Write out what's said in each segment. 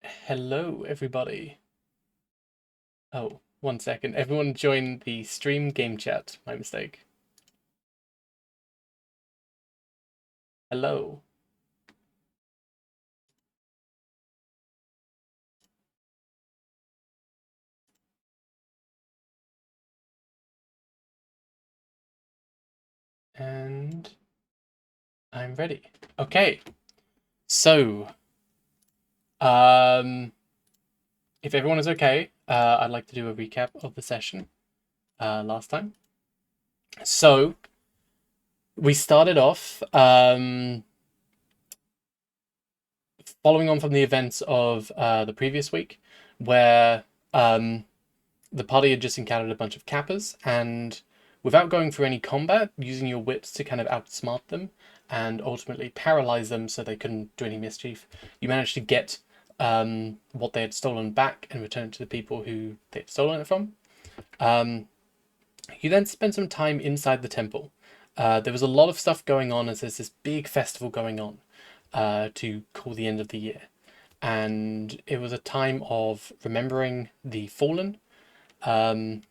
Hello, everybody. Oh, one second. Everyone join the stream game chat. My mistake. Hello. And I'm ready. Okay. So, um, if everyone is okay, I'd like to do a recap of the session last time. So, we started off following on from the events of the previous week, where the party had just encountered a bunch of Kappas, and without going through any combat, using your wits to kind of outsmart them and ultimately paralyze them so they couldn't do any mischief, you managed to get what they had stolen back and return it to the people who they had stolen it from. You then spent some time inside the temple. There was a lot of stuff going on as there's this big festival going on to call the end of the year. And it was a time of remembering the fallen, um,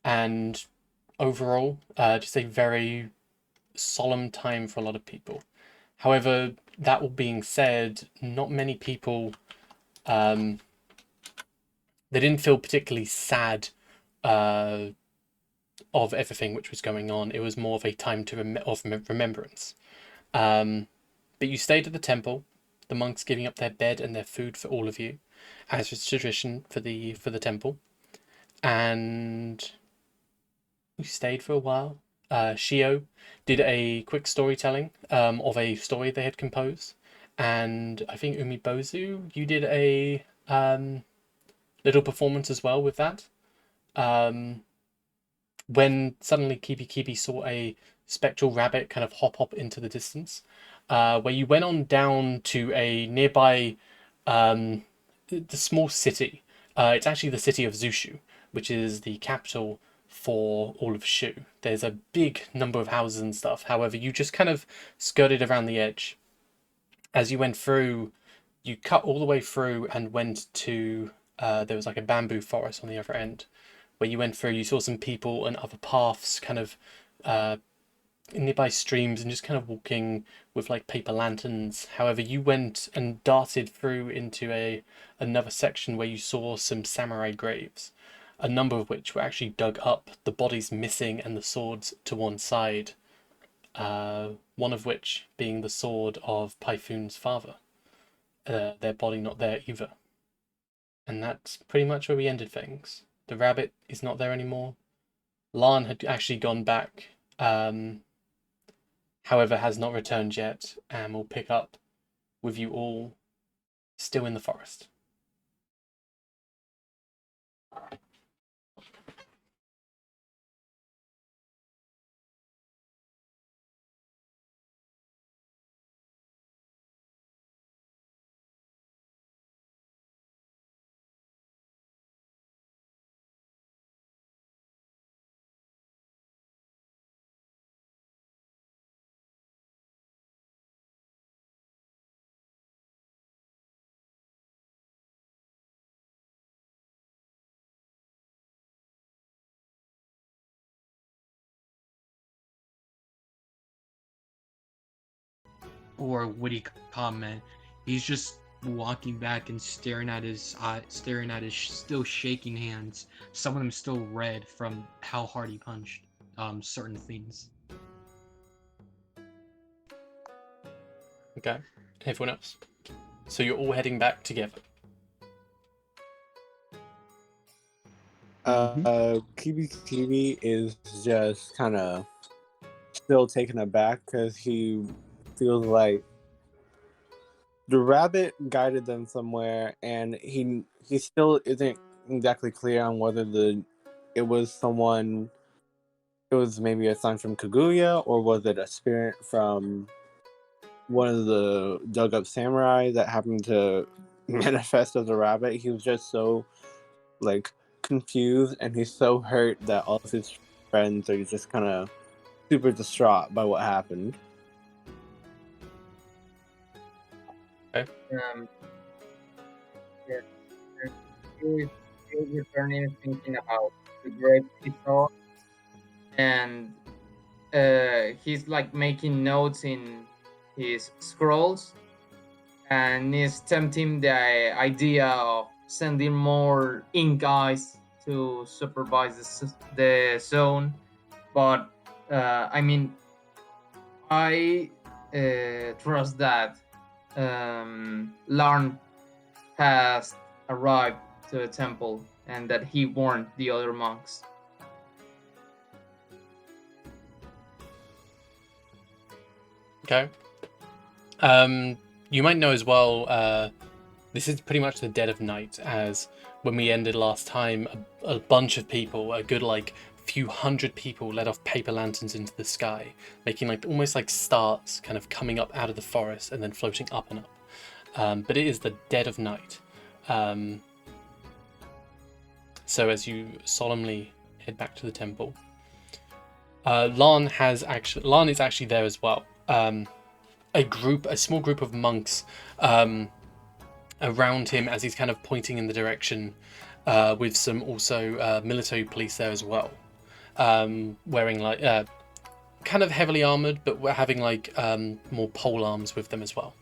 and overall, just a very solemn time for a lot of people. However, that all being said, not many people, um, they didn't feel particularly sad uh, of everything which was going on. It was more of a time of remembrance. Um, but you stayed at the temple, the monks giving up their bed and their food for all of you, as was tradition for the temple, and we stayed for a while. Shio did a quick storytelling of a story they had composed, and I think Umibozu, you did a little performance as well with that. Um, when suddenly Kibi Kibi saw a spectral rabbit kind of hop into the distance, where you went on down to a nearby the small city. It's actually the city of Zushu, which is the capital for all of Shu. There's a big number of houses and stuff. However, you just kind of skirted around the edge. As you went through, you cut all the way through and went to. There was like a bamboo forest on the other end, where you went through. You saw some people and other paths, kind of uh, nearby streams, and just kind of walking with like paper lanterns. However, you went and darted through into another section where you saw some samurai graves, a number of which were actually dug up, the bodies missing and the swords to one side. One of which being the sword of Pyphoon's father. Their body not there either. And that's pretty much where we ended things. The rabbit is not there anymore. Lan had actually gone back, however, has not returned yet, and will pick up with you all still in the forest. Or witty comment. He's just walking back and staring at his still shaking hands. Some of them still red from how hard he punched certain things. Okay, everyone else. So you're all heading back together. Kibi Kibi is just kind of still taken aback because he feels like the rabbit guided them somewhere, and he still isn't exactly clear on whether it was someone. It was maybe a sign from Kaguya, or was it a spirit from one of the dug up samurai that happened to manifest as a rabbit. He was just so like confused, and he's so hurt that all of his friends are just kind of super distraught by what happened. Okay. Yes. He is still returning, thinking about the grapes he saw, and he's like making notes in his scrolls, and is tempting the idea of sending more ink guys to supervise the zone. But I mean, I trust that Larn has arrived to the temple and that he warned the other monks. Okay. You might know as well, this is pretty much the dead of night, as when we ended last time, a bunch of people, a good like few hundred people, let off paper lanterns into the sky, making like almost like stars kind of coming up out of the forest and then floating up and up. But it is the dead of night. So as you solemnly head back to the temple, Larn is actually there as well. A small group of monks around him as he's kind of pointing in the direction, with some also military police there as well, wearing like kind of heavily armored, but we're having like more pole arms with them as well,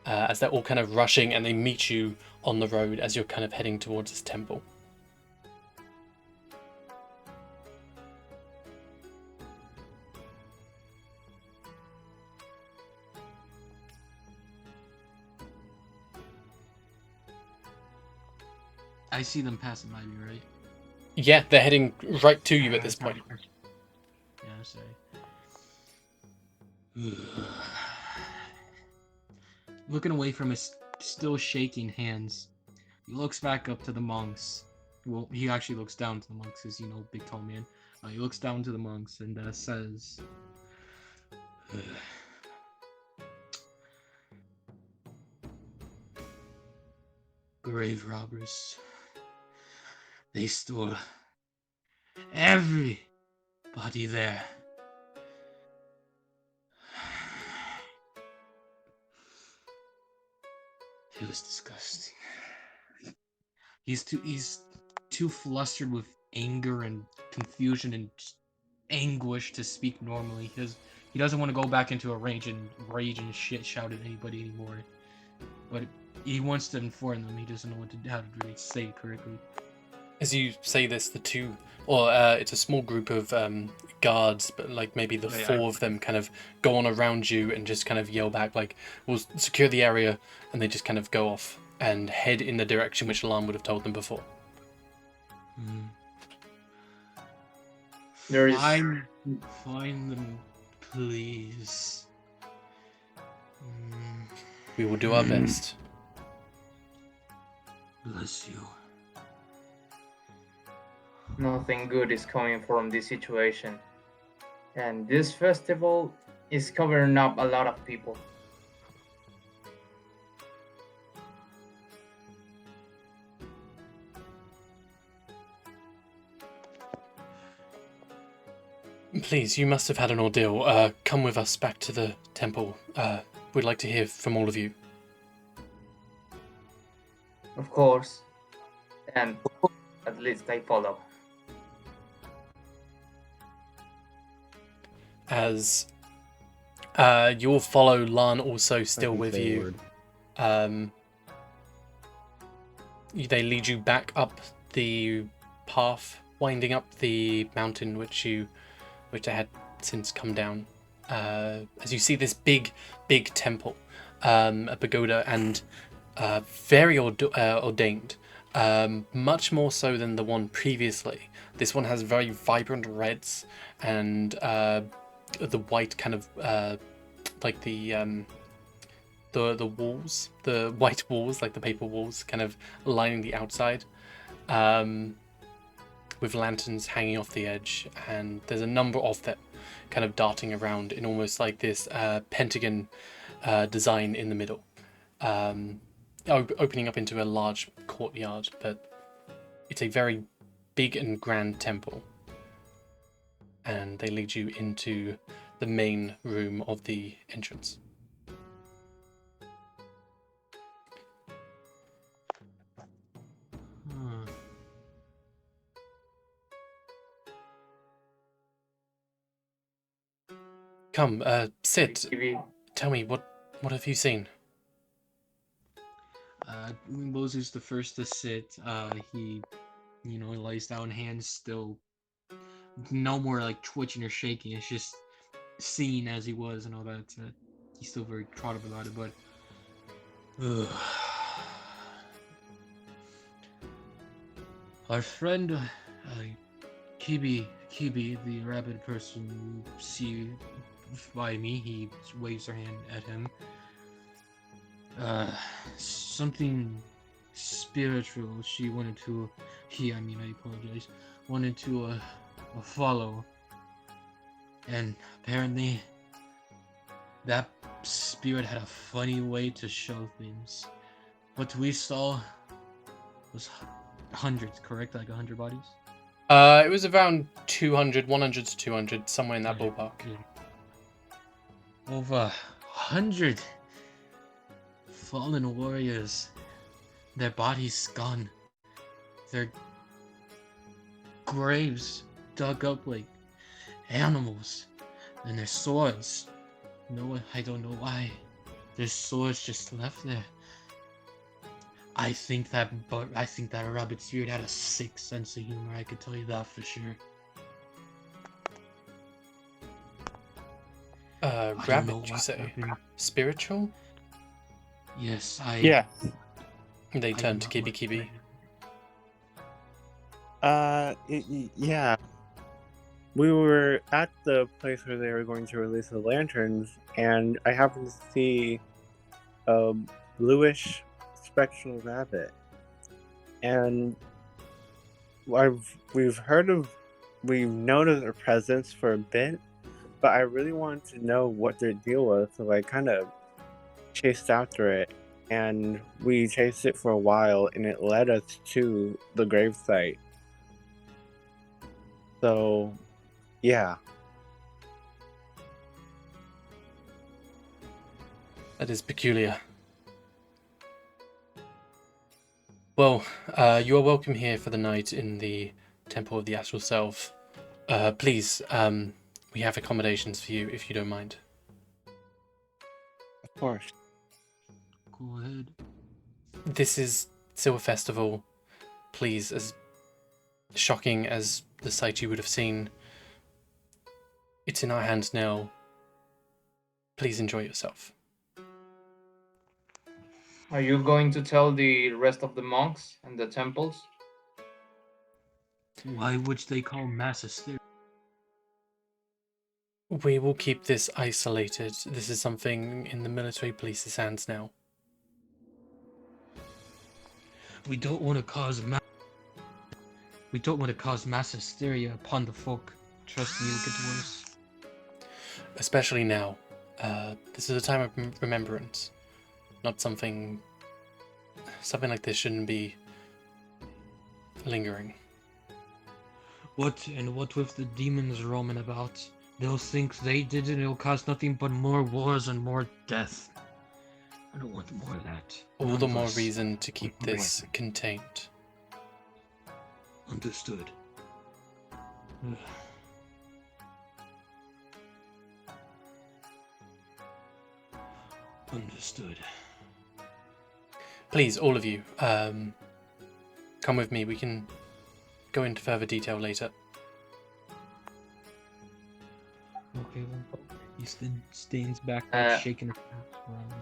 as they're all kind of rushing, and they meet you on the road as you're kind of heading towards this temple. I see them passing by me, right? Yeah, they're heading right to you at this point. Yeah, sorry. Looking away from his still shaking hands, he looks back up to the monks. Well, he actually looks down to the monks, as you know, big tall man. He looks down to the monks and says, "Grave robbers. They stole everybody there. It was disgusting." He's too flustered with anger and confusion and anguish to speak normally. He doesn't want to go back into a rage and shit shout at anybody anymore. But he wants to inform them. He doesn't know how to really say it correctly. As you say this, it's a small group of guards, but like maybe four of them kind of go on around you and just kind of yell back like, "We'll secure the area," and they just kind of go off and head in the direction which Alarm would have told them before. There is Find them, please. We will do our best. Bless you. nothing good is coming from this situation, and this festival is covering up a lot of people. Please, you must have had an ordeal. Come with us back to the temple. We'd like to hear from all of you. Of course, and at least I follow. As you will follow, Lan also still with you. They lead you back up the path, winding up the mountain which I had since come down. As you see this big temple, a pagoda, and very ordained, much more so than the one previously. This one has very vibrant reds and the white kind of like the walls, the white walls, like the paper walls, kind of lining the outside, with lanterns hanging off the edge, and there's a number of them kind of darting around in almost like this pentagon design in the middle, opening up into a large courtyard. But it's a very big and grand temple, and they lead you into the main room of the entrance. Come, sit. Kibi, Tell me, what have you seen? Moses the first to sit. He, lays down, hands still, no more like twitching or shaking. It's just seen as he was and all that. He's still very caught up about it, but. Our friend, Kibi, the rabbit person you see by me, he waves her hand at him. Something spiritual she wanted to, I apologize, wanted to, follow. And apparently, that spirit had a funny way to show things. What we saw was hundreds, correct? Like 100 bodies? It was around 200, 100 to 200, somewhere in that ballpark. Over 100 fallen warriors, their bodies gone, their graves dug up like animals, and their swords. No, I don't know why. Their swords just left there. I think that rabbit spirit had a sick sense of humor. I could tell you that for sure. Rabbit, you say? Happened. Spiritual? Yes, Yeah. They turned to Kibi Kibi. Yeah. We were at the place where they were going to release the lanterns, and I happened to see a bluish spectral rabbit. And we've noticed their presence for a bit, but I really wanted to know what their deal was, so I kind of chased after it, and we chased it for a while, and it led us to the gravesite. So, yeah. That is peculiar. Well, you are welcome here for the night in the Temple of the Astral Self. Please, we have accommodations for you, if you don't mind. Of course. Go ahead. This is still a festival. Please, as shocking as the sight you would have seen, it's in our hands now. Please enjoy yourself. are you going to tell the rest of the monks and the temples? Why would they call mass hysteria? We will keep this isolated. This is something in the military police's hands now. We don't want to cause mass hysteria upon the folk. Trust me, it'll get worse. Especially now. This is a time of remembrance. Not something like this shouldn't be lingering. What with the demons roaming about? They'll think they did it and it'll cause nothing but more wars and more death. I don't want more of that. All None the of more us. reason to keep this contained. Understood. Ugh. Understood. Please, all of you, come with me. We can go into further detail later. Okay, then. He stands back, shaking his hands around.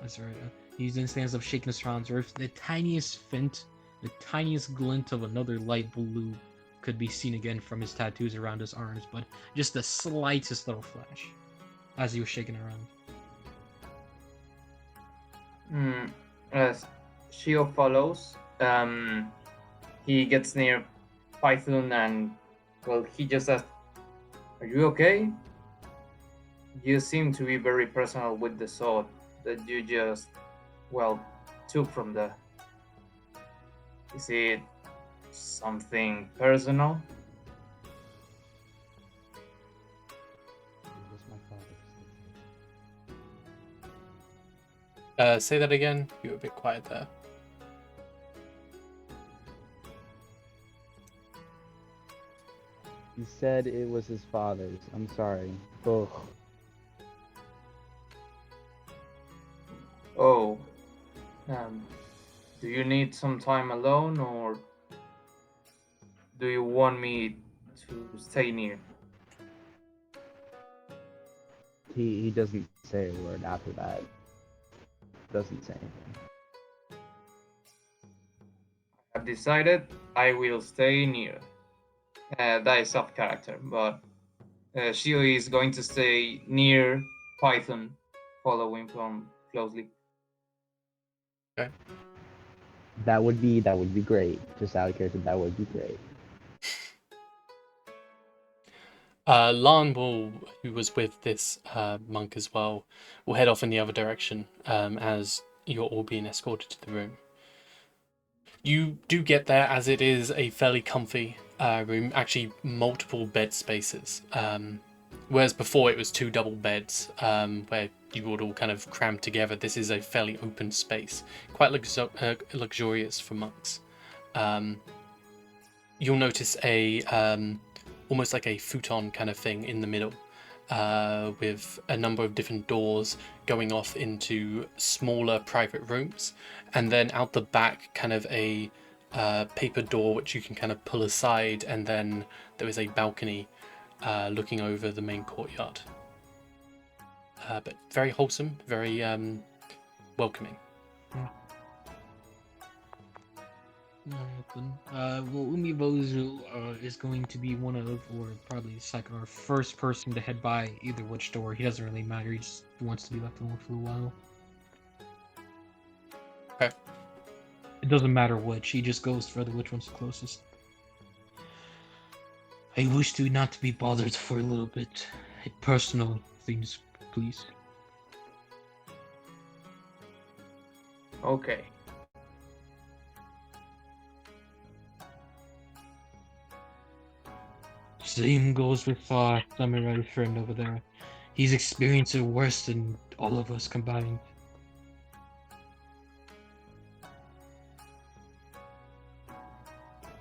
That's right. He then stands up, shaking his hands. Or if the tiniest glint of another light blue could be seen again from his tattoos around his arms, but just the slightest little flash as he was shaking around. As Shio follows, he gets near Python and, well, he just asks, "Are you okay? You seem to be very personal with the sword that you just, well, took from the... Is it something personal?" Say that again. You were a bit quiet there. He said it was his father's. I'm sorry. Ugh. Oh, um, do you need some time alone, or do you want me to stay near? He doesn't say a word after that. Doesn't say anything. I've decided I will stay near. That is off character, but Shio is going to stay near Python, following from closely. Okay. That would be great. Just out of character, that would be great. Lan who was with this monk as well, will head off in the other direction as you're all being escorted to the room. You do get there as it is a fairly comfy room, actually multiple bed spaces. Whereas before it was 2 double beds where you would all kind of cram together. This is a fairly open space, quite luxurious for monks. You'll notice a almost like a futon kind of thing in the middle, with a number of different doors going off into smaller private rooms, and then out the back kind of a paper door which you can kind of pull aside, and then there is a balcony looking over the main courtyard. But very wholesome, very welcoming. Well, Umibozu is going to be one of, or probably second or first person to head by either which door. He doesn't really matter. He just wants to be left alone for a while. Okay. It doesn't matter which. He just goes for which one's the closest. I wish to not to be bothered for a little bit. Personal things, please. Okay. Same goes with our samurai friend over there. He's experienced it worse than all of us combined.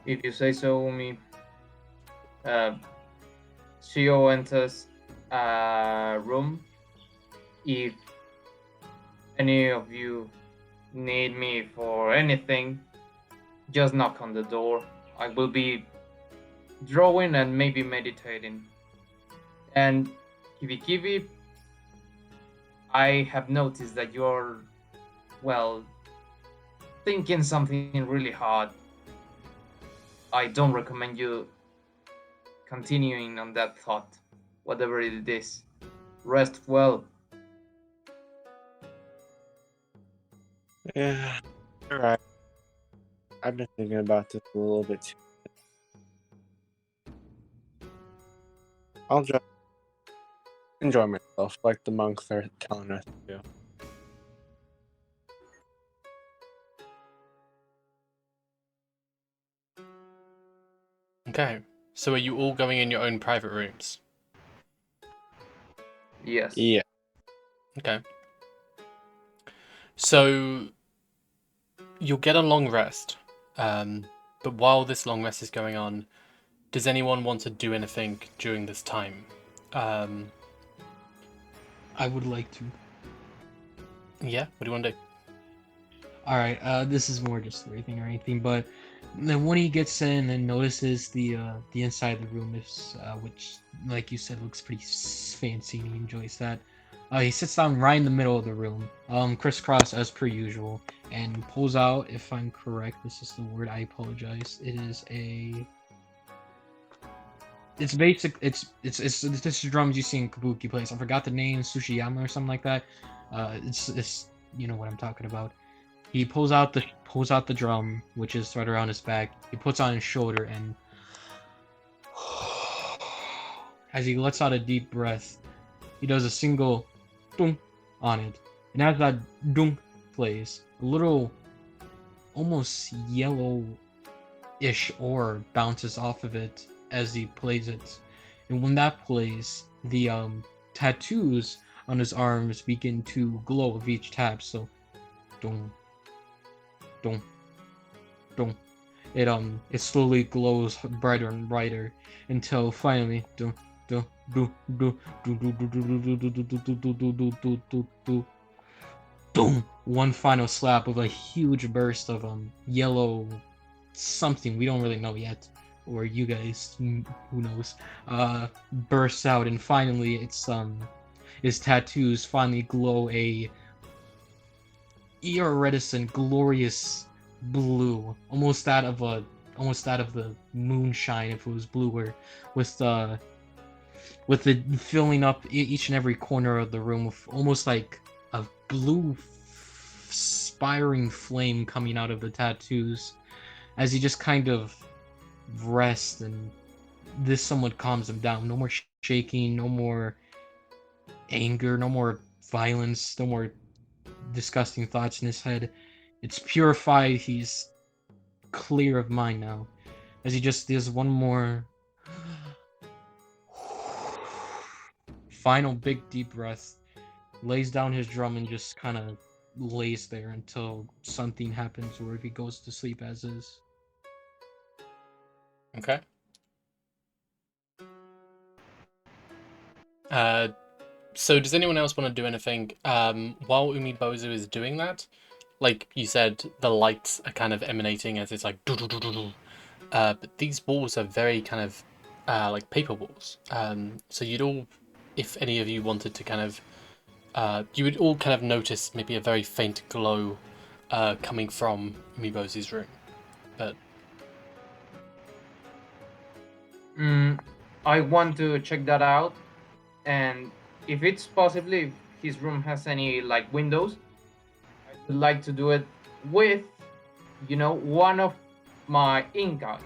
If you say so, Umi. Shio enters a room. If any of you need me for anything, just knock on the door. I will be drawing and maybe meditating. And Kibi, I have noticed that you're, well, thinking something really hard. I don't recommend you continuing on that thought, whatever it is. Rest well. Yeah, you're right. I've been thinking about this a little bit too. I'll just enjoy myself like the monks are telling us to. Okay, so are you all going in your own private rooms? Yes. Yeah. Okay. So you'll get a long rest, but while this long rest is going on, does anyone want to do anything during this time? I would like to. Yeah, what do you want to do? Alright, this is more just story thing or anything, but then when he gets in and notices the inside of the room is which, like you said, looks pretty fancy and he enjoys that. He sits down right in the middle of the room, crisscross as per usual, and pulls out, if I'm correct, this is the word, I apologize. It is a it's basic. It's drums you see in Kabuki plays. I forgot the name, Sushiyama or something like that. It's you know what I'm talking about. He pulls out the drum, which is right around his back. He puts on his shoulder, and as he lets out a deep breath, he does a single dunk on it. And as that dunk plays, a little, almost yellow-ish ore bounces off of it as he plays it. And when that plays, the tattoos on his arms begin to glow with each tap. So, dunk, dunk, dunk. it slowly glows brighter and brighter until finally boom, one final slap of a huge burst of yellow something we don't really know yet, or you guys, who knows, bursts out, and finally his tattoos finally glow a iridescent, glorious blue, almost that of the moonshine if it was bluer, with the filling up each and every corner of the room with almost like a blue spiring flame coming out of the tattoos as he just kind of rests, and this somewhat calms him down. No more shaking, no more anger, no more violence, no more disgusting thoughts in his head. It's purified. He's clear of mind now. As he just does one more final big deep breath, lays down his drum, and just kind of lays there until something happens, or if he goes to sleep as is. Okay. So does anyone else want to do anything while Umibozu is doing that? Like you said, the lights are kind of emanating as it's like but these walls are very kind of like paper walls. So you'd all, if any of you wanted to kind of you would all kind of notice maybe a very faint glow coming from Umibozu's room. But I want to check that out, and if it's possibly if his room has any like windows, I would like to do it with, one of my ink eyes.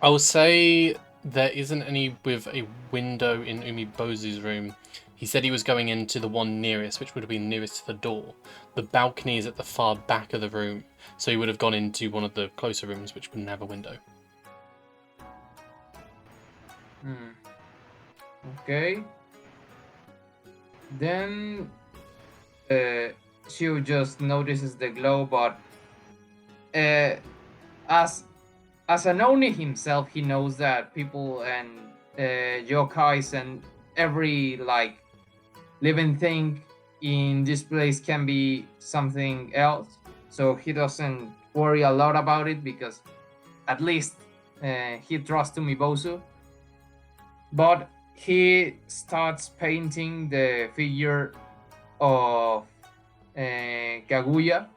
I will say there isn't any with a window in Umibozu's room. He said he was going into the one nearest, which would have been nearest to the door. The balcony is at the far back of the room, so he would have gone into one of the closer rooms, which wouldn't have a window. Okay. Then Shio just notices the glow, but as an Oni himself, he knows that people and yokais and every like living thing in this place can be something else. So he doesn't worry a lot about it because at least he trusts Umibozu. But he starts painting the figure of Kaguya,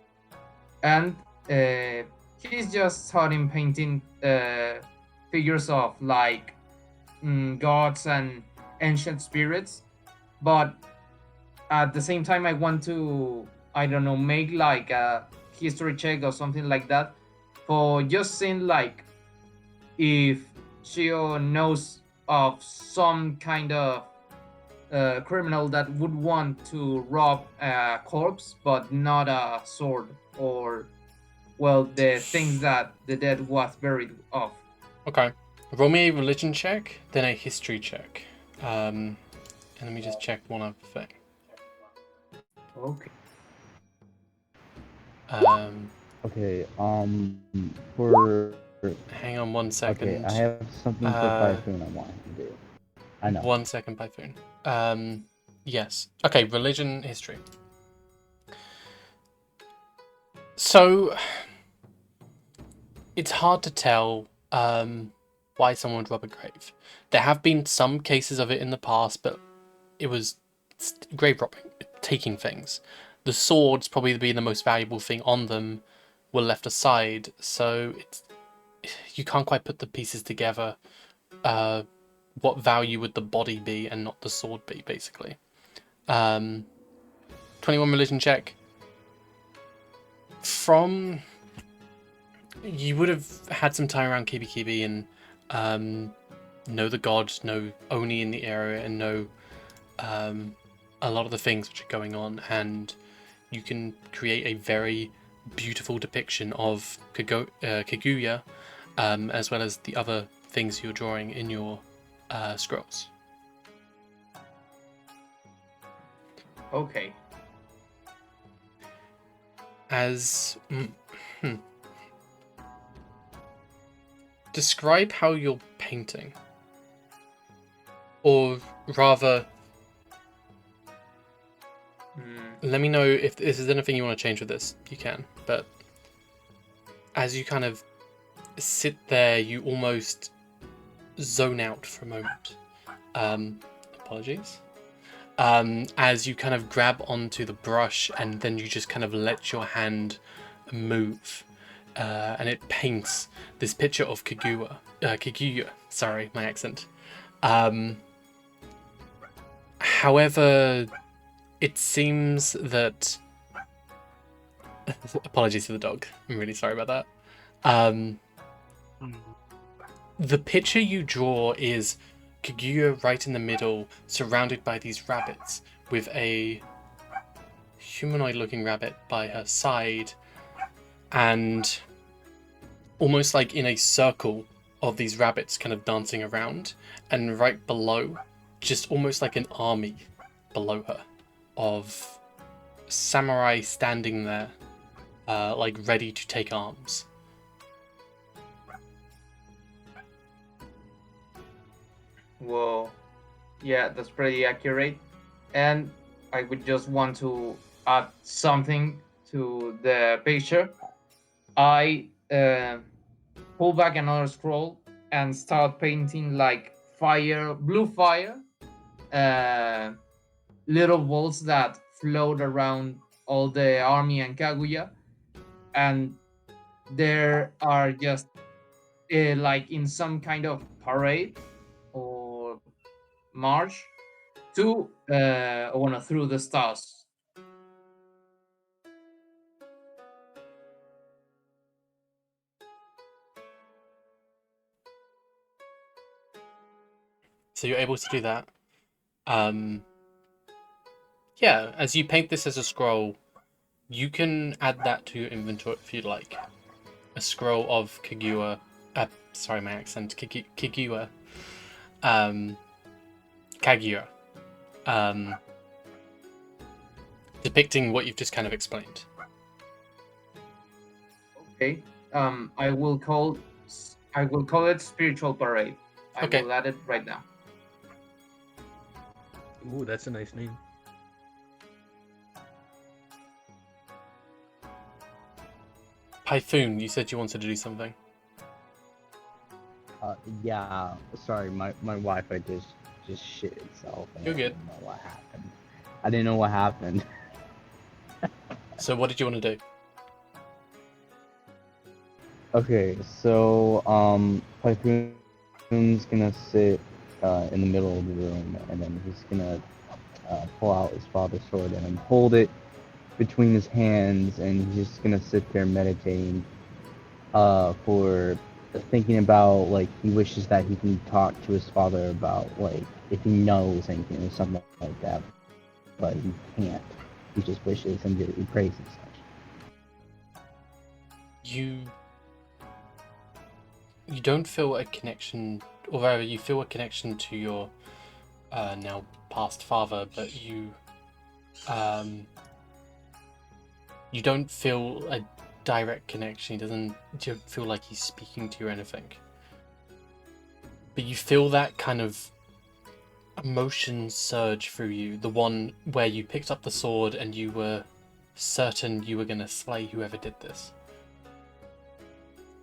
and he's just starting painting figures of like gods and ancient spirits. But at the same time, I want to, I don't know, make like a history check or something like that for just seeing like if Shio knows of some kind of criminal that would want to rob a corpse but not a sword, or well, the things that the dead was buried of. Okay. Roll me a religion check, then a history check. And let me just check one other thing. Okay. Okay, for... Hang on 1 second. Okay, I have something for Typhoon I want to do. I know. 1 second, Typhoon. Yes. Okay, religion, history. So, it's hard to tell why someone would rob a grave. There have been some cases of it in the past, but it was grave robbing, taking things. The swords, probably being the most valuable thing on them, were left aside, so you can't quite put the pieces together. What value would the body be and not the sword be, basically? 21 religion check. You would have had some time around Kibi Kibi and know the gods, know Oni in the area, and know a lot of the things which are going on, and you can create a very beautiful depiction of Kaguya, as well as the other things you're drawing in your scrolls. Okay. As describe how you're painting. Or rather, let me know if this is anything you want to change with this. You can. But as you kind of sit there, you almost zone out for a moment. Apologies. As you kind of grab onto the brush and then you just kind of let your hand move. And it paints this picture of Kaguya. Sorry, my accent. However, it seems that... Apologies to the dog. I'm really sorry about that. The picture you draw is Kaguya right in the middle, surrounded by these rabbits, with a humanoid-looking rabbit by her side, and almost like in a circle of these rabbits kind of dancing around, and right below, just almost like an army below her of samurai standing there, like ready to take arms. Whoa. Yeah, that's pretty accurate. And I would just want to add something to the picture. I pull back another scroll and start painting like fire, blue fire, little balls that float around all the army and Kaguya. And there are just like in some kind of parade or march to through the stars. So you're able to do that. Yeah, as you paint this as a scroll, you can add that to your inventory if you'd like. A scroll of Kaguya. Sorry, my accent. Kaguya. Kaguya. Depicting what you've just kind of explained. Okay. I will call it spiritual parade. I Okay. will add it right now. Ooh, that's a nice name. Pythoon, you said you wanted to do something. Yeah, sorry, my Wi-Fi just shit itself. And You're good. I didn't know what happened. I didn't know what happened. So what did you want to do? Okay, so Pythoon's gonna sit in the middle of the room, and then he's gonna pull out his father's sword and then hold it between his hands, and he's just gonna sit there meditating, for thinking about, like, he wishes that he can talk to his father about, like, if he knows anything or something like that, but he can't. He just wishes and he prays and such. You don't feel a connection, or rather you feel a connection to your now past father, but you don't feel a direct connection. You don't feel like he's speaking to you or anything. But you feel that kind of emotion surge through you, the one where you picked up the sword and you were certain you were going to slay whoever did this.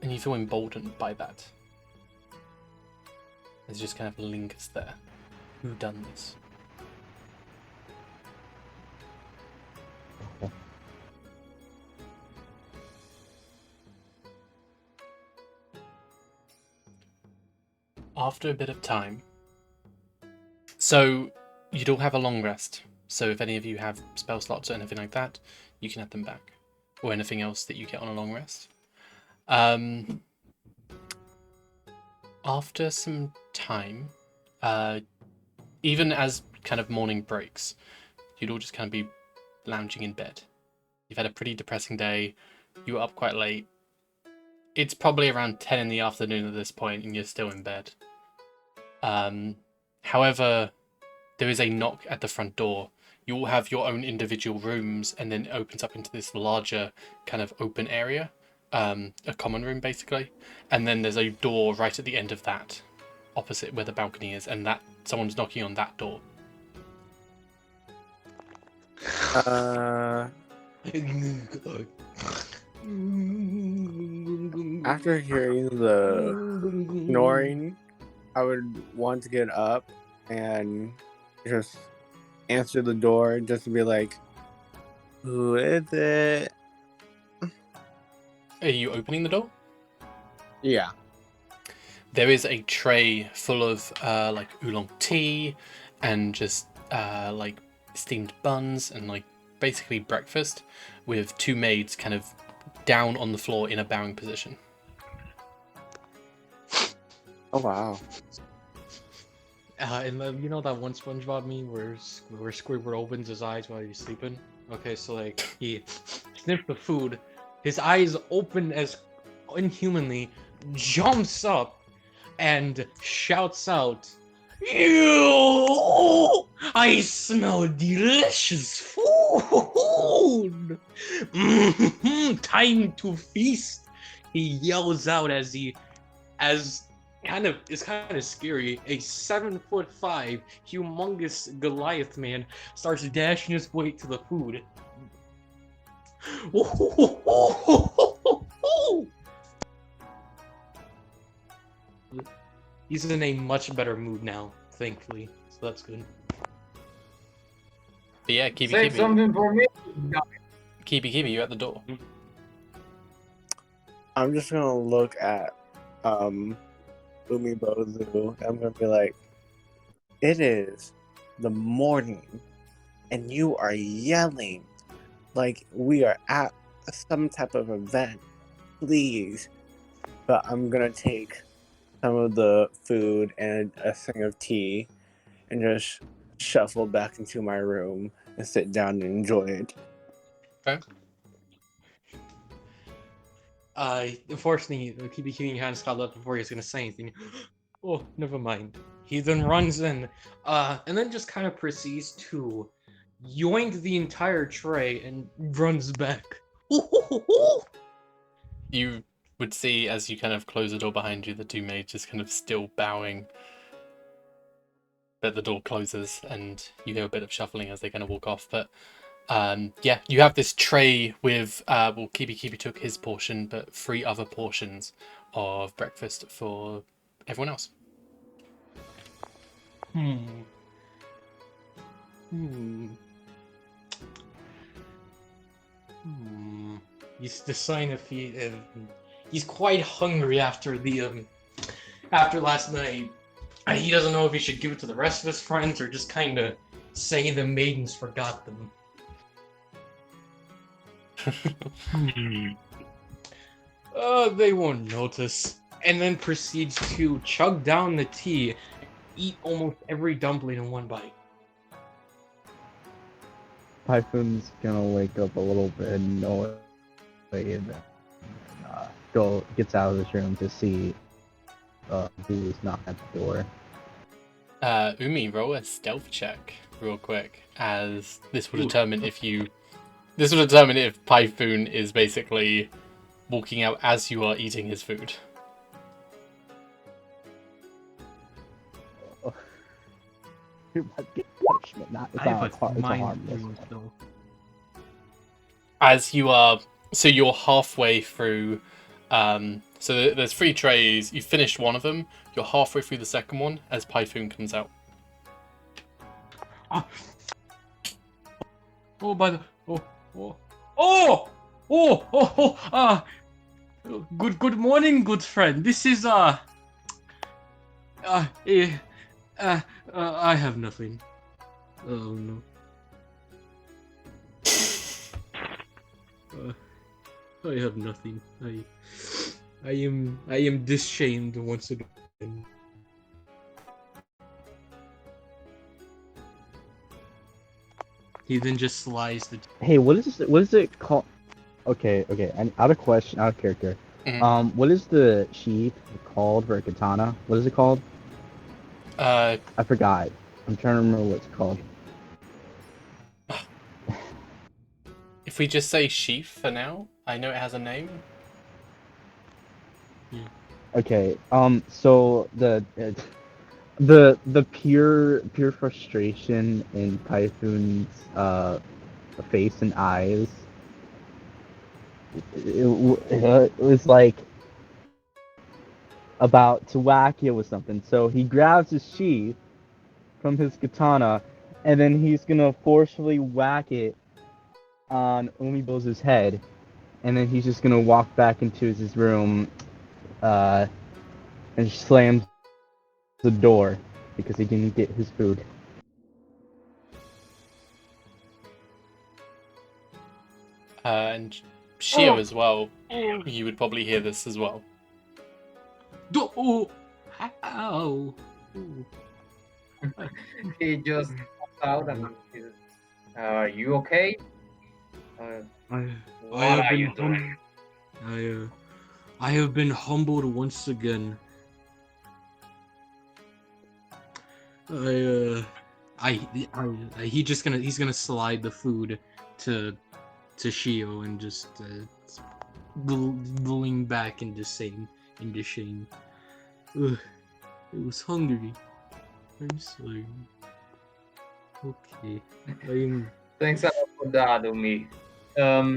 And you feel emboldened by that. It just kind of lingers there. Who done this? Okay. After a bit of time, so you'd all have a long rest. So if any of you have spell slots or anything like that, you can add them back, or anything else that you get on a long rest. After some time, even as kind of morning breaks, you'd all just kind of be lounging in bed. You've had a pretty depressing day. You were up quite late. It's probably around 10 in the afternoon at this point, and you're still in bed. However, there is a knock at the front door. You all have your own individual rooms, and then it opens up into this larger kind of open area a common room basically, and then there's a door right at the end of that, opposite where the balcony is, and that someone's knocking on that door. After hearing the snoring, I would want to get up and just answer the door, just to be like, "Who is it?" Are you opening the door? Yeah. There is a tray full of like oolong tea and just like steamed buns and like basically breakfast, with two maids kind of down on the floor in a bowing position. Oh wow. And you know that one SpongeBob meme where Squidward opens his eyes while he's sleeping? Okay, so like he sniffs the food, his eyes open as inhumanly, jumps up, and shouts out, "Ew! I smell delicious food! Time to feast!" He yells out as kind of scary. A 7'5" humongous Goliath man starts dashing his way to the food. He's in a much better mood now, thankfully. So that's good. But yeah, Say Kibi, something for me. you at the door. I'm just gonna look at Umibozu. I'm gonna be like, "It is the morning, and you are yelling like we are at some type of event. Please." But I'm gonna take some of the food and a thing of tea and just shuffle back into my room and sit down and enjoy it. Okay. Unfortunately, Kibi kind of stopped up before he was gonna say anything. Oh, never mind. He then runs in, and then just kind of proceeds to yoink the entire tray and runs back. You would see, as you kind of close the door behind you, the two maids just kind of still bowing. But the door closes and you hear a bit of shuffling as they kind of walk off. But yeah, you have this tray with, well, Kibi took his portion, but 3 other portions of breakfast for everyone else. He's the sign of he's quite hungry after after last night. He doesn't know if he should give it to the rest of his friends or just kind of say the maidens forgot them. They won't notice. And then proceeds to chug down the tea and eat almost every dumpling in one bite. Typhoon's gonna wake up a little bit annoyed and gets out of his room to see who's not at the door. Umi, roll a stealth check real quick, as this will determine if Typhoon is basically walking out as you are eating his food. You might get punishment. It's a harmless. As you are, so you're halfway through. So there's 3 trays. You finished one of them. You're halfway through the second one as Typhoon comes out. Good morning, good friend. This is I have nothing. Oh no. I have nothing. I am dishamed once again. He then just slides the. Hey, what is it called? Okay. And out of character. Mhm. What is the sheath called for a katana? What is it called? I forgot. I'm trying to remember what it's called. If we just say sheath for now, I know it has a name. Okay. So the pure frustration in Typhoon's face and eyes. It was like about to whack you with something. So he grabs his sheath from his katana, and then he's gonna forcefully whack it on Umibozu's head, and then he's just gonna walk back into his room, and slams the door because he didn't get his food. And Shio as well. You would probably hear this as well. Oh, ow. Ooh. He just pops out and he's, are you okay? What are you doing? I have been humbled once again. He's gonna slide the food to Shio and just lean back into shame. Ugh, I was hungry. I'm sorry. Okay, Thanks a lot for that, Umi. now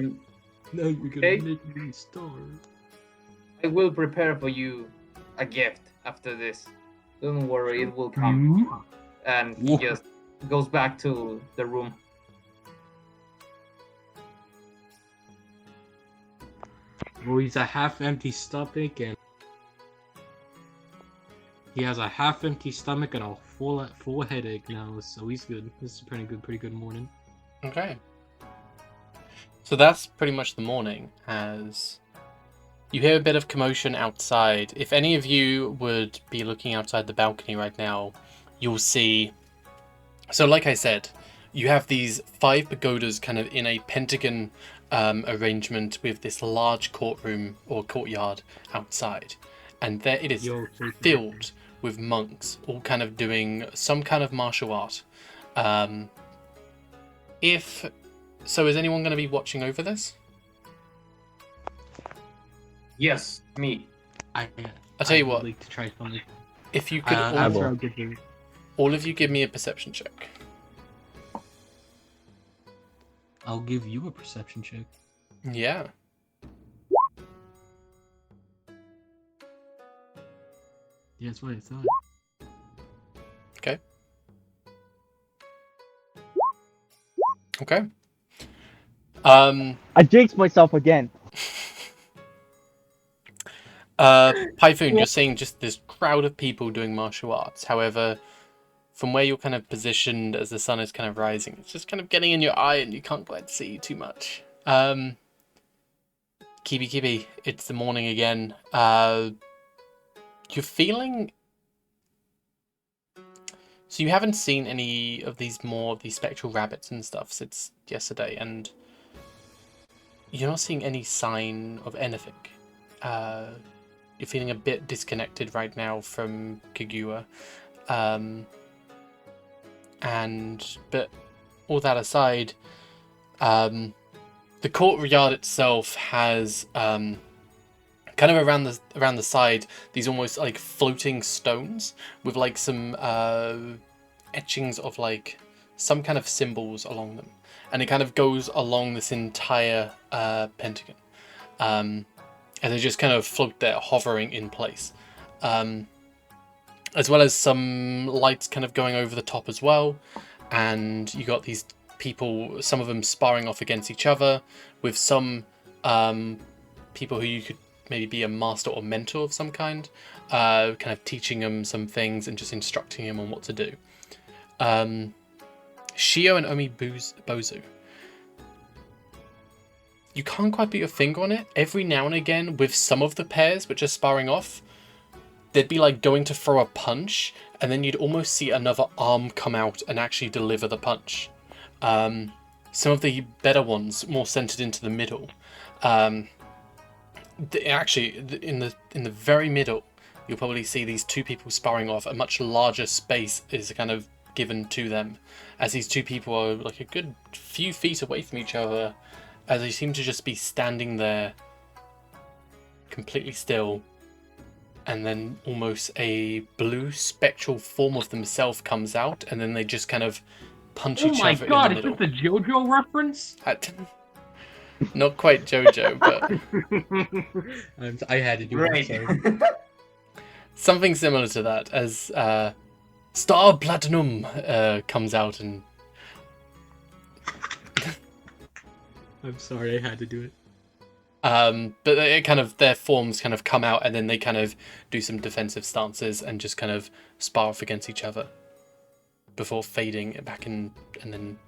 you're gonna Okay. make me starve. I will prepare for you a gift after this. Don't worry, it will come. And he Whoa. just goes back to the room. Well, he's a half-empty stomach, and he has a half-empty stomach and a full headache now, so he's good. This is a pretty good morning. Okay. So that's pretty much the morning, as you hear a bit of commotion outside. If any of you would be looking outside the balcony right now, you'll see... So like I said, you have these 5 pagodas kind of in a pentagon arrangement with this large courtroom or courtyard outside. And there it is, filled with monks, all kind of doing some kind of martial art. So is anyone going to be watching over this? Yes, me. I'll tell you would what. like to try something. If you could all of you give me a perception check. I'll give you a perception check. Yeah. Yeah, that's what I thought. Okay. Okay. I jinxed myself again. Pyphoon, you're seeing just this crowd of people doing martial arts. However, from where you're kind of positioned as the sun is kind of rising, it's just kind of getting in your eye and you can't quite see too much. Kibi, it's the morning again. You're feeling... So you haven't seen any of these spectral rabbits and stuff since yesterday, and you're not seeing any sign of anything. You're feeling a bit disconnected right now from Kaguya. But all that aside, the courtyard itself has kind of around the side these almost like floating stones with like some etchings of like some kind of symbols along them, and it kind of goes along this entire pentagon, and they just kind of float there, hovering in place, as well as some lights kind of going over the top as well. And you got these people, some of them sparring off against each other, with some people who you could maybe be a master or mentor of some kind, kind of teaching them some things and just instructing them on what to do. Shio and Umibozu. You can't quite put your finger on it. Every now and again, with some of the pairs which are sparring off, they'd be like going to throw a punch, and then you'd almost see another arm come out and actually deliver the punch. Some of the better ones more centered into the middle. Actually, in the very middle, you'll probably see these 2 people sparring off. A much larger space is kind of given to them, as these 2 people are like a good few feet away from each other, as they seem to just be standing there completely still, and then almost a blue spectral form of themselves comes out, and then they just kind of punch Oh each my other god, in is the this middle. a JoJo reference? Not quite JoJo, but I had to do Great. it. I'm sorry. something similar to that, as Star Platinum comes out and I'm sorry, I had to do it. but it kind of, their forms kind of come out, and then they kind of do some defensive stances and just kind of spar off against each other before fading back in, and then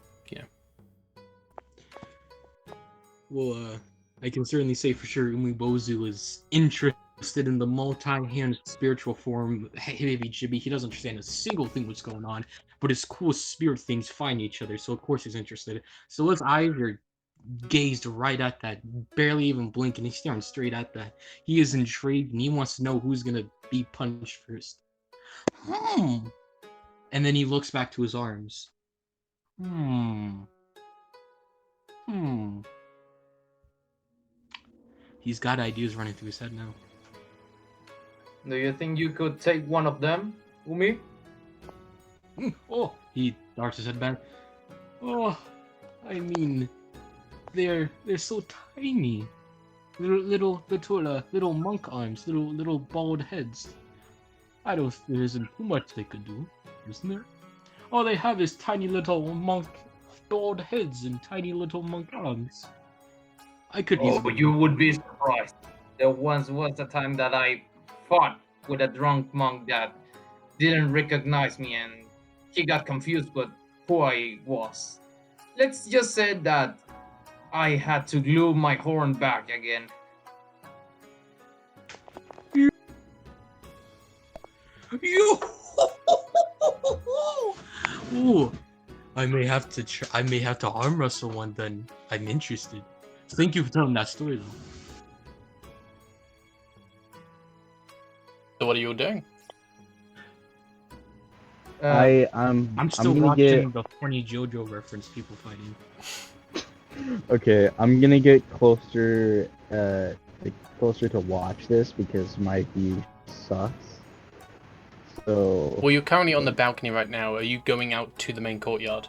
Well, I can certainly say for sure Umibozu is interested in the multi-hand spiritual form Hibby Jibby. He doesn't understand a single thing what's going on, but his cool spirit things find each other, so of course he's interested. So his eyes are gazed right at that, barely even blinking. He's staring straight at that. He is intrigued, and he wants to know who's gonna be punched first. And then he looks back to his arms. He's got ideas running through his head now. Do you think you could take one of them, Umi? Oh, he darts his head back. Oh, I mean, they're so tiny. Little monk arms, little bald heads. I don't think there isn't too much they could do, isn't there? All they have is tiny little monk bald heads and tiny little monk arms. I could Oh, easily. you would be surprised. There once was a time that I fought with a drunk monk that didn't recognize me, and he got confused with who I was. Let's just say that I had to glue my horn back again. You. Ooh, I may have to arm wrestle one then. I'm interested. Thank you for telling that story though. so what are you all doing? I'm still gonna watching the funny JoJo reference people fighting. Okay, I'm gonna get closer, closer to watch this because my view sucks. So. Well, you're currently on the balcony right now. Are you going out to the main courtyard?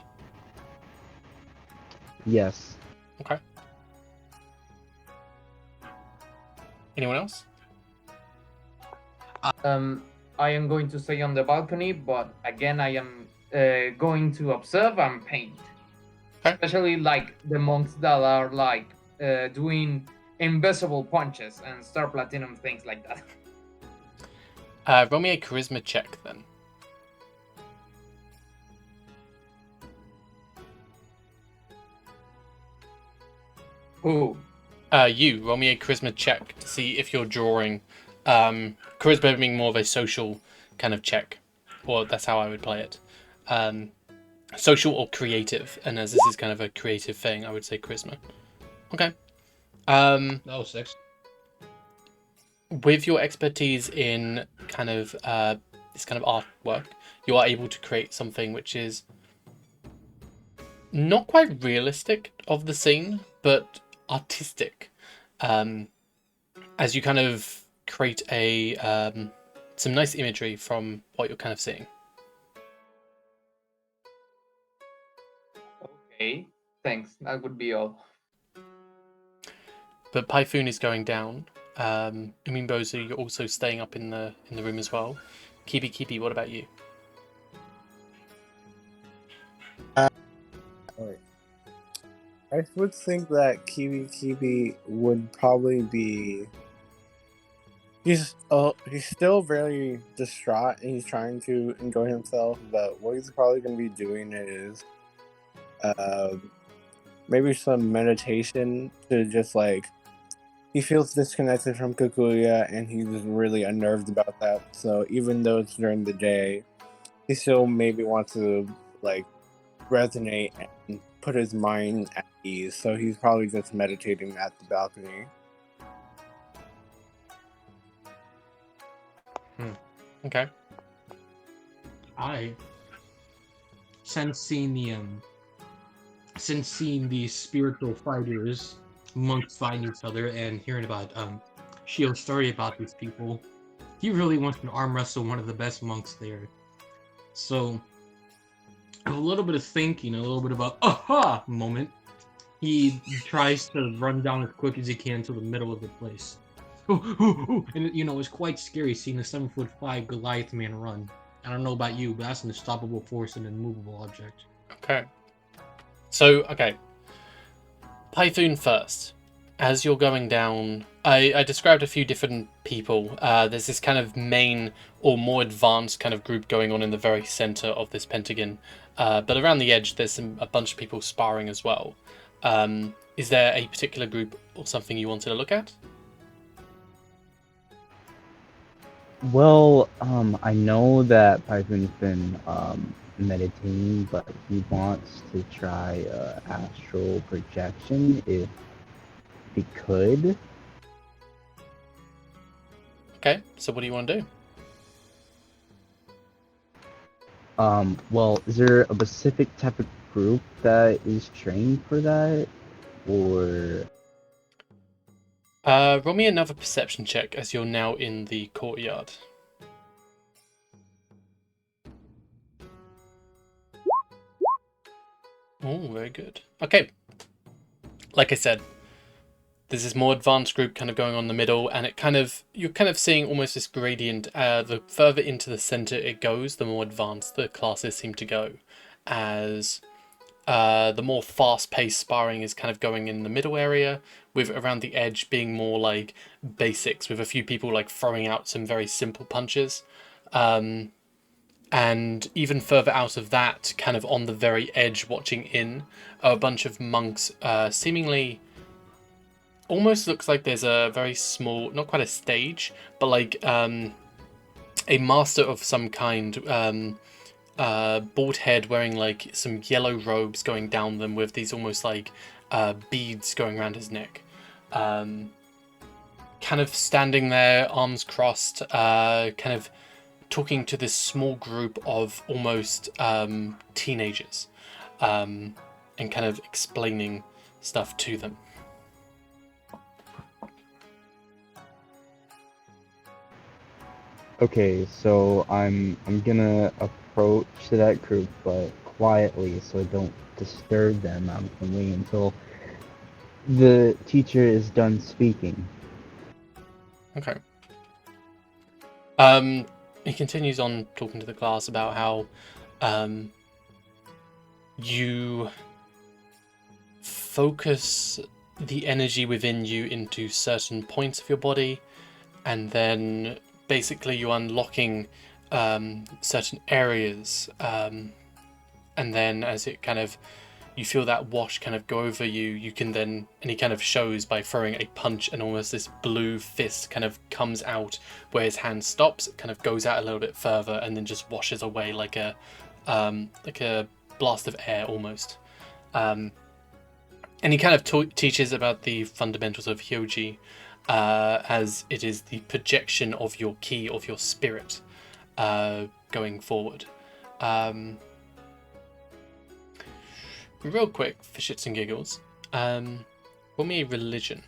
Yes. Okay. Anyone else? I am going to stay on the balcony, but again, I am going to observe and paint. Okay. Especially like the monks that are like doing invisible punches and Star Platinum things like that. Roll me a charisma check then. Who? You roll me a charisma check to see if you're drawing. Charisma being more of a social kind of check, or that's how I would play it. Social or creative, and as this is kind of a creative thing, I would say charisma. Okay. That was 6. With your expertise in kind of this kind of artwork, you are able to create something which is not quite realistic of the scene, but artistic. As you kind of create a some nice imagery from what you're kind of seeing. Okay, thanks. That would be all. But Pyphoon is going down. Umimbozu, you're also staying up in the room as well. Kibi, what about you? I would think that Kibi would probably be. He's still very distraught and he's trying to enjoy himself, but what he's probably going to be doing is maybe some meditation to just like, he feels disconnected from Kukuya and he's really unnerved about that. So even though it's during the day, he still maybe wants to like resonate and put his mind at ease. So he's probably just meditating at the balcony. Okay. Since seeing the spiritual fighters, monks fighting each other, and hearing about Shio's story about these people, He really wants to arm wrestle one of the best monks there. So, a little bit of thinking, a little bit of a aha moment. He tries to run down as quick as he can to the middle of the place. And you know, it's quite scary seeing a 7'5" Goliath man run. I don't know about you, but that's an unstoppable force and an immovable object. Okay. So, okay. Python first. As you're going down, I described a few different people. There's this kind of main or more advanced kind of group going on in the very center of this pentagon. But around the edge, there's a bunch of people sparring as well. Is there a particular group or something you wanted to look at? Well, I know that Python's been meditating, but he wants to try astral projection if he could. Okay, so what do you want to do? Well, is there a specific type of group that is trained for that, or? Roll me another perception check as you're now in the courtyard. Oh, very good. Okay. Like I said, there's this more advanced group kind of going on in the middle, and you're kind of seeing almost this gradient. The further into the center it goes, the more advanced the classes seem to go, as the more fast-paced sparring is kind of going in the middle area, with around the edge being more like basics, with a few people like throwing out some very simple punches. And even further out of that, kind of on the very edge, watching in, are a bunch of monks, seemingly almost looks like there's a very small, not quite a stage, but like a master of some kind, bald head wearing like some yellow robes going down them with these almost like beads going around his neck. Kind of standing there, arms crossed, kind of talking to this small group of almost teenagers, and kind of explaining stuff to them. Okay, so I'm gonna approach to that group, but quietly, so I don't disturb them. I'm gonna wait until the teacher is done speaking. Okay. He continues on talking to the class about how you focus the energy within you into certain points of your body, and then basically you're unlocking certain areas, and then as it kind of, you feel that wash kind of go over you, you can then, and he kind of shows by throwing a punch, and almost this blue fist kind of comes out where his hand stops, it kind of goes out a little bit further, and then just washes away like a blast of air almost. And he kind of teaches about the fundamentals of Hyoji, as it is the projection of your ki, of your spirit, going forward. Real quick, for shits and giggles, roll me a religion.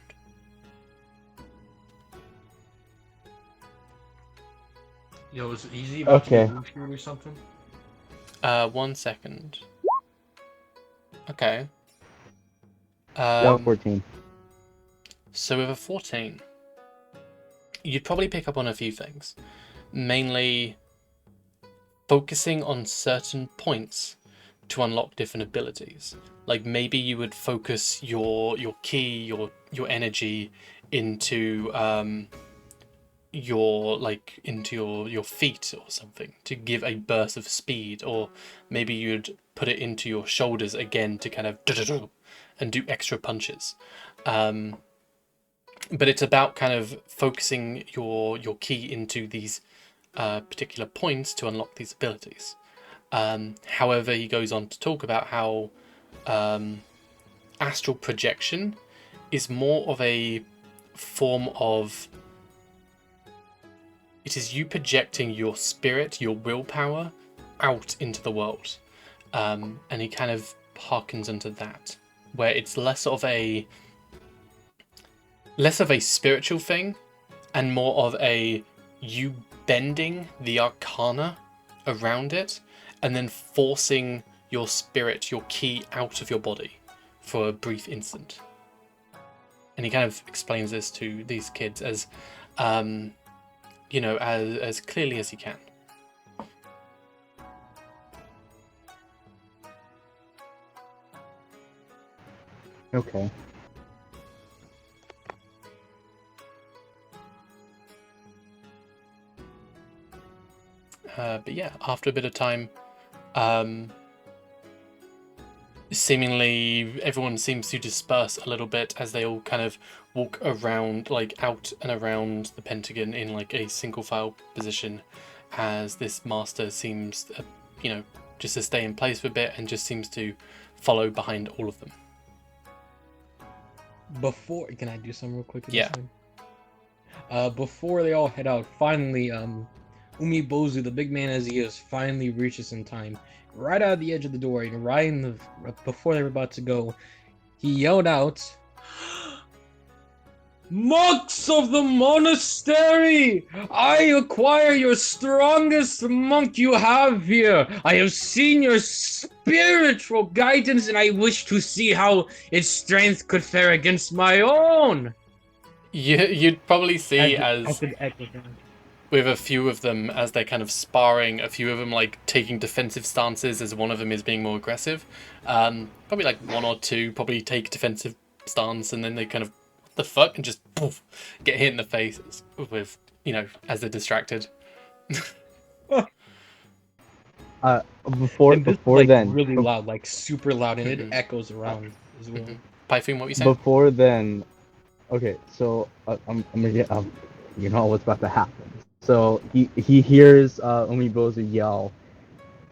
Yo, is it easy about Okay. to be or something? 1 second. Okay. 14. So with a 14, you'd probably pick up on a few things. Mainly focusing on certain points to unlock different abilities. Like maybe you would focus your ki, your energy into your feet or something to give a burst of speed, or maybe you'd put it into your shoulders again to kind of and do extra punches. But it's about kind of focusing your ki into these particular points to unlock these abilities. However, he goes on to talk about how astral projection is more of a form of, it is you projecting your spirit, your willpower, out into the world. And he kind of harkens into that, where it's less of a spiritual thing and more of a you bending the arcana around it and then forcing your spirit, your ki, out of your body for a brief instant. And he kind of explains this to these kids as, as clearly as he can. Okay. But yeah, after a bit of time, seemingly everyone seems to disperse a little bit as they all kind of walk around, like out and around the Pentagon in like a single file position, as this master seems, just to stay in place for a bit and just seems to follow behind all of them. Can I do something real quick? Yeah. Before they all head out, finally, Umibozu, the big man as he is, finally reaches in time, right out of the edge of the door, and before they were about to go, he yelled out, "Monks of the monastery! I acquire your strongest monk you have here. I have seen your spiritual guidance, and I wish to see how its strength could fare against my own." You'd probably see I as could echo that. with a few of them as they're kind of sparring, a few of them like taking defensive stances as one of them is being more aggressive. Probably like one or two probably take defensive stance and then they kind of, what the fuck, and just poof, get hit in the face with, as they're distracted. Before like, then, really loud, like super loud, and it echoes around as well. Python, what were you saying? before then, okay, so I'm gonna get you know what's about to happen. So he hears Umibozu yell,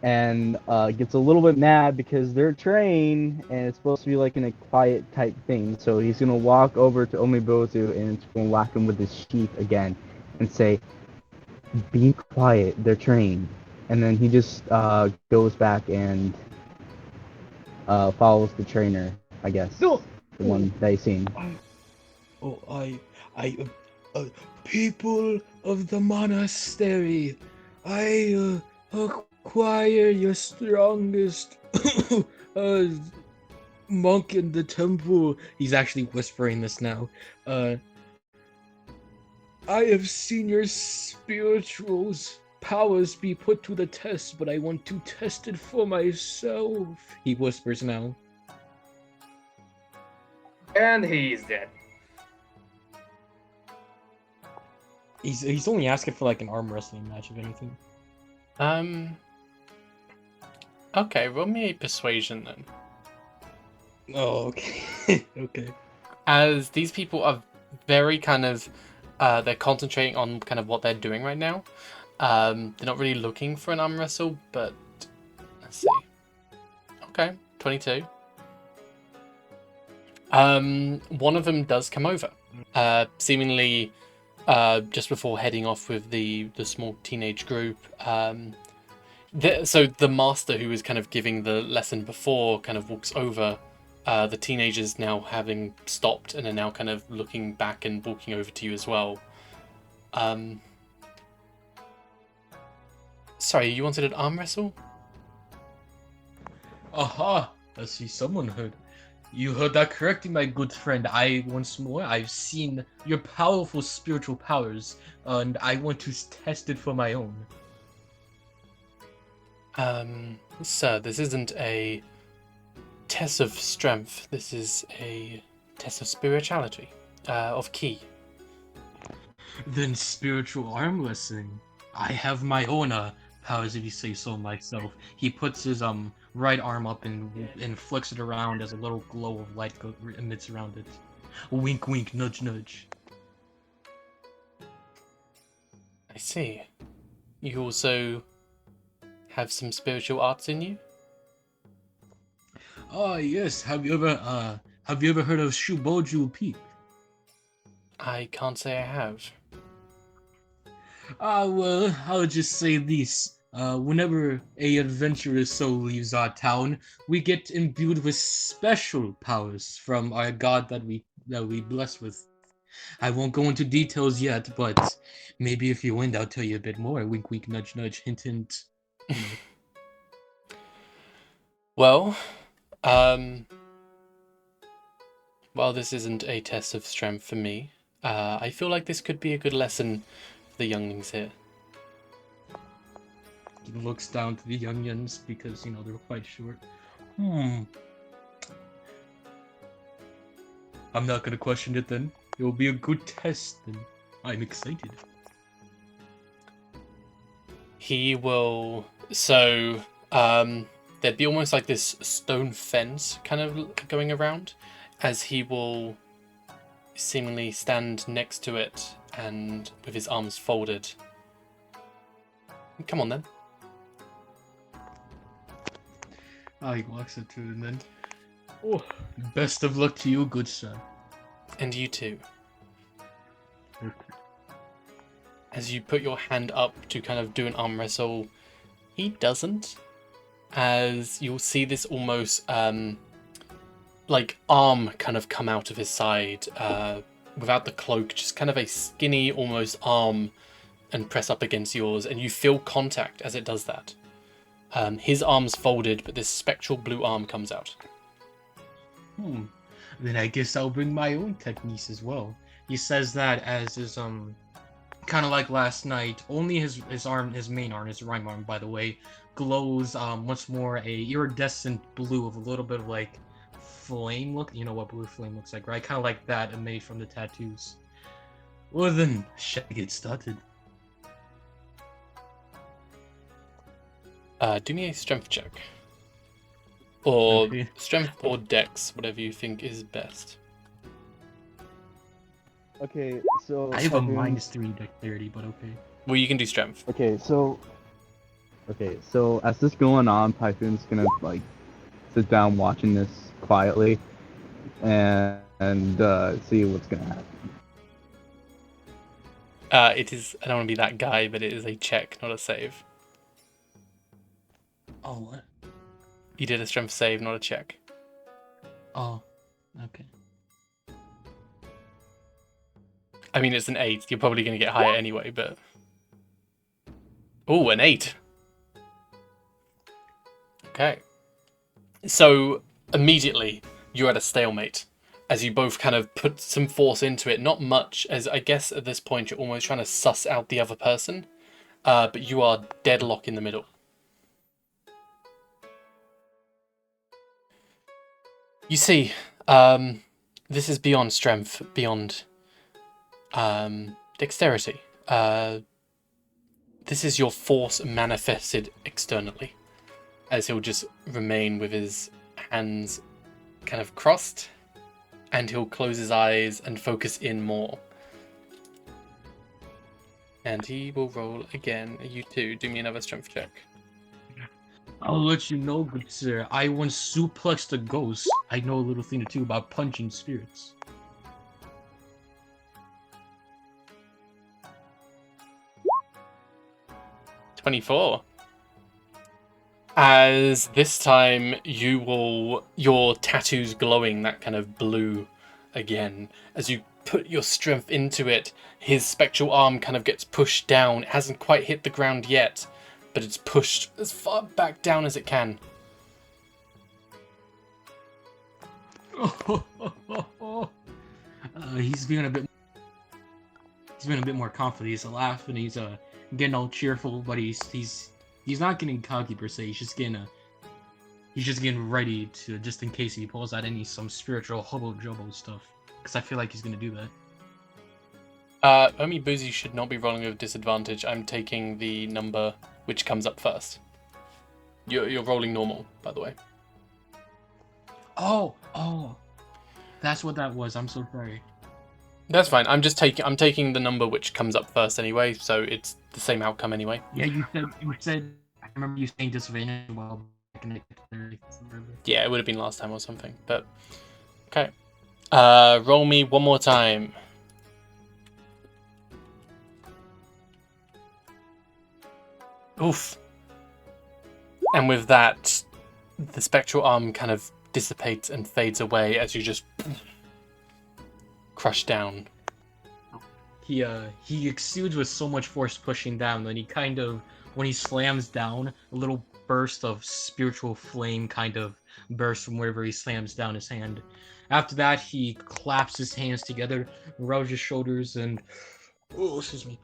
and gets a little bit mad because they're trained and it's supposed to be like in a quiet type thing. So he's gonna walk over to Umibozu and it's gonna whack him with his sheath again and say, "Be quiet, they're trained." And then he just goes back and follows the trainer, I guess. No. The one that he's seen. People of the monastery, I acquire your strongest monk in the temple. He's actually whispering this now. I have seen your spirituals powers be put to the test, but I want to test it for myself. He whispers now. And he's dead. He's only asking for like an arm wrestling match, if anything. Okay, roll me a persuasion then. Oh, okay. Okay. As these people are very kind of, they're concentrating on kind of what they're doing right now. They're not really looking for an arm wrestle, but let's see. Okay, 22. One of them does come over, seemingly just before heading off with the small teenage group. So the master who was kind of giving the lesson before kind of walks over. The teenagers now having stopped and are now kind of looking back and walking over to you as well. Sorry, you wanted an arm wrestle? Aha! I see someone heard. You heard that correctly, my good friend. I've seen your powerful spiritual powers, and I want to test it for my own. Sir, this isn't a test of strength. This is a test of spirituality, of ki. Then spiritual arm wrestling. I have my own powers, if you say so myself. He puts his right arm up and flicks it around as a little glow of light emits around it. Wink, wink, nudge, nudge. I see. You also have some spiritual arts in you? Ah, yes. Have you ever heard of Shuboju Peak? I can't say I have. Well, I'll just say this. Whenever a adventurous soul leaves our town, we get imbued with special powers from our god that we bless with. I won't go into details yet, but maybe if you win, I'll tell you a bit more. Wink, wink, nudge, nudge, hint, hint. You know. Well, um, while this isn't a test of strength for me, I feel like this could be a good lesson for the younglings here. He looks down to the younguns because, you know, they're quite short. I'm not gonna question it then. It will be a good test then. I'm excited. He will. So, there'd be almost like this stone fence kind of going around, as he will seemingly stand next to it and with his arms folded. Come on then. He walks up to it and then. Oh, best of luck to you, good sir. And you too. Okay. As you put your hand up to kind of do an arm wrestle, he doesn't. As you'll see this almost like arm kind of come out of his side without the cloak, just kind of a skinny almost arm, and press up against yours, and you feel contact as it does that. His arm's folded, but this spectral blue arm comes out. Then I guess I'll bring my own techniques as well. He says that as his kind of like last night. Only his arm, his main arm, his right arm, by the way, glows much more a iridescent blue with a little bit of like flame look. You know what blue flame looks like, right? Kind of like that, made from the tattoos. Well then, shall I get started? Do me a strength check. Or Okay. strength or dex, whatever you think is best. Okay, so I have a Typhoon- -3 dexterity, but okay. Well, you can do strength. Okay, so as this going on, Typhoon's gonna like sit down watching this quietly and see what's gonna happen. It is. I don't want to be that guy, but it is a check, not a save. Oh, what? You did a strength save, not a check. Oh, okay. I mean, it's an 8. You're probably going to get higher anyway, but... Ooh, an 8. Okay. So, immediately, you're at a stalemate. As you both kind of put some force into it. Not much, as I guess at this point you're almost trying to suss out the other person. But you are deadlock in the middle. You see, this is beyond strength, beyond... dexterity. This is your force manifested externally, as he'll just remain with his hands kind of crossed, and he'll close his eyes and focus in more. And he will roll again. You two, do me another strength check. I'll let you know, good sir. I once suplexed a ghost. I know a little thing or two about punching spirits. $24. As this time your tattoos glowing that kind of blue again. As you put your strength into it, his spectral arm kind of gets pushed down. It hasn't quite hit the ground yet, but it's pushed as far back down as it can. He's being a bit more confident. He's laughing. He's getting all cheerful, but he's not getting cocky per se. He's just getting ready to, just in case he pulls out some spiritual hubble jubble stuff. Because I feel like he's gonna do that. Omi Boozy should not be rolling with disadvantage. I'm taking the number which comes up first. You're rolling normal, by the way. Oh, that's what that was. I'm so sorry. That's fine. I'm taking the number which comes up first anyway, so it's the same outcome anyway. Yeah, you said. I remember you saying disadvantage. Well, Yeah, it would have been last time or something, but okay. Roll me one more time. Oof. And with that, the spectral arm kind of dissipates and fades away as you just crush down he exudes with so much force pushing down that he kind of, when he slams down, a little burst of spiritual flame kind of bursts from wherever he slams down his hand. After that, he claps his hands together, rubs his shoulders, and excuse me.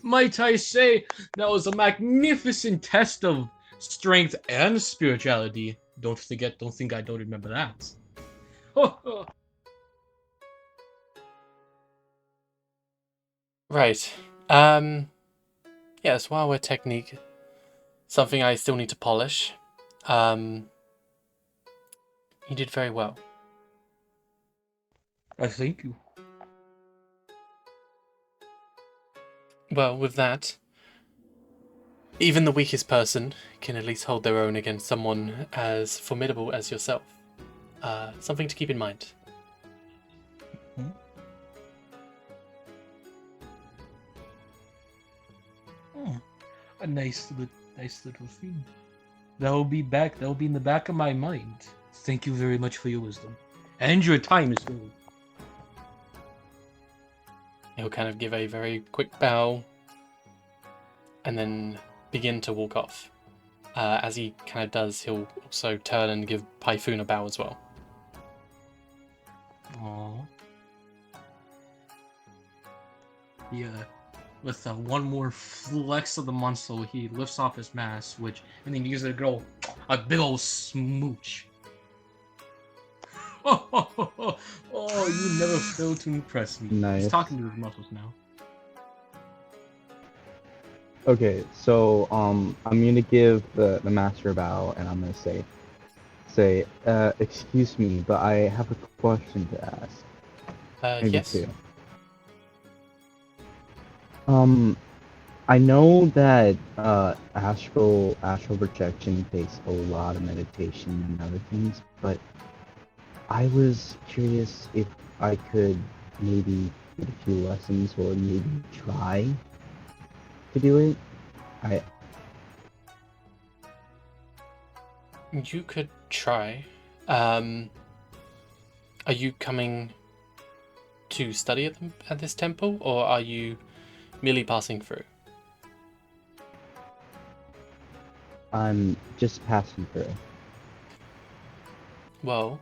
Might I say that was a magnificent test of strength and spirituality. Don't think I don't remember that. Right. Yes, while we're technique, something I still need to polish. You did very well. I thank you. Well, with that, even the weakest person can at least hold their own against someone as formidable as yourself. Something to keep in mind. A nice little thing. That will be in the back of my mind. Thank you very much for your wisdom. And your time as well. He'll kind of give a very quick bow and then begin to walk off. As he kind of does, he'll also turn and give Python a bow as well. Aww. Yeah. With one more flex of the muscle, he lifts off his mask, and then he gives it a big old smooch. Oh, you never fail to impress me. Nice. He's talking to his muscles now. Okay, so I'm gonna give the master a bow, and I'm gonna say, excuse me, but I have a question to ask. Maybe Yes. two. I know that astral projection takes a lot of meditation and other things, but I was curious if I could maybe get a few lessons or maybe try to do it. You could try. Are you coming to study at this temple, or are you merely passing through? I'm just passing through. Well,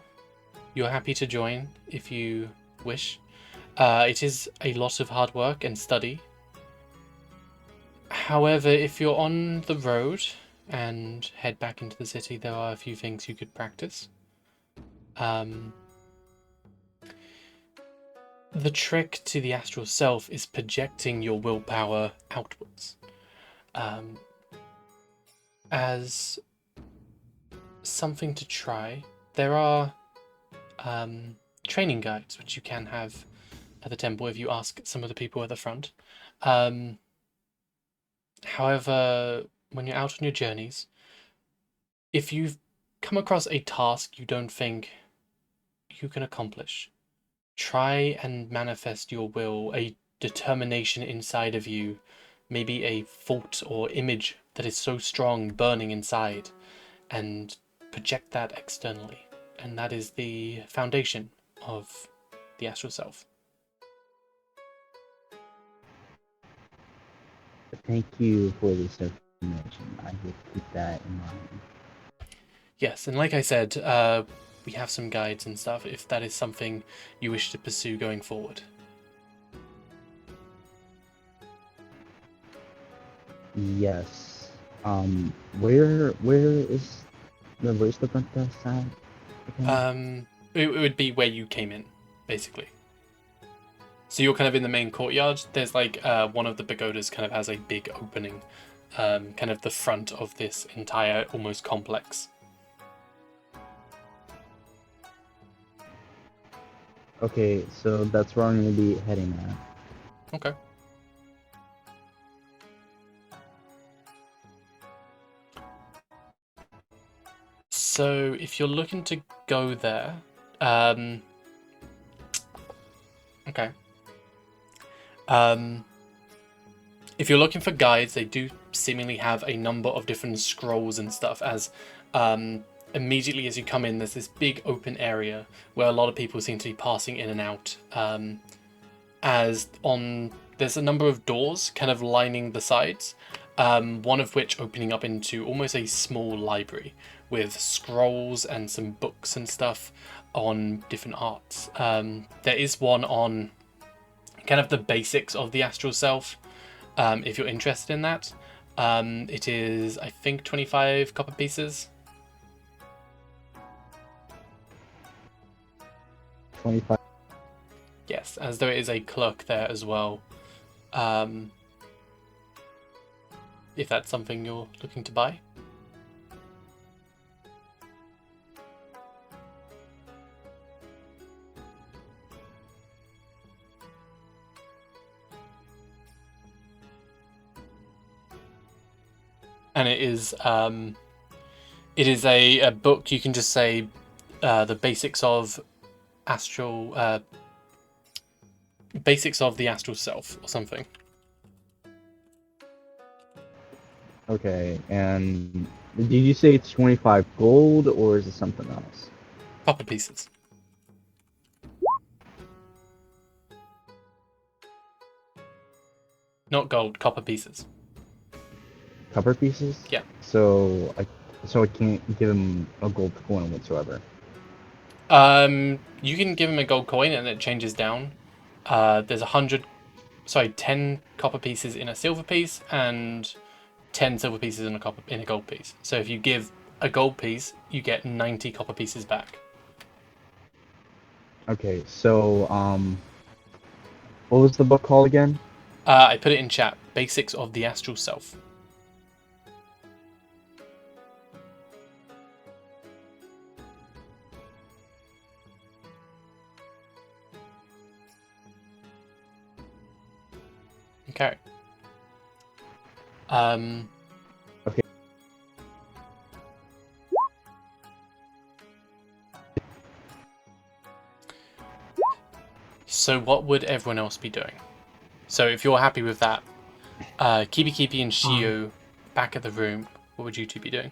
you're happy to join if you wish. It is a lot of hard work and study. However, if you're on the road and head back into the city, there are a few things you could practice. The trick to the astral self is projecting your willpower outwards. As something to try, there are training guides which you can have at the temple if you ask some of the people at the front. However, when you're out on your journeys, if you've come across a task you don't think you can accomplish, try and manifest your will, a determination inside of you, maybe a thought or image that is so strong burning inside, and project that externally. And that is the foundation of the astral self. Thank you for this information. I will keep that in mind. Yes, and like I said, we have some guides and stuff if that is something you wish to pursue going forward. Yes. Where's the front desk at? again? It would be where you came in, basically. So you're kind of in the main courtyard. There's like one of the pagodas kind of has a big opening, kind of the front of this entire almost complex. Okay, so that's where I'm gonna be heading at. Okay. So if you're looking to go there, okay. If you're looking for guides, they do seemingly have a number of different scrolls and stuff as immediately as you come in, there's this big open area where a lot of people seem to be passing in and out. There's a number of doors kind of lining the sides, one of which opening up into almost a small library with scrolls and some books and stuff on different arts. There is one on kind of the basics of the astral self, if you're interested in that. It is, I think, 25 copper pieces. 25. Yes, as though it is a clerk there as well. If that's something you're looking to buy. And it is a book. You can just say the basics of basics of the astral self or something. Okay, and did you say it's 25 gold, or is it something else? Copper pieces. Not gold, copper pieces. Copper pieces? Yeah. So I can't give him a gold coin whatsoever. You can give him a gold coin and it changes down. There's 10 copper pieces in a silver piece and 10 silver pieces in a gold piece. So if you give a gold piece, you get 90 copper pieces back. Okay, so what was the book called again? I put it in chat. Basics of the astral self. Okay. Okay. So what would everyone else be doing? So if you're happy with that, Kibi and Shio back at the room, what would you two be doing?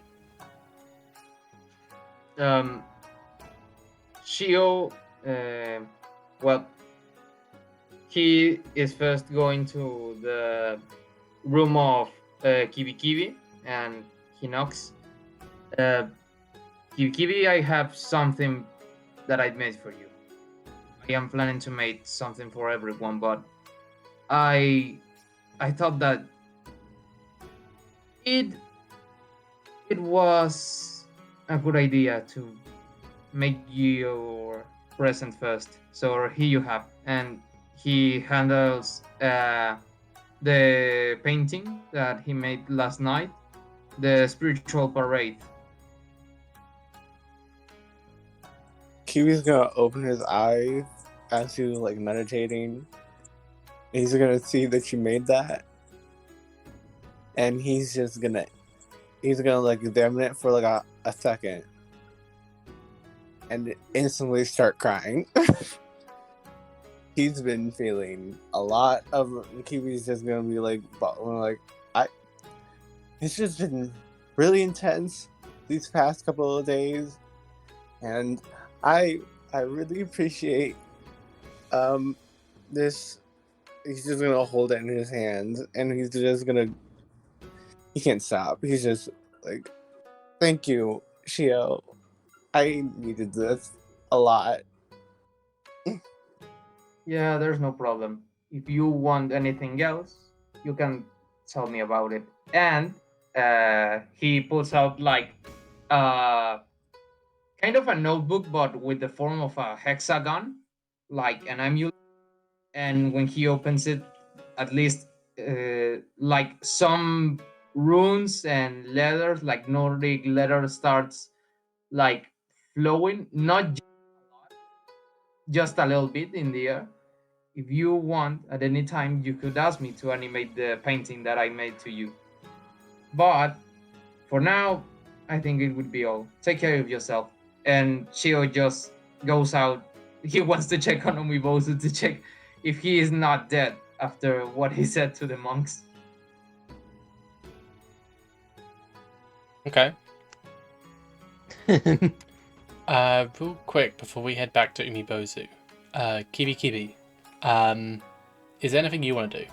Shio, well, he is first going to the room of Kibi, and he knocks. Kibi, I have something that I made for you. I am planning to make something for everyone, but I thought that it was a good idea to make your present first. So here you have, and he handles the painting that he made last night, the spiritual parade. Kiwi's gonna open his eyes as he was like meditating. He's gonna see that you made that, and he's gonna like examine it for like a second, and instantly start crying. He's been feeling a lot of. Kiwi's just gonna be like, it's just been really intense these past couple of days, and I really appreciate this. He's just gonna hold it in his hands, and he's just gonna. He can't stop. He's just like, thank you, Shio. I needed this a lot. Yeah, there's no problem. If you want anything else, you can tell me about it. And he pulls out like kind of a notebook, but with the form of a hexagon, like an amulet. And when he opens it, at least like some runes and letters, like Nordic letter, starts like flowing, not just a little bit in the air. If you want, at any time, you could ask me to animate the painting that I made to you. But for now, I think it would be all. Take care of yourself. And Shio just goes out. He wants to check on Umibosu to check if he is not dead after what he said to the monks. Okay. Real quick before we head back to Umibozu. Kibi, is there anything you want to do?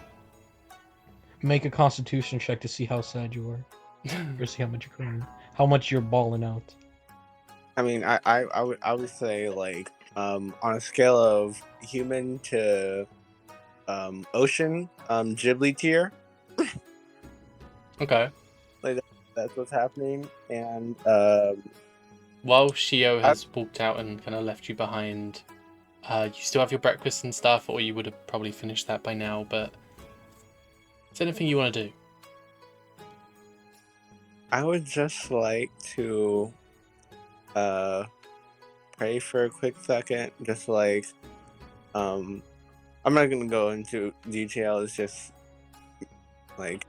Make a constitution check to see how sad you are. Or see how much you're crying. How much you're bawling out. I mean, I would say like on a scale of human to ocean, Ghibli tier. Okay. That's what's happening, and While Shio has walked out and kind of left you behind, you still have your breakfast and stuff, or you would have probably finished that by now, but is there anything you want to do? I would just like to pray for a quick second. Just like I'm not gonna go into detail. It's just like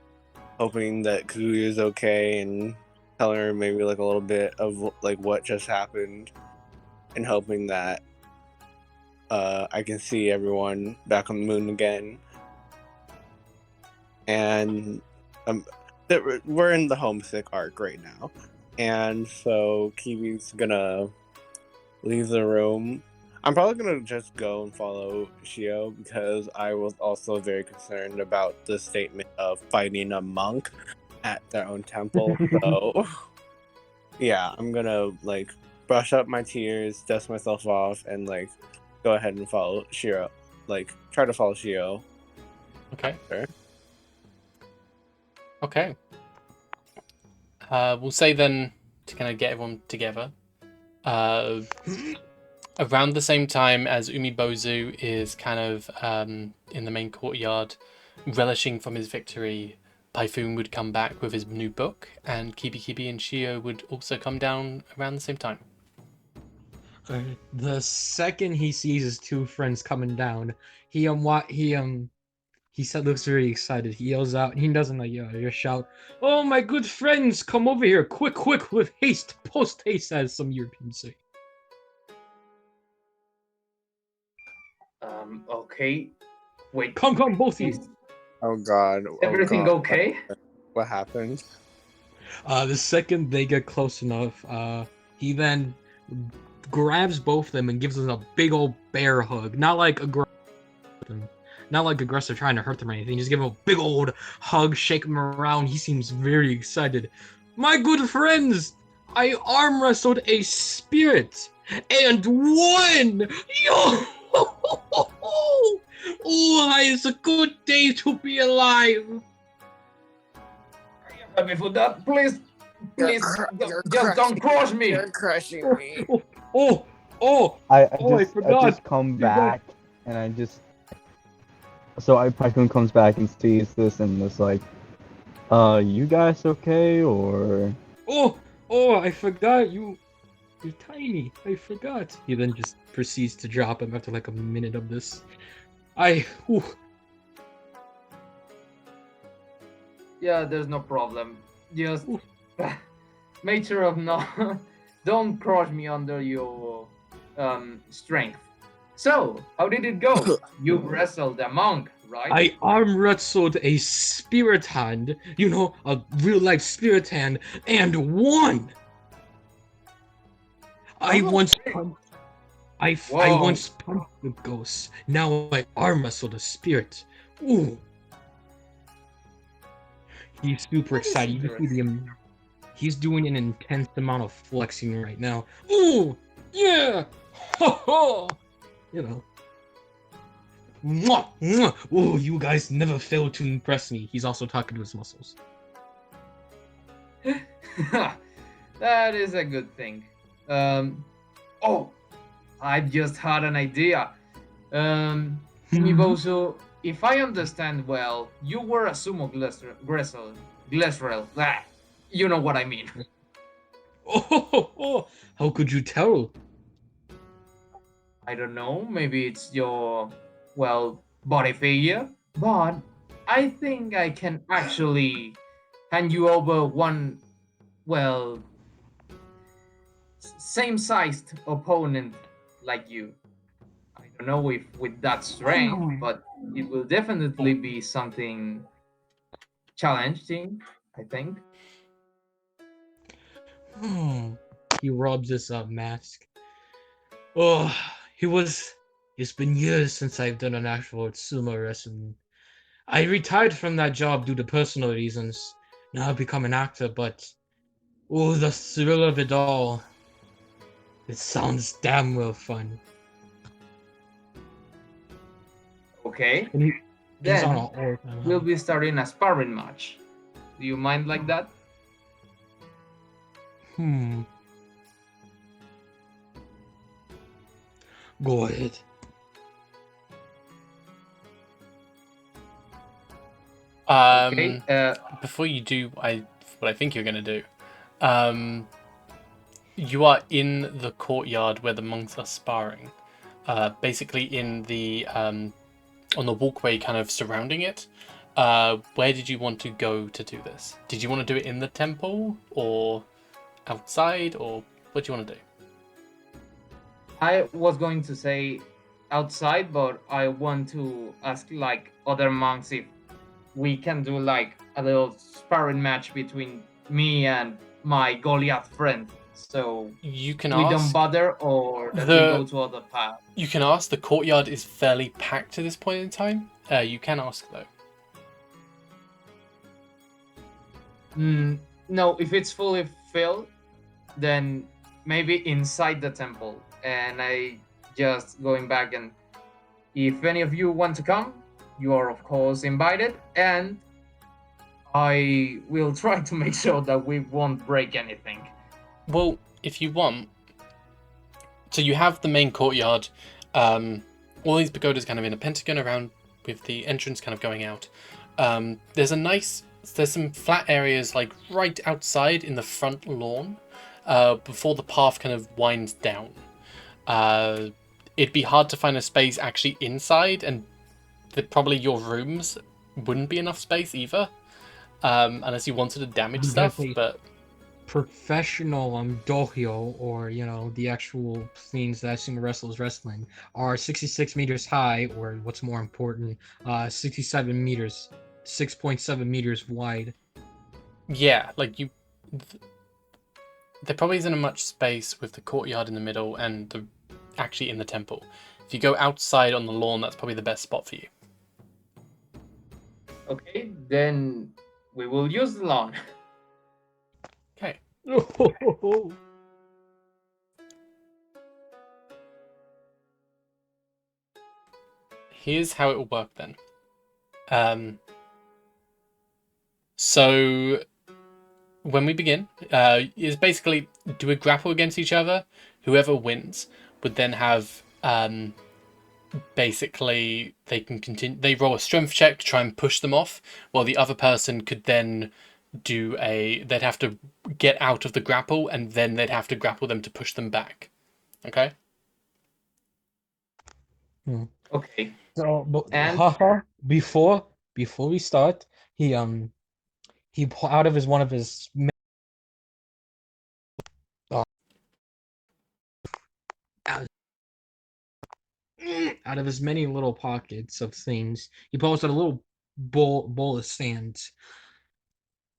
hoping that Kaguya is okay and telling her maybe like a little bit of like what just happened, and hoping that I can see everyone back on the moon again. And we're in the homesick arc right now, and so Kiwi's gonna leave the room. I'm probably gonna just go and follow Shio because I was also very concerned about the statement of fighting a monk at their own temple. So yeah, I'm gonna like brush up my tears, dust myself off, and like go ahead and follow Shiro. Like try to follow Shio. Okay. Sure. Okay. We'll say then, to kind of get everyone together, around the same time as Umibozu is kind of in the main courtyard, relishing from his victory, Typhoon would come back with his new book, and Kibi and Shio would also come down around the same time. The second he sees his two friends coming down, he said looks very excited. He yells out. He doesn't like just shout, "Oh my good friends, come over here, quick, with haste, post haste," as some Europeans say. Okay. Wait. Come, both of you. Oh God. Everything God. okay? What happened? The second they get close enough, he then grabs both of them and gives them a big old bear hug. Not like aggressive trying to hurt them or anything. Just give him a big old hug, shake him around. He seems very excited. "My good friends, I arm wrestled a spirit and won! Yo! Oh, it's a good day to be alive." Happy for that, please, just don't crush me. You're crushing me. I I forgot. just come back and I just. So Typhoon comes back and sees this and is like, you guys okay or? Oh, I forgot you're tiny. I forgot. He then just proceeds to drop him after like a minute of this. Yeah, there's no problem. Just make sure of don't crush me under your strength. So, how did it go? You wrestled a monk, right? I arm wrestled a spirit hand, a real life spirit hand, and won. I once punched the ghost. Now I arm wrestled a spirit. Ooh. He's super excited. You can see him. He's doing an intense amount of flexing right now. Ooh, yeah, ho ho. Mwah, mwah. Ooh, you guys never fail to impress me. He's also talking to his muscles. That is a good thing. Oh, I just had an idea. Mibosu, if I understand well, you were a sumo Glesrel. You know what I mean. Oh, how could you tell? I don't know, maybe it's your, body figure, but I think I can actually hand you over one, same-sized opponent like you. I don't know if with that strength, but it will definitely be something challenging, I think. He rubs his mask. Oh, it's been years since I've done an actual sumo wrestling. I retired from that job due to personal reasons. Now I've become an actor, but oh, the thrill of it all. It sounds damn well fun. Okay. And he's on Then a all-time we'll high. be starting a sparring match. Do you mind like that? Go ahead. Okay. Before you do, what I think you're gonna do, you are in the courtyard where the monks are sparring, basically in the on the walkway kind of surrounding it. Where did you want to go to do this? Did you want to do it in the temple or outside, or what do you want to do? I was going to say outside, but I want to ask like other monks if we can do like a little sparring match between me and my Goliath friend. So You can we don't ask. bother or that we go to other paths. You can ask. The courtyard is fairly packed to this point in time. You can ask though. No, if it's fully filled, then maybe inside the temple. And I just going back, and if any of you want to come, you are of course invited, and I will try to make sure that we won't break anything. Well, if you want, so you have the main courtyard. All these pagodas kind of in a pentagon around, with the entrance kind of going out. There's some flat areas like right outside in the front lawn, before the path kind of winds down. It'd be hard to find a space actually inside, and probably your rooms wouldn't be enough space either, unless you wanted to damage stuff. But professional dohyo, or the actual things that sumo wrestlers wrestling, are 66 meters high, or what's more important, 67 meters, 6.7 meters wide. Yeah, like there probably isn't much space with the courtyard in the middle and actually in the temple. If you go outside on the lawn, that's probably the best spot for you. Okay, then we will use the lawn. Okay. Here's how it will work then. So when we begin, is basically do a grapple against each other. Whoever wins would then have basically they can continue. They roll a strength check to try and push them off, while the other person could then they'd have to get out of the grapple, and then they'd have to grapple them to push them back. Okay. Okay. So, And before we start, he pulled out of one of his out of his many little pockets of things, he pulls out a little bowl of sand.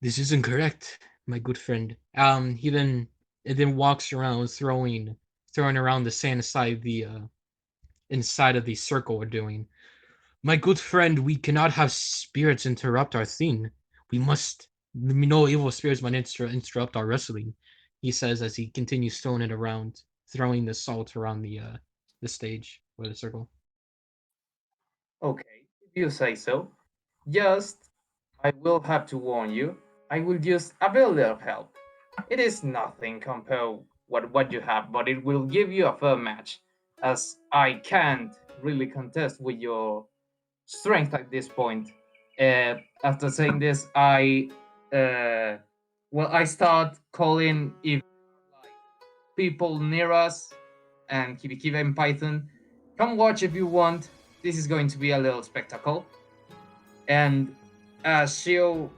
This isn't correct, my good friend. He then walks around throwing around the sand inside of the circle we're doing. My good friend, we cannot have spirits interrupt our thing. No evil spirits might interrupt our wrestling, he says as he continues throwing it around, throwing the salt around the stage or the circle. okay, if you say so. Just, I will have to warn you, I will use a little help. It is nothing compared what you have, but it will give you a fair match, as I can't really contest with your strength at this point. After saying this, I start calling if like people near us, and Kibikiba in Python, come watch if you want. This is going to be a little spectacle. And as Shio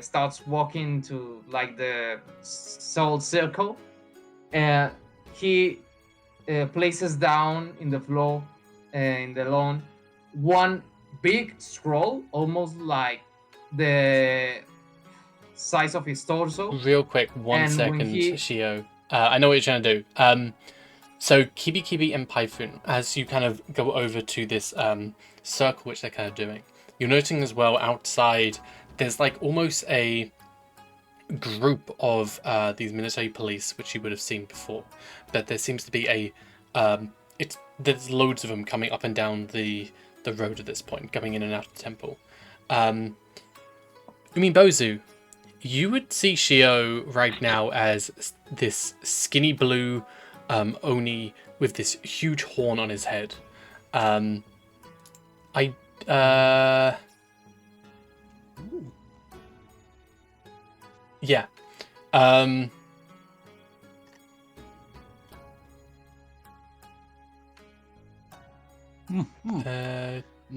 starts walking to like the soul circle, he places down in the floor, in the lawn, one big scroll, almost like the size of his torso. Real quick, one And when second, he- Shio. I know what you're trying to do. So Kibi Kibi and Paifun, as you kind of go over to this circle which they're kind of doing, you're noticing as well outside there's like almost a group of these military police which you would have seen before, but there seems to be a there's loads of them coming up and down the road at this point, going in and out of the temple. Umibozu, you would see Shio right now as this skinny blue Oni with this huge horn on his head. Yeah. No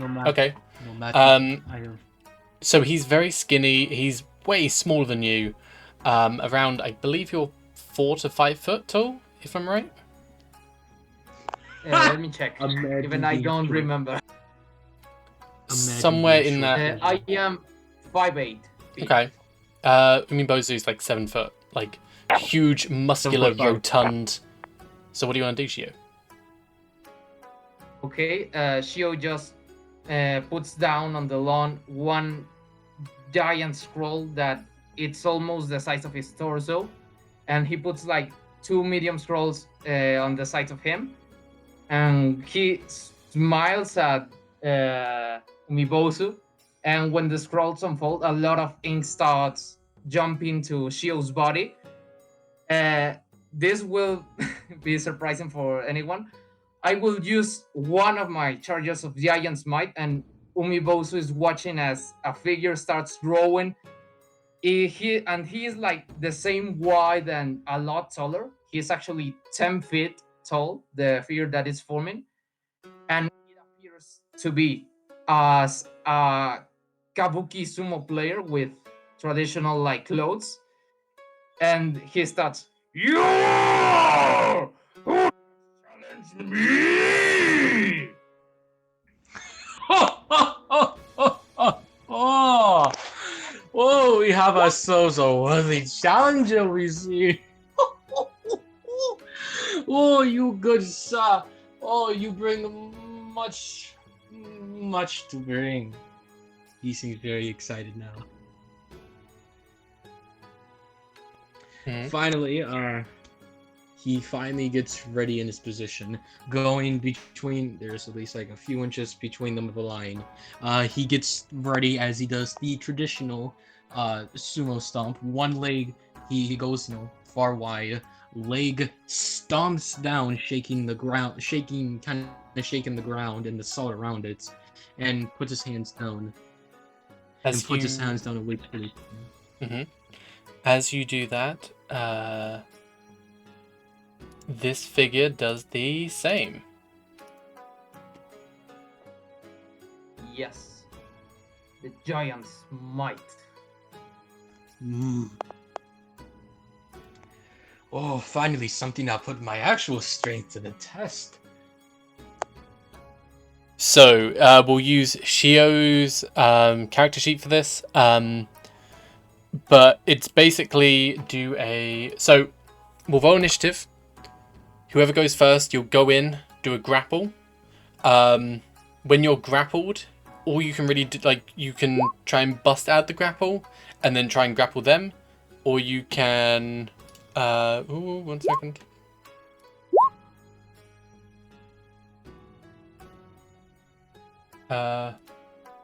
matter. Okay. No matter. I have. So he's very skinny. He's way smaller than you. Around, I believe you're 4 to 5 foot tall, if I'm right. Let me check. Imagine Even I being don't short. remember. Imagine Somewhere being in short. that. I am 5'8". Okay. Umibozu's like 7 foot, like huge, muscular, 7'5". rotund. So what do you want to do, Shio? Okay, Shio just puts down on the lawn one giant scroll that it's almost the size of his torso, and he puts like 2 medium scrolls on the sides of him, and he smiles at Umibozu, and when the scrolls unfold, a lot of ink starts jumping to Shio's body. This will be surprising for anyone. I will use one of my charges of Giant's Might, and Umibozu is watching as a figure starts growing. He is like the same wide and a lot taller. He's actually 10 feet tall, the figure that is forming. And it appears to be as a kabuki sumo player with traditional like clothes. And he starts, "You who challenge me?" Oh, we have ourselves a worthy challenger, we see. Oh, you good sir. Oh, you bring much to bring. He seems very excited now. Finally, he finally gets ready in his position, going between, there's at least like a few inches between them of the line. He gets ready as he does the traditional sumo stomp. One leg, he goes, far wide, leg stomps down, shaking the ground, shaking the ground and the salt around it, and puts his hands down. His hands down and waits for it. As you do that, this figure does the same. Yes, the Giant's Might. Oh, finally something that put my actual strength to the test. So we'll use Shio's character sheet for this, but it's basically so we'll roll initiative. Whoever goes first, you'll go in, do a grapple. When you're grappled, all you can really do, like, you can try and bust out the grapple and then try and grapple them, or you can 1 second.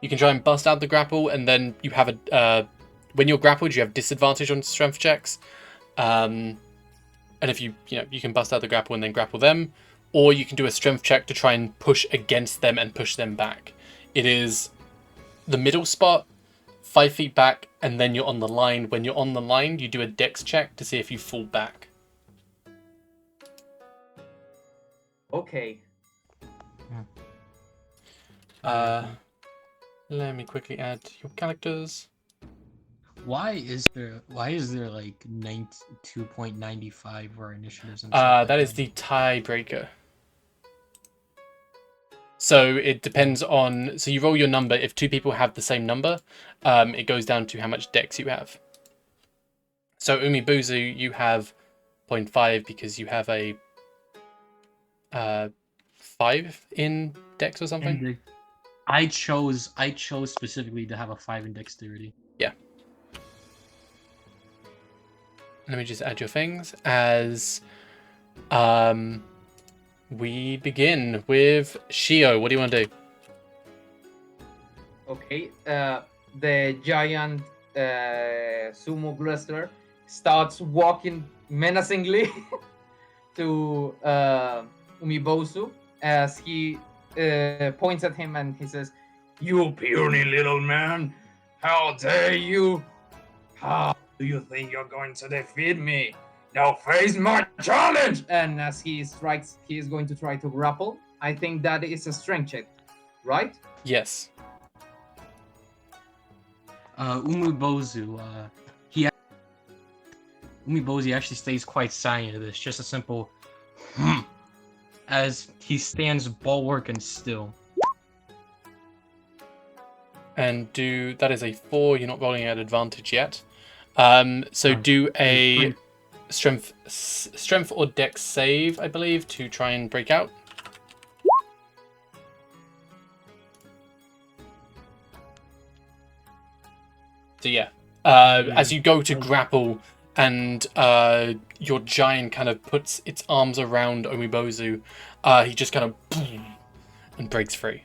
You can try and bust out the grapple, and then you have when you're grappled, you have disadvantage on strength checks. And if you can bust out the grapple and then grapple them, or you can do a strength check to try and push against them and push them back. It is the middle spot, 5 feet back, and then you're on the line. When you're on the line, you do a dex check to see if you fall back. Okay. Let me quickly add your characters. Why is there like 2.95 where initiatives and That is the tiebreaker. So it depends on. So you roll your number. If 2 people have the same number, it goes down to how much dex you have. So Umibozu, you have 0.5 because you have a 5 in Dex or something. And I chose specifically to have a 5 in dexterity. Yeah. Let me just add your things as we begin with Shio. What do you want to do? Okay. The giant sumo wrestler starts walking menacingly to Umibozu as he points at him and he says, "You puny little man! How dare you! How do you think you're going to defeat me? Now face my challenge!" And as he strikes, he is going to try to grapple. I think that is a strength check, right? Yes. Umibozu, Umibozu actually stays quite silent to this. Just a simple as he stands bulwark and still. And that is a 4. You're not rolling at advantage yet. So do a strength or dex save, I believe, to try and break out. So yeah, as you go to grapple and your giant kind of puts its arms around Umibozu, he just kind of and breaks free.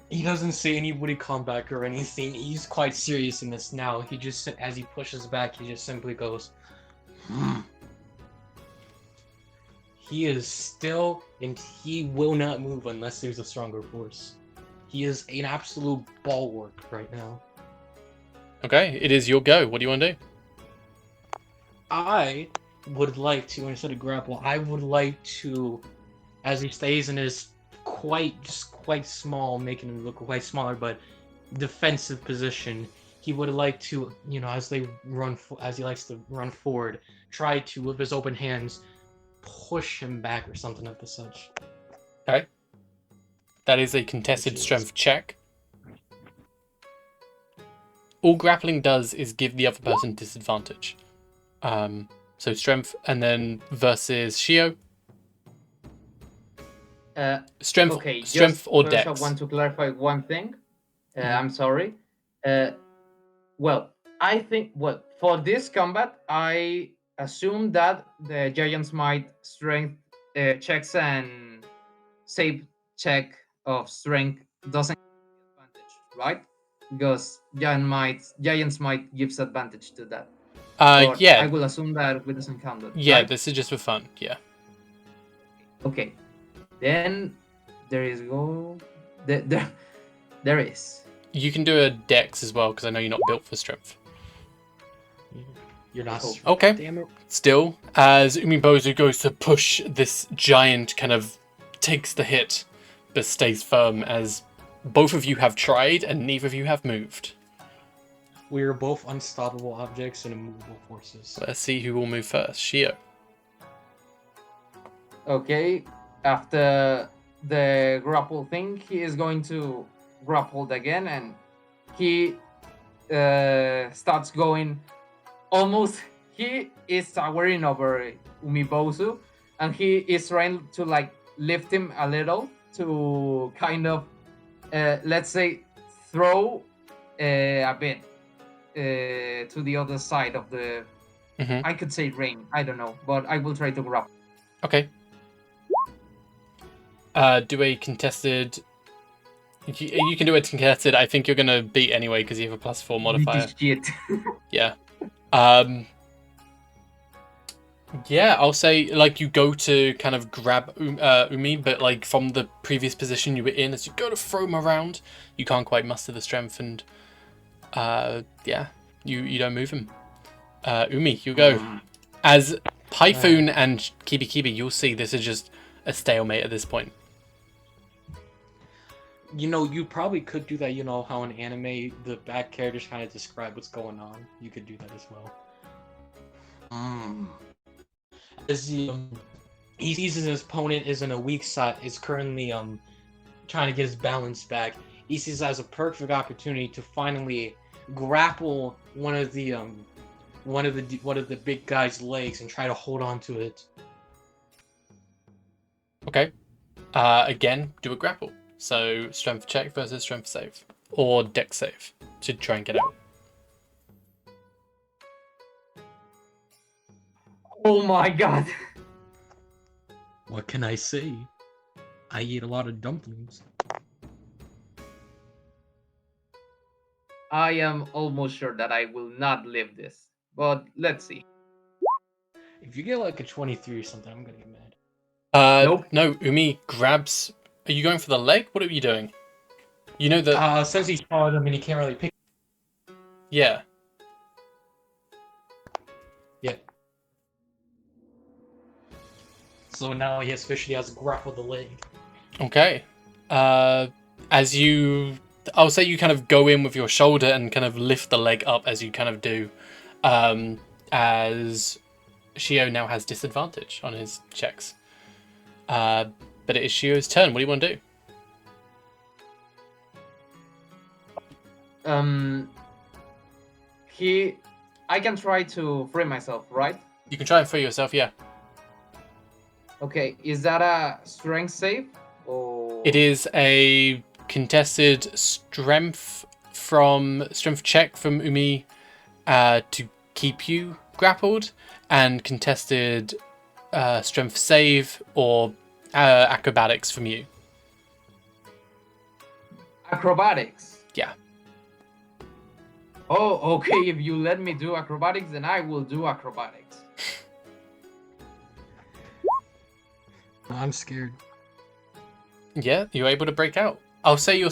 He doesn't say any witty comeback or anything. He's quite serious in this now. He just, as he pushes back, he just simply goes, He is still, and he will not move unless there's a stronger force. He is an absolute bulwark right now. Okay, it is your go. What do you want to do? I would like to, instead of grapple, I would like to, as he stays in his quite small, making him look quite smaller, but defensive position, he would like to, as he likes to run forward, try to, with his open hands, push him back or something of the such. Okay. That is a contested strength check. All grappling does is give the other person disadvantage. So strength, and then versus Shio. Strength, Okay, strength just or first dex. I want to clarify one thing. I'm sorry. Well, I think, for this combat, I assume that the Giant's Might strength checks and save check of strength doesn't give advantage, right? Because Giant's Might gives advantage to that. But Yeah. I will assume that we doesn't count that. Yeah, right? this is just for fun. Yeah. Okay. Then there is. You can do a dex as well because I know you're not built for strength. You're not. Okay. Damn it. Still, as Umibozu goes to push, this giant kind of takes the hit, but stays firm as both of you have tried and neither of you have moved. We are both unstoppable objects and immovable forces. Let's see who will move first. Shio. Okay. After the grapple thing, he is going to grapple again, and he starts going almost. He is towering over Umibozu, and he is trying to lift him a little to kind of, let's say, throw a bit to the other side of the. I could say ring. I don't know, but I will try to grapple. Okay. Do a contested. You can do a contested. I think you're gonna beat anyway because you have a +4 modifier. Shit. Yeah. Yeah, I'll say you go to kind of grab Umi, but from the previous position you were in, as you go to throw him around, you can't quite muster the strength, and yeah, you don't move him. Umi, you go. As Typhoon and Kibi, you'll see this is just a stalemate at this point. You probably could do that. How in anime the back characters kind of describe what's going on. You could do that as well. As he sees his opponent is in a weak side, is currently trying to get his balance back. He sees it as a perfect opportunity to finally grapple one of the big guy's legs and try to hold on to it. Okay. Again, do a grapple. So strength check versus strength save. Or dex save to try and get out. Oh my god. What can I say? I eat a lot of dumplings. I am almost sure that I will not live this. But let's see. If you get like a 23 or something, I'm gonna get mad. Nope. No, Umi grabs... Are you going for the leg? What are you doing? You know that... Since he's taller than me, he can't really pick. Yeah. Yeah. So now he officially has grappled the leg. Okay. As you... I'll say you kind of go in with your shoulder and kind of lift the leg up as you kind of do. As Shio now has disadvantage on his checks. But it is Shio's turn. What do you want to do? I can try to free myself, right? You can try and free yourself, yeah. Okay, is that a strength save? Or It is a contested strength check from Umi to keep you grappled, and contested strength save or acrobatics from you. acrobatics? Yeah. Oh, okay. If you let me do acrobatics, then I will do acrobatics. I'm scared. Yeah, you're able to break out. I'll say you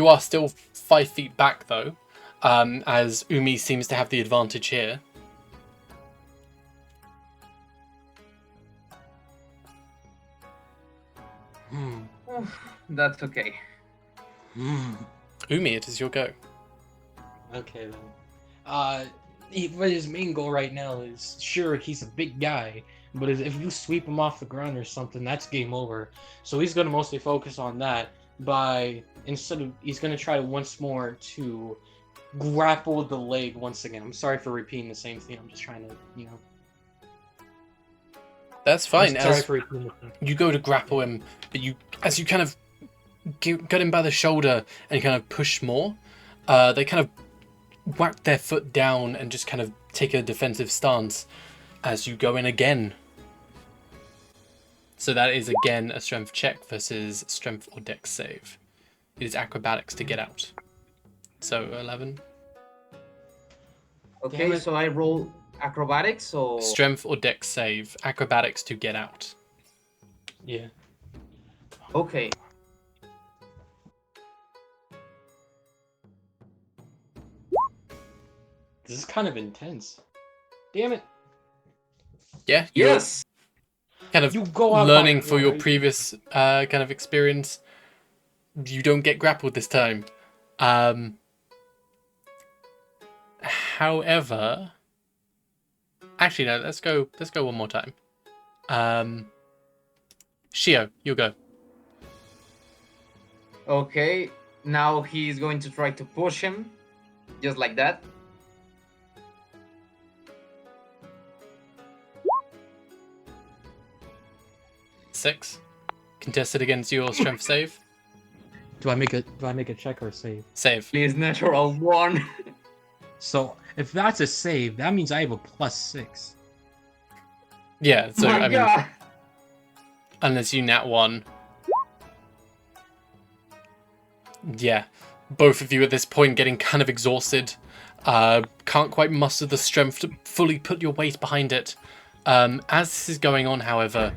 are still 5 feet back though, as Umi seems to have the advantage here. That's okay. Umi, it is your go. Okay then. But his main goal right now is, sure, he's a big guy, but if you sweep him off the ground or something, that's game over. So he's gonna mostly focus on that. He's gonna try once more to grapple the leg once again. I'm sorry for repeating the same thing. I'm just trying to, That's fine. I'm sorry As for repeating the thing. you go to grapple him, but as you kind of get him by the shoulder and kind of push more, they kind of whack their foot down and just kind of take a defensive stance as you go in again. So that is again a strength check versus strength or dex save. It is acrobatics to get out. So 11. Okay, so I roll acrobatics or Strength or dex save. Acrobatics to get out. Yeah. okay. This is kind of intense. Damn it. Yeah, you're Yes. kind of You go out learning by- for your previous kind of experience. You don't get grappled this time. However, actually no, let's go one more time. Shio, you go. Okay. Now he's going to try to push him, just like that. Six. Contested against your strength save. Do I make a check or a save? Save. Please, natural one. So if that's a save, that means I have a +6. Yeah, so My I mean, God. unless you nat one. Yeah, both of you at this point getting kind of exhausted. Can't quite muster the strength to fully put your weight behind it. As this is going on, however,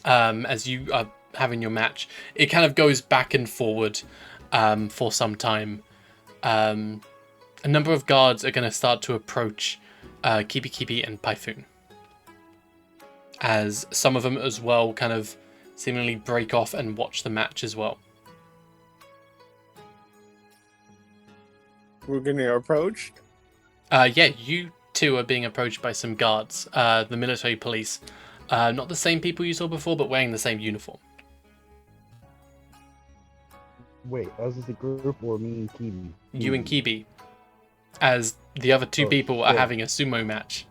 as you are having your match, it kind of goes back and forward for some time. A number of guards are going to start to approach Kibi Kibi and Python, as some of them as well kind of seemingly break off and watch the match as well. We're getting approached. Yeah, you two are being approached by some guards, the military police. Not the same people you saw before, but wearing the same uniform. Wait, that was just a group or me and Kiwi? You and Kibi. as the other two Oh, people are shit. having a sumo match.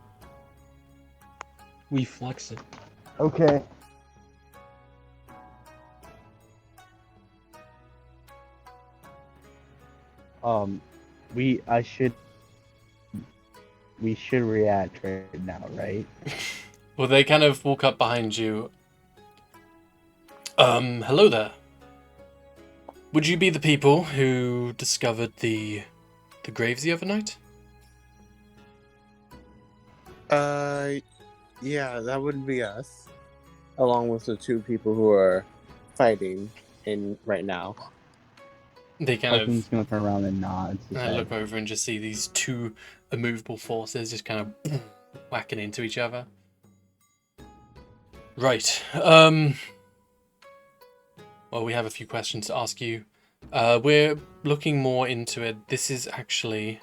We flex it. Okay. Um, we should react right now, right? Well, they kind of walk up behind you. Hello there. Would you be the people who discovered the graves the other night? Yeah, that would be us, along with the two people who are fighting in right now. They kind Typhoon's of gonna turn around and nods his head. look over and just see these two immovable forces just kind of whacking into each other. Right. Well, we have a few questions to ask you. We're looking more into it. This is actually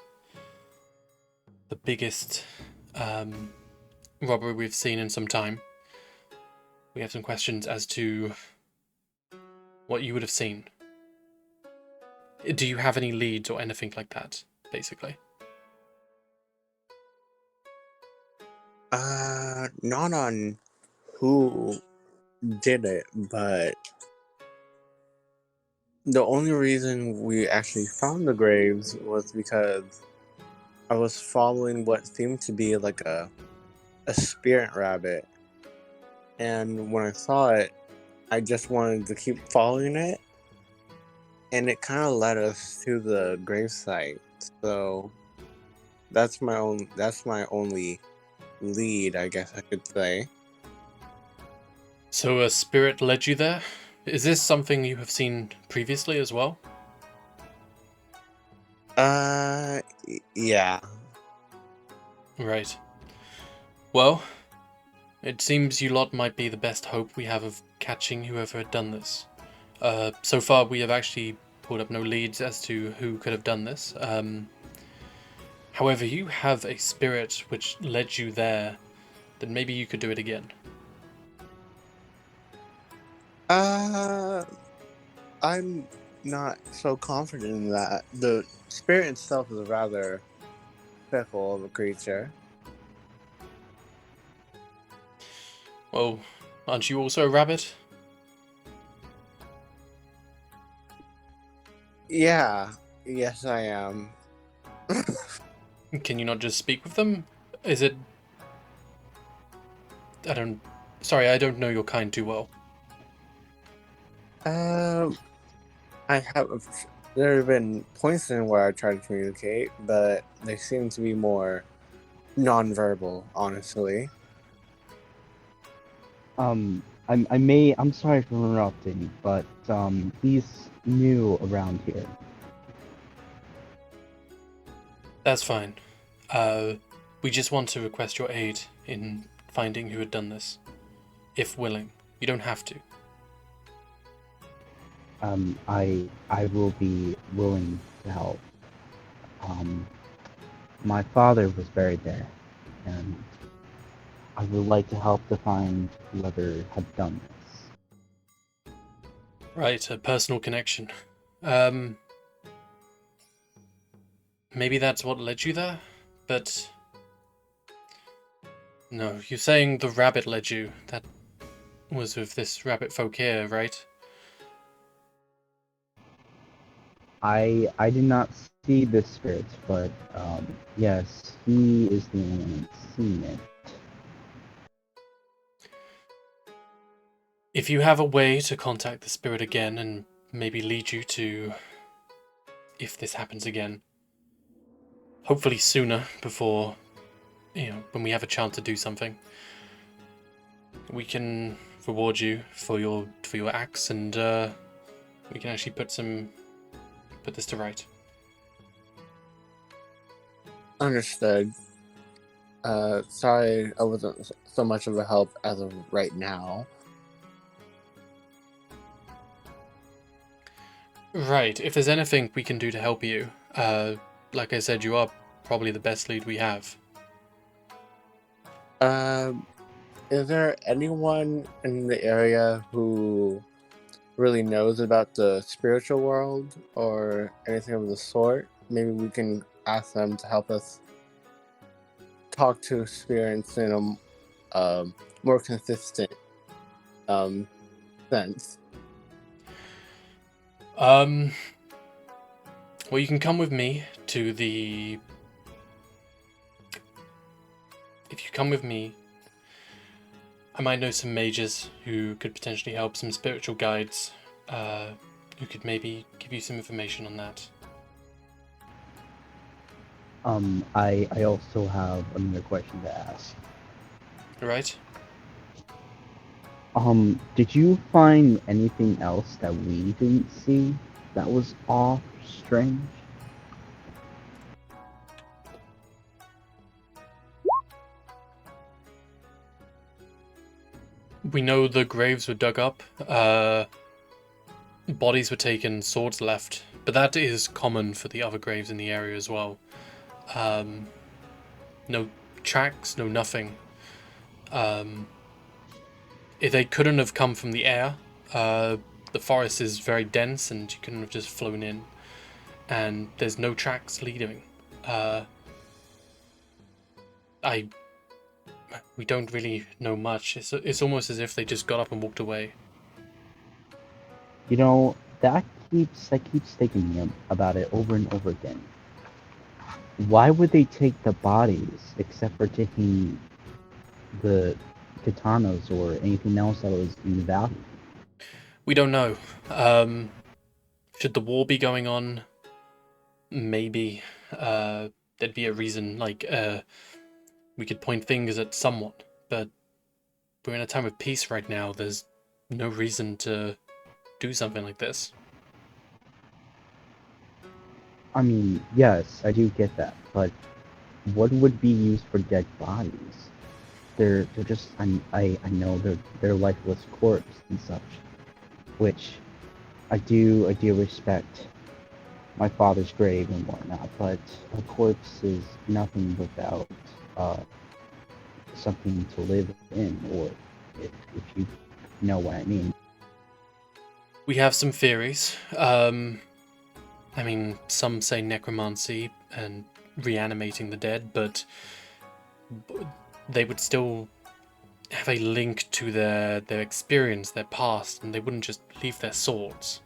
the biggest robbery we've seen in some time. We have some questions as to what you would have seen. Do you have any leads or anything like that, basically? Not on who did it, but the only reason we actually found the graves was because I was following what seemed to be like a spirit rabbit, and when I saw it, I just wanted to keep following it, and it kind of led us to the gravesite. So that's my only lead, I guess I could say. So a spirit led you there? Is this something you have seen previously as well? Yeah. Right. Well, it seems you lot might be the best hope we have of catching whoever had done this. So far we have actually pulled up no leads as to who could have done this. However, you have a spirit which led you there, then maybe you could do it again. I'm not so confident in that. The spirit itself is a rather fickle of a creature. Well, aren't you also a rabbit? Yeah, yes I am. Can you not just speak with them? Is it... Sorry, I don't know your kind too well. I have. There have been points in where I try to communicate, but they seem to be more non-verbal, honestly. I'm sorry for interrupting, but he's new around here. That's fine. We just want to request your aid in finding who had done this. If willing. You don't have to. I will be willing to help. My father was buried there, and I would like to help to find whoever had done this. Right, a personal connection. Maybe that's what led you there? But... No, you're saying the rabbit led you. That was with this rabbit folk here, right? I did not see the spirit, but yes, he is the only one that's seen it. If you have a way to contact the spirit again and maybe lead you to... if this happens again. Hopefully sooner, before... when we have a chance to do something. We can reward you for your acts, and we can actually put this to right. Understood. Sorry I wasn't so much of a help as of right now. Right, if there's anything we can do to help you, like I said, you are probably the best lead we have. Is there anyone in the area who really knows about the spiritual world or anything of the sort? Maybe we can ask them to help us talk to spirits in a more consistent sense. Well, you can come with me to the... If you come with me, I might know some mages who could potentially help, some spiritual guides who could maybe give you some information on that. I also have another question to ask. Right? Did you find anything else that we didn't see that was off, strange? We know the graves were dug up, bodies were taken, swords left, but that is common for the other graves in the area as well. No tracks, no nothing. If they couldn't have come from the air, the forest is very dense and you couldn't have just flown in. And there's no tracks leading. We don't really know much. It's almost as if they just got up and walked away. You know, that keeps thinking me about it over and over again. Why would they take the bodies except for taking the katanas or anything else that was in the valley? We don't know. Should the war be going on? Maybe there'd be a reason, like we could point fingers at someone, but we're in a time of peace right now. There's no reason to do something like this. I mean, yes, I do get that, but what would be used for dead bodies? They're just I know they're lifeless corpse and such, which I do respect my father's grave and whatnot, but a corpse is nothing without something to live in, or if you know what I mean. We have some theories. I mean, some say necromancy and reanimating the dead, but they would still have a link to their experience, their past, and they wouldn't just leave their swords.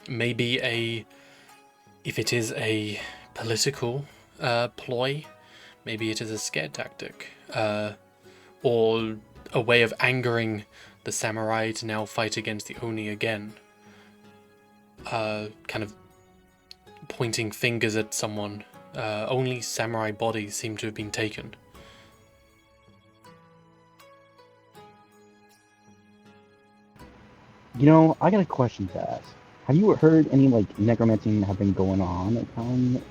Maybe if it is a political ploy, maybe it is a scare tactic, or a way of angering the samurai to now fight against the Oni again. Kind of pointing fingers at someone. Only samurai bodies seem to have been taken. You know, I got a question to ask. Have you heard any like necromancy have been going on at town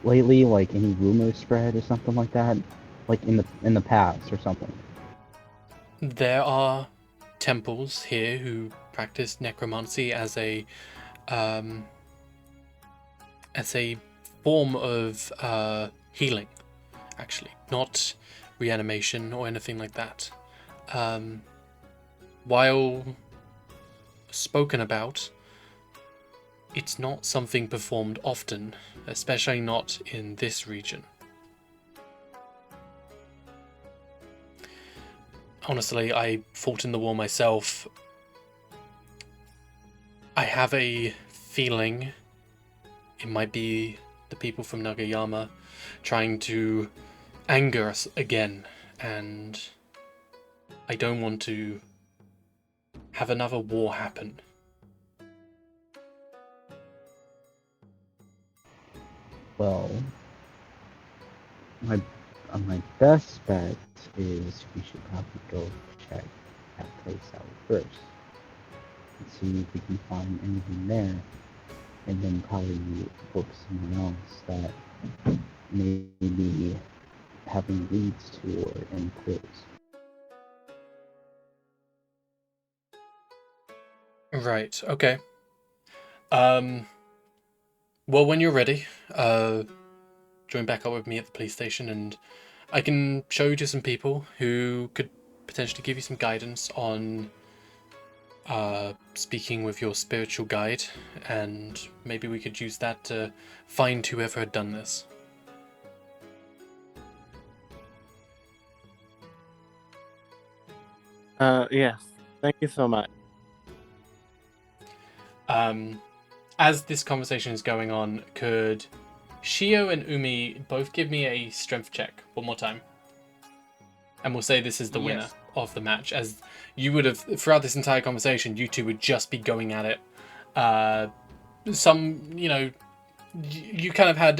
lately? Like any rumors spread or something like that? Like in the past or something? There are temples here who practice necromancy as a form of healing, actually, not reanimation or anything like that. While spoken about, it's not something performed often, especially not in this region. Honestly, I fought in the war myself. I have a feeling it might be the people from Nagayama trying to anger us again, and I don't want to have another war happen. Well, my best bet is we should probably go check that place out first and see if we can find anything there, and then probably book someone else that may be having leads to or any clues. Right, okay. Well, when you're ready, join back up with me at the police station and I can show you to some people who could potentially give you some guidance on speaking with your spiritual guide, and maybe we could use that to find whoever had done this. Yes. Thank you so much. As this conversation is going on, could Shio and Umi both give me a strength check one more time? And we'll say this is the winner Yes. of the match, as you would have, throughout this entire conversation, you two would just be going at it. You kind of had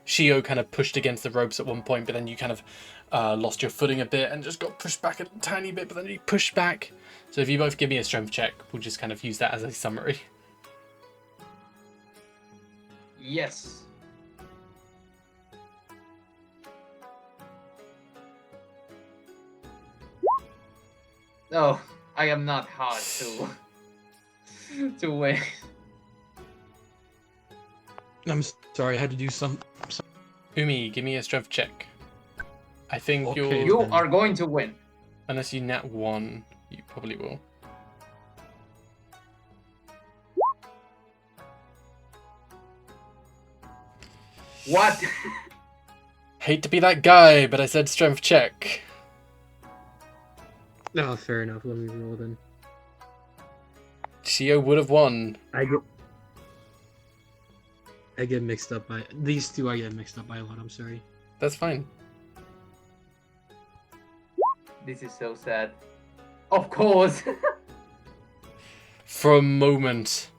Shio kind of pushed against the ropes at one point, but then you kind of lost your footing a bit and just got pushed back a tiny bit, but then you pushed back. So if you both give me a strength check, we'll just kind of use that as a summary. Yes. No, I am not hard to win. I'm sorry, I had to do some. Umi, give me a strength check. I think Okay. You are going to win. unless you nat 1, you probably will. What? Hate to be that guy, but I said strength check. No, fair enough. Let me roll then. Shio would have won. I get mixed up by these two. I get mixed up by a lot. I'm sorry. That's fine. This is so sad. Of course. For a moment,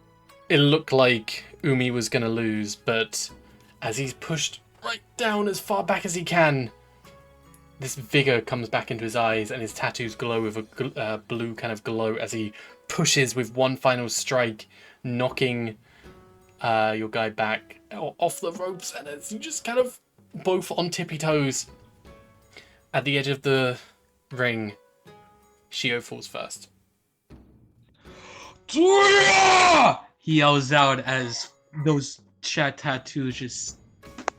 it looked like Umi was gonna lose, but as he's pushed right down as far back as he can, this vigor comes back into his eyes, and his tattoos glow with a blue kind of glow as he pushes with one final strike, knocking your guy back off the ropes, and as you just kind of both on tippy toes at the edge of the ring, Shio falls first. He yells out as those chat tattoos just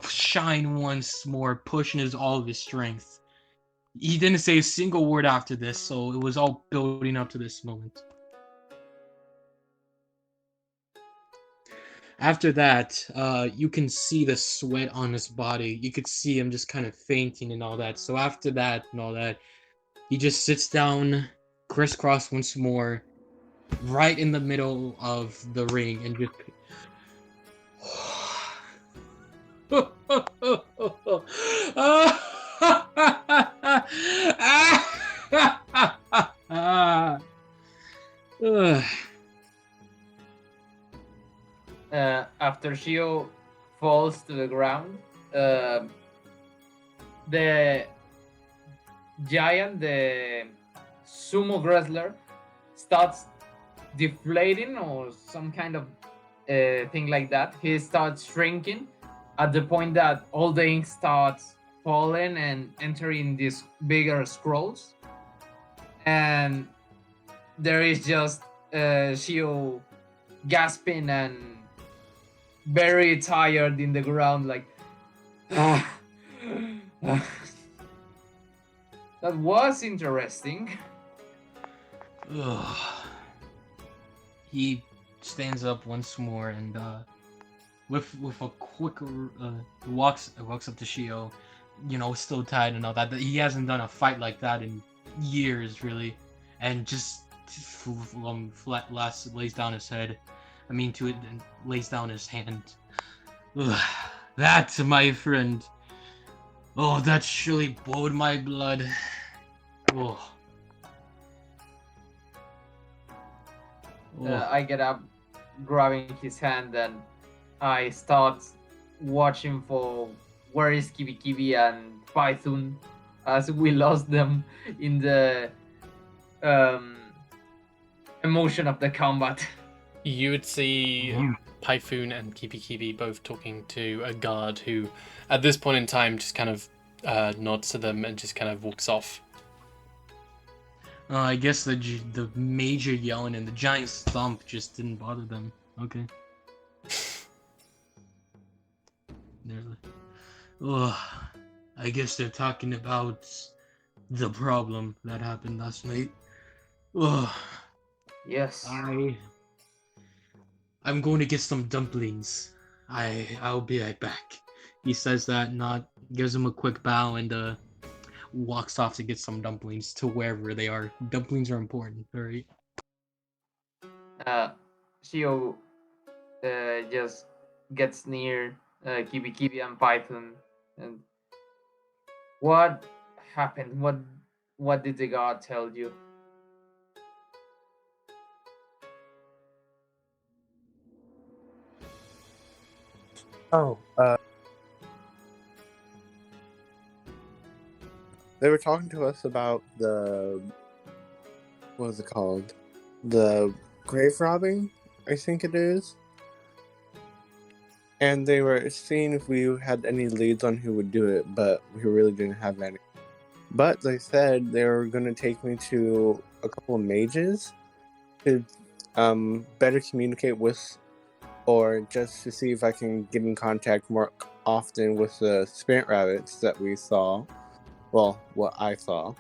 shine once more, pushing all of his strength. He didn't say a single word after this, so it was all building up to this moment. After that, you can see the sweat on his body. You could see him just kind of fainting and all that. So after that and all that, he just sits down, crisscross once more, right in the middle of the ring, and just After Shio falls to the ground, the giant, the sumo wrestler, starts deflating or some kind of thing like that. He starts shrinking at the point that all the ink starts falling and entering these bigger scrolls. And there is just Shio gasping and very tired in the ground, like that was interesting. He stands up once more and with a quick walks up to Shio, still tired and all that. He hasn't done a fight like that in years, really, and just lays down his head. And lays down his hand. That, my friend. Oh, that surely boiled my blood. Oh. I get up, grabbing his hand, and I start watching for where is Kibi Kibi and Python, as we lost them in the emotion of the combat. You would see Python and Kibi Kibi both talking to a guard who, at this point in time, just kind of nods to them and just kind of walks off. I guess the major yelling and the giant stomp just didn't bother them. Okay. I guess they're talking about the problem that happened last night. Yes. I'm going to get some dumplings. I'll be right back. He says that, gives him a quick bow, and walks off to get some dumplings to wherever they are. Dumplings are important, alright? Shio just gets near Kibi Kibi and Python. And what happened? What did the god tell you? Oh, they were talking to us about what is it called? The grave robbing, I think it is. And they were seeing if we had any leads on who would do it, but we really didn't have any. But they said they were going to take me to a couple of mages to better communicate with, or just to see if I can get in contact more often with the spirit rabbits that we saw. Well, what I saw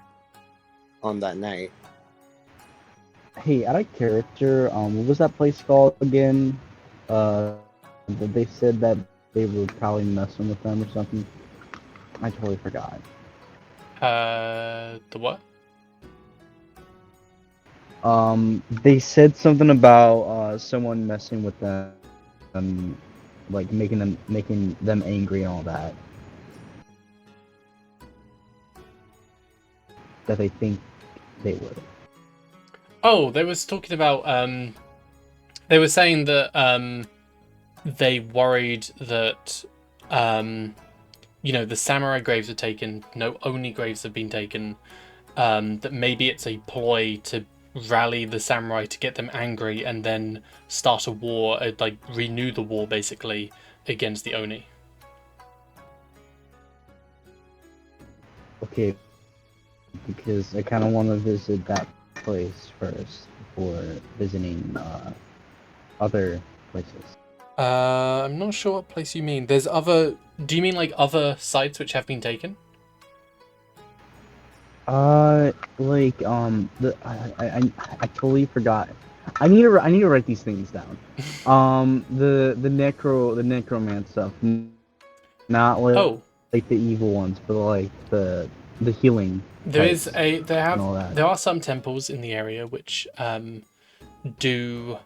on that night. Hey, out of character, what was that place called again? They said that they were probably messing with them or something. I totally forgot. The what? They said something about someone messing with them, like making them angry and all that. That they think they would. Oh, they was talking about they were saying that they worried that the samurai graves are taken, no Oni graves have been taken, that maybe it's a ploy to rally the samurai to get them angry and then start a war, like renew the war basically against the Oni. Okay, because I kind of want to visit that place first before visiting other places. I'm not sure what place you mean. There's other. Do you mean like other sites which have been taken? I totally forgot. I need to write these things down. The necromancer stuff, not like like the evil ones, but like the healing. There There are some temples in the area which do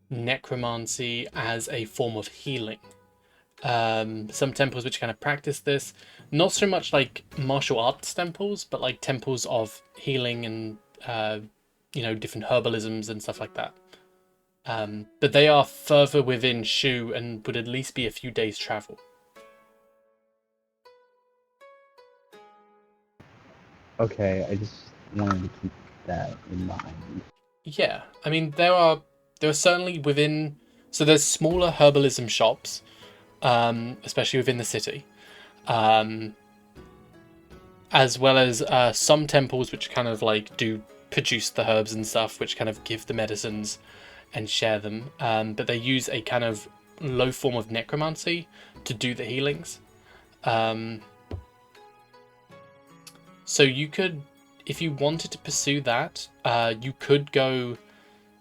necromancy as a form of healing. Some temples which kind of practice this, not so much like martial arts temples, but like temples of healing and different herbalisms and stuff like that. But they are further within Shu and would at least be a few days travel. Okay, I just wanted to keep that in mind. Yeah, I mean there are certainly within. So there's smaller herbalism shops, especially within the city, as well as some temples which kind of like do produce the herbs and stuff, which kind of give the medicines and share them. But they use a kind of low form of necromancy to do the healings. So you could, if you wanted to pursue that, you could go.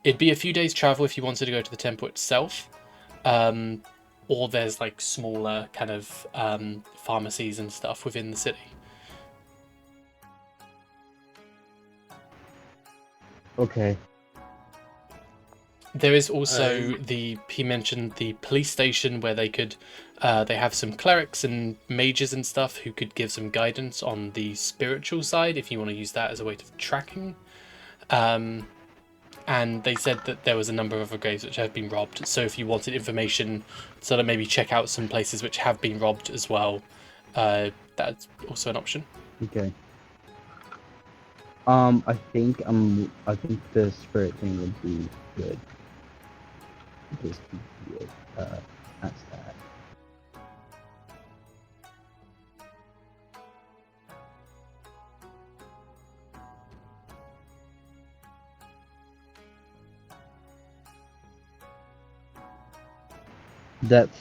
It'd be a few days travel if you wanted to go to the temple itself. Or there's like smaller kind of pharmacies and stuff within the city. Okay. There is also he mentioned the police station where they could, they have some clerics and mages and stuff who could give some guidance on the spiritual side if you want to use that as a way of tracking. And they said that there was a number of other graves which have been robbed. So if you wanted information, so that maybe check out some places which have been robbed as well, that's also an option. Okay. I think the spirit thing would be good. Just that's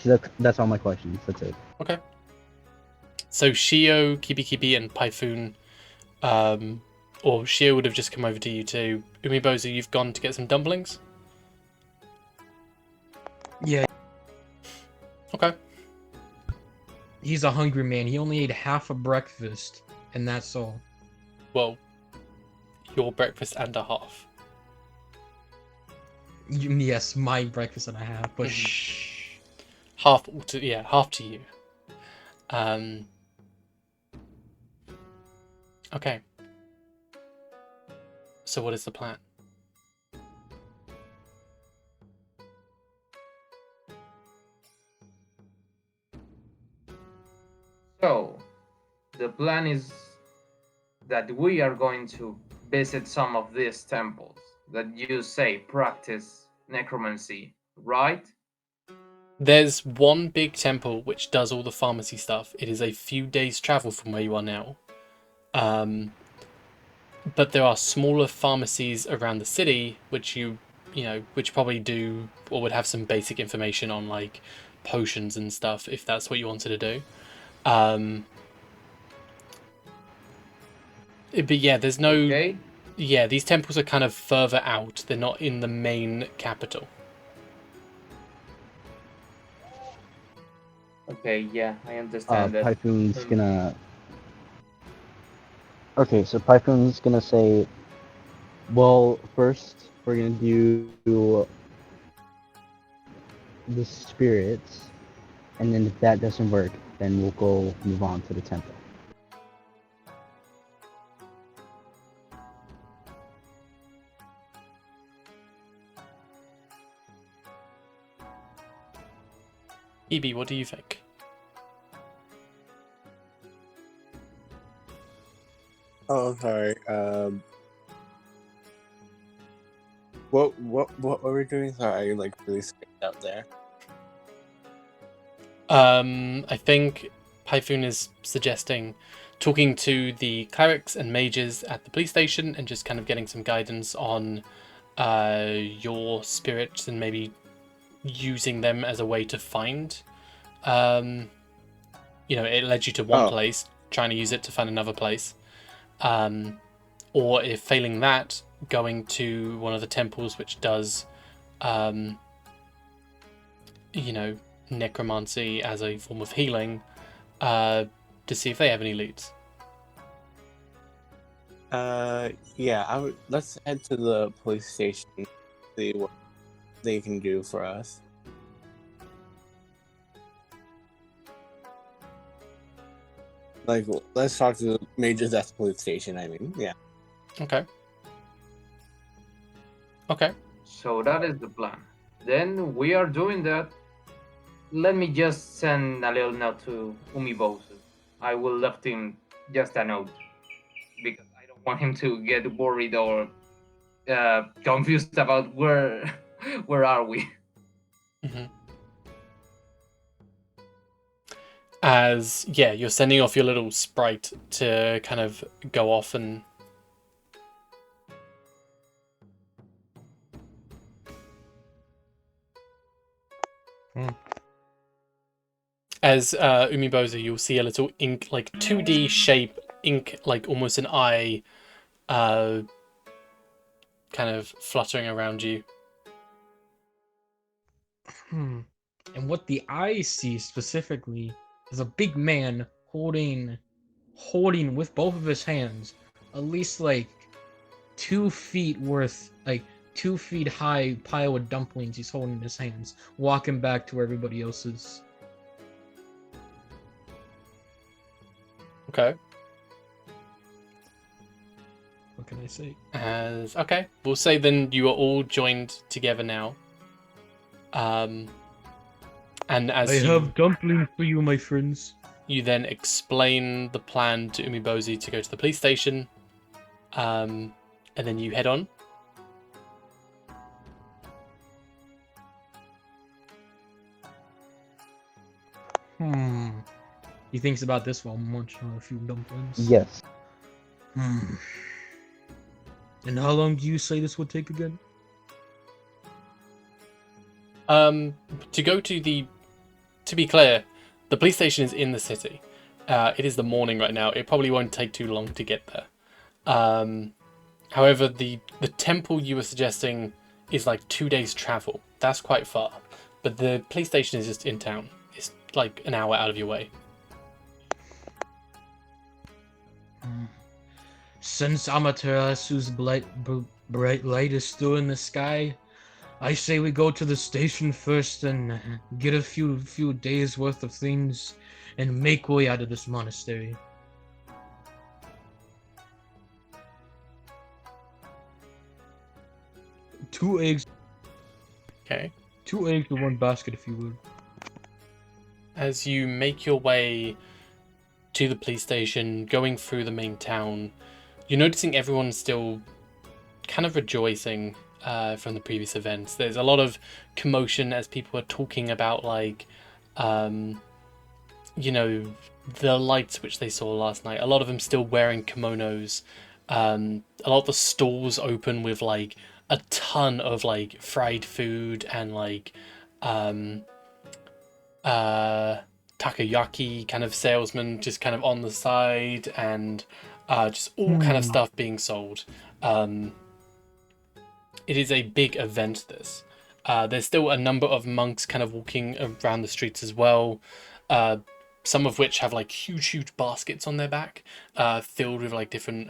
that. That's all my questions. That's it. Okay. So Shio, Kibi Kibi, and Python or Shio would have just come over to you too. Umibozu, you've gone to get some dumplings? Yeah, Okay. he's a hungry man. He only ate half a breakfast, and that's all. Well, your breakfast and a half. Yes, my breakfast and a half, but Mhm. shh. Half to you. Okay. So what is the plan? So, the plan is that we are going to visit some of these temples that you say practice necromancy, right? There's one big temple which does all the pharmacy stuff. It is a few days' travel from where you are now. But there are smaller pharmacies around the city which which probably do or would have some basic information on like potions and stuff if that's what you wanted to do. But yeah, there's no. Okay. Yeah, these temples are kind of further out. They're not in the main capital. Okay, yeah, I understand that. Python's gonna. Okay, so Python's gonna say, well, first we're gonna do the spirits, and then if that doesn't work, then we'll go move on to the temple. EB, what do you think? Oh, sorry. What were we doing? Sorry, I like really skipped out there. I think Python is suggesting talking to the clerics and mages at the police station and just kind of getting some guidance on your spirits and maybe using them as a way to find. It led you to one place, trying to use it to find another place. Or if failing that, going to one of the temples which does, necromancy as a form of healing, to see if they have any leads. Yeah, let's head to the police station, see what they can do for us. Like, let's talk to the mages at the police station, I mean, yeah. Okay. So that is the plan. Then we are doing that. Let me just send a little note to Umibosu. I will left him just a note because I don't want him to get worried or confused about where are we. Mm-hmm. As you're sending off your little sprite to kind of go off and as Umibozu, you'll see a little ink, like 2D shape ink, like almost an eye, kind of fluttering around you. And what the eye sees specifically is a big man holding with both of his hands at least like 2 feet worth, like 2 feet high pile of dumplings he's holding in his hands, walking back to where everybody else is. Okay. What can I say? Okay, we'll say then you are all joined together now. And as I have dumplings for you, my friends. You then explain the plan to Umibozu to go to the police station, and then you head on. He thinks about this while munching on a few dumplings. Yes. And how long do you say this would take again? To be clear, the police station is in the city. It is the morning right now. It probably won't take too long to get there. However, the temple you were suggesting is like 2 days travel. That's quite far. But the police station is just in town. It's like an hour out of your way. Since Amaterasu's bright light is still in the sky, I say we go to the station first and get a few days worth of things and make way out of this monastery. Two eggs Okay. in one basket, if you would. As you make your way to the police station, going through the main town, you're noticing everyone's still kind of rejoicing from the previous events. There's a lot of commotion as people are talking about, like, you know, the lights which they saw last night. A lot of them still wearing kimonos. A lot of the stalls open with, like, a ton of, like, fried food and, like, takoyaki kind of salesmen just kind of on the side, and just all kind of stuff being sold. It is a big event, this. There's still a number of monks kind of walking around the streets as well, some of which have like huge baskets on their back, filled with like different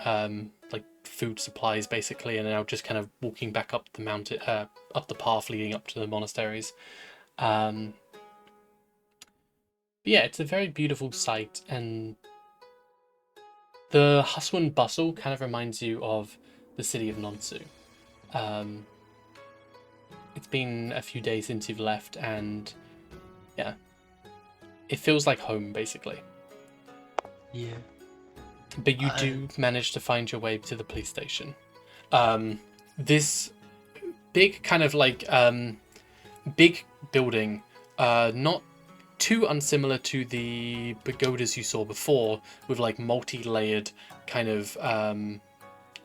like food supplies basically, and now just kind of walking back up the mountain, up the path leading up to the monasteries. Yeah, it's a very beautiful sight, and the hustle and bustle kind of reminds you of the city of Nonsu. It's been a few days since you've left, and yeah, it feels like home basically. Yeah. But you do manage to find your way to the police station. This big kind of like big building, not too unsimilar to the pagodas you saw before, with like multi-layered kind of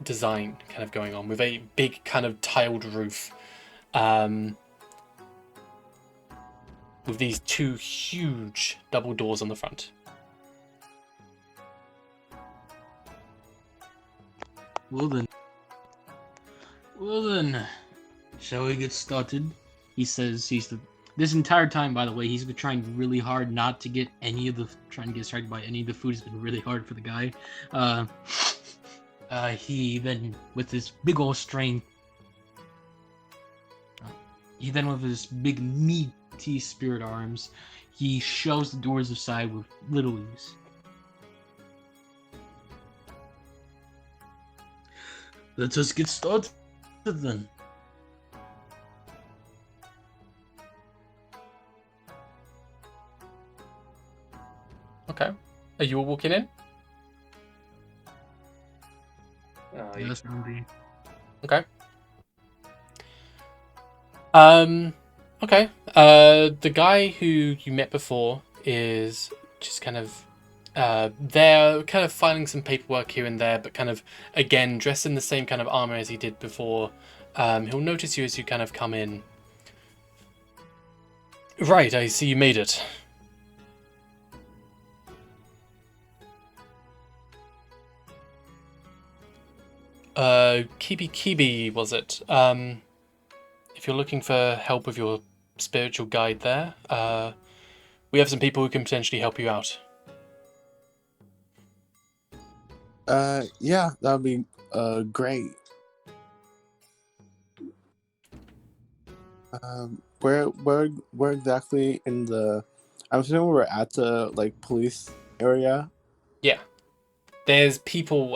design kind of going on, with a big kind of tiled roof, with these two huge double doors on the front. Well then, shall we get started? He says this entire time, by the way, he's been trying really hard not to get trying to get started by any of the food has been really hard for the guy. He then, with his big old strength, with his big meaty spirit arms, he shoves the doors aside with little ease. Let us get started then. Okay. Are you all walking in? Yes, indeed. Okay. Okay. The guy who you met before is just kind of there, kind of filing some paperwork here and there, but kind of again dressed in the same kind of armor as he did before. He'll notice you as you kind of come in. Right, I see you made it. Kibi, was it? If you're looking for help with your spiritual guide there, we have some people who can potentially help you out. Yeah, that would be great. Where exactly in the? I'm assuming we're at the like police area. Yeah, there's people,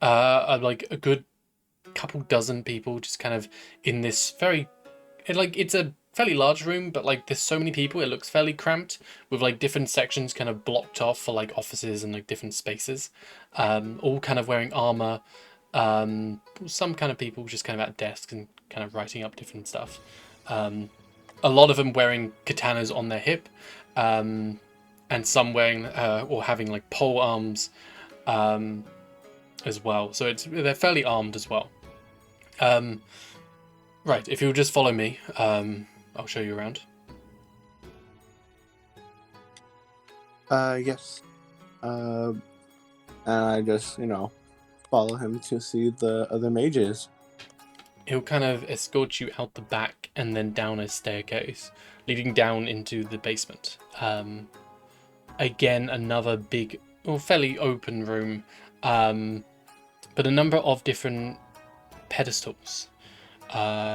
like a good couple dozen people, just kind of in this it's a fairly large room, but like there's so many people, it looks fairly cramped, with like different sections kind of blocked off for like offices and like different spaces, all kind of wearing armor. Some kind of people just kind of at desks and kind of writing up different stuff. A lot of them wearing katanas on their hip, and some wearing or having like pole arms as well. So they're fairly armed as well. Right, if you'll just follow me, I'll show you around. Yes. And I just, follow him to see the other mages. He'll kind of escort you out the back and then down a staircase leading down into the basement. Again, another big, or fairly open room, but a number of different pedestals,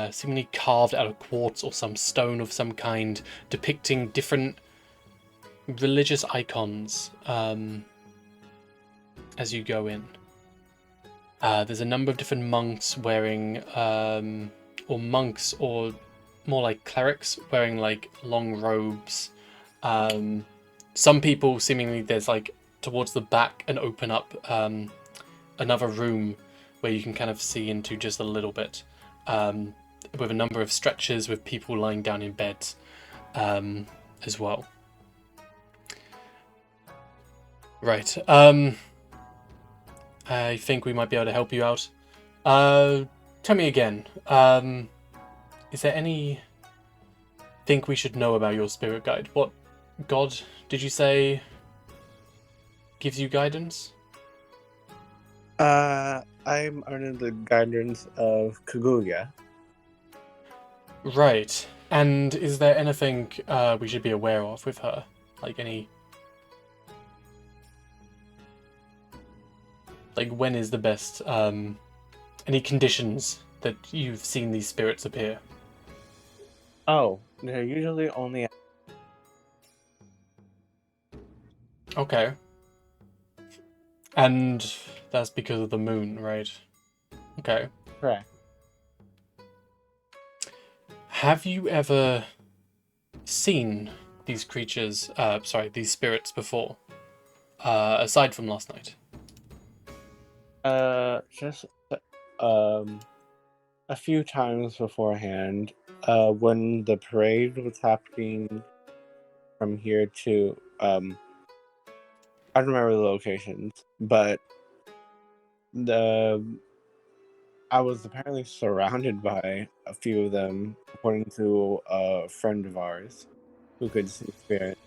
seemingly carved out of quartz or some stone of some kind, depicting different religious icons as you go in. There's a number of different monks wearing, or monks, or more like clerics wearing like long robes. Some people seemingly there's like towards the back and open up another room where you can kind of see into just a little bit, with a number of stretchers with people lying down in beds as well. Right. I think we might be able to help you out. Tell me again. Is there anything we should know about your spirit guide? What god did you say gives you guidance? I'm under the guidance of Kaguya. Right. And is there anything we should be aware of with her? Like any... Like, when is the best, any conditions that you've seen these spirits appear? Oh, they're usually only... Okay. And that's because of the moon, right? Okay. Correct. Have you ever seen these creatures, these spirits before? Aside from last night? Just a few times beforehand, when the parade was happening from here to I don't remember the locations, but I was apparently surrounded by a few of them, according to a friend of ours who could see spirits.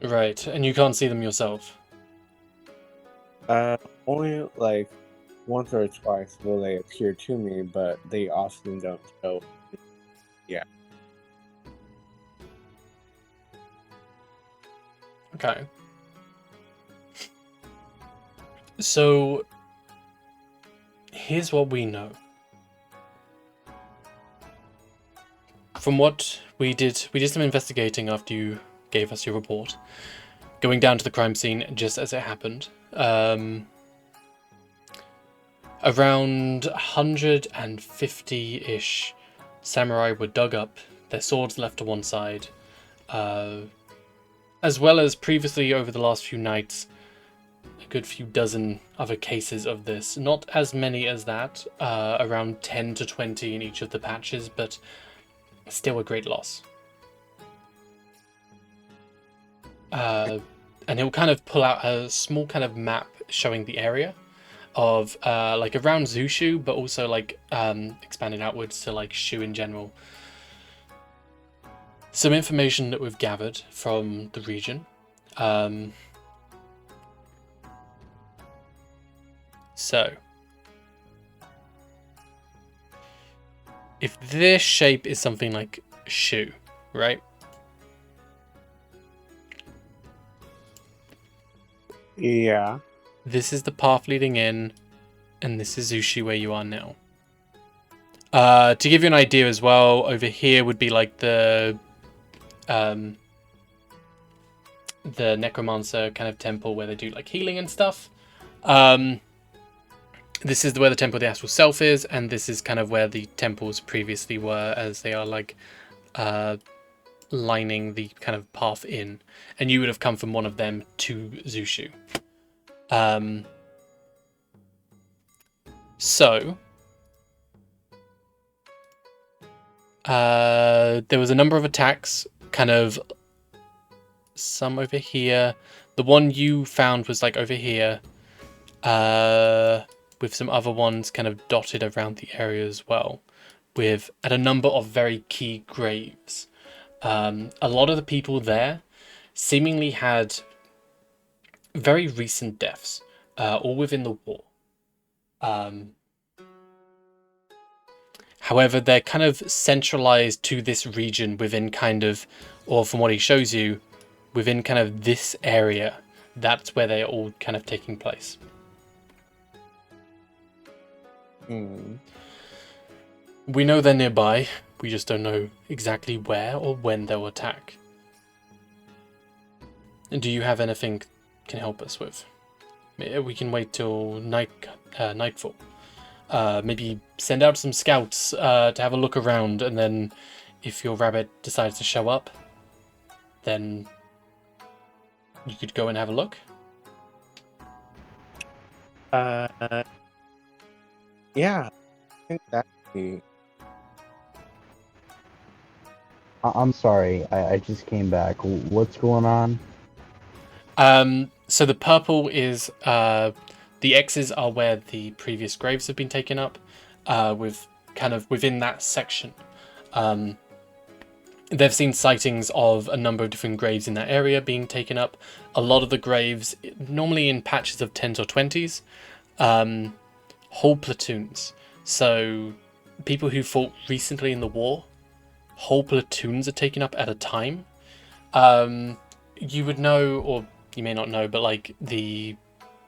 Right, and you can't see them yourself? Only like once or twice will they appear to me, but they often don't show. Yeah. Okay. So, here's what we know. From what we did some investigating after you gave us your report, going down to the crime scene just as it happened. Around 150-ish samurai were dug up, their swords left to one side, as well as previously over the last few nights, a good few dozen other cases of this. Not as many as that, around 10 to 20 in each of the patches, but still a great loss. And he'll kind of pull out a small kind of map showing the area of like around Zushu, but also like expanding outwards to like Shu in general. Some information that we've gathered from the region. So, if this shape is something like Shu, right? Yeah. This is the path leading in, and this is Zushi where you are now. To give you an idea as well, over here would be like the necromancer kind of temple where they do like healing and stuff. This is where the temple of the astral self is, and this is kind of where the temples previously were, as they are like lining the kind of path in, and you would have come from one of them to Zushu. So there was a number of attacks, kind of some over here. The one you found was like over here, with some other ones kind of dotted around the area as well, at a number of very key graves. A lot of the people there seemingly had very recent deaths, all within the war. However, they're kind of centralized to this region within kind of, or from what he shows you, within kind of this area. That's where they are all kind of taking place. We know they're nearby. We just don't know exactly where or when they'll attack. And do you have anything can help us with? We can wait till nightfall. Maybe send out some scouts to have a look around, and then if your rabbit decides to show up, then you could go and have a look. Yeah, I think that'd be. I'm sorry, I just came back. What's going on? So the purple is the X's are where the previous graves have been taken up, with kind of within that section. They've seen sightings of a number of different graves in that area being taken up. A lot of the graves, normally in patches of 10s or 20s, whole platoons. So people who fought recently in the war, whole platoons are taken up at a time. You would know, or you may not know, but like the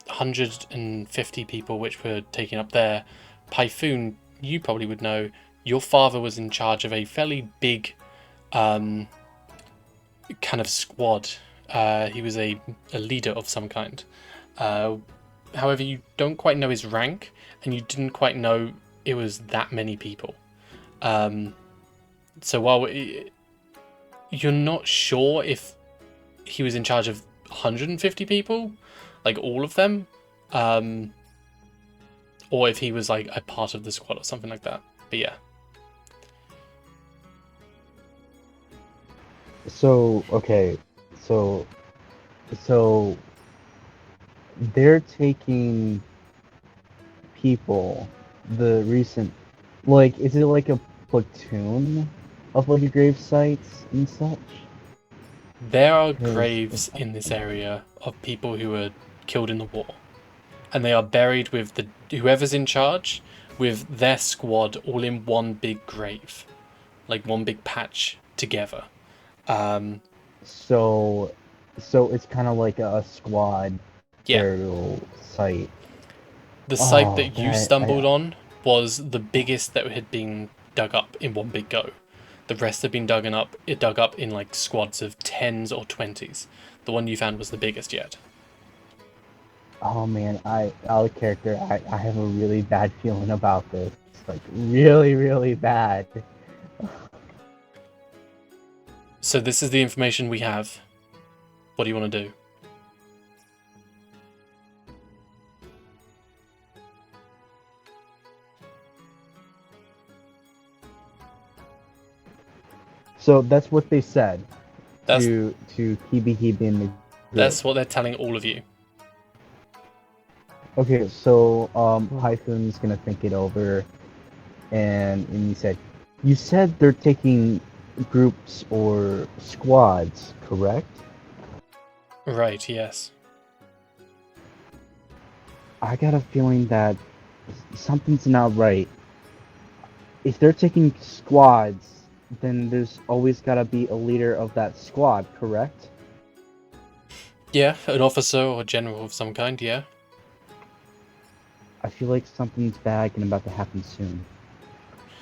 150 people which were taken up there, Pyphoon, you probably would know, your father was in charge of a fairly big kind of squad. He was a leader of some kind. However, you don't quite know his rank, and you didn't quite know it was that many people. So while you're not sure if he was in charge of 150 people, like all of them, or if he was like a part of the squad or something like that. But yeah. So, okay, so they're taking people, the recent, like, is it like a platoon of like grave sites and such? There are graves in this area of people who were killed in the war, and they are buried with whoever's in charge, with their squad all in one big grave, like one big patch together. So it's kind of like a squad burial site. The site that you stumbled on was the biggest that had been dug up in one big go. The rest had been dug up in like squads of 10s or 20s. The one you found was the biggest yet. Oh man, out of character, I have a really bad feeling about this. Like, really, really bad. So this is the information we have. What do you want to do? So that's what they said. That's, to Kibi in the group. That's what they're telling all of you. Okay, so Python's gonna think it over, and you said they're taking groups or squads, correct? Right, yes. I got a feeling that something's not right. If they're taking squads, then there's always gotta be a leader of that squad, correct? Yeah, an officer or general of some kind, yeah. I feel like something's bad and about to happen soon.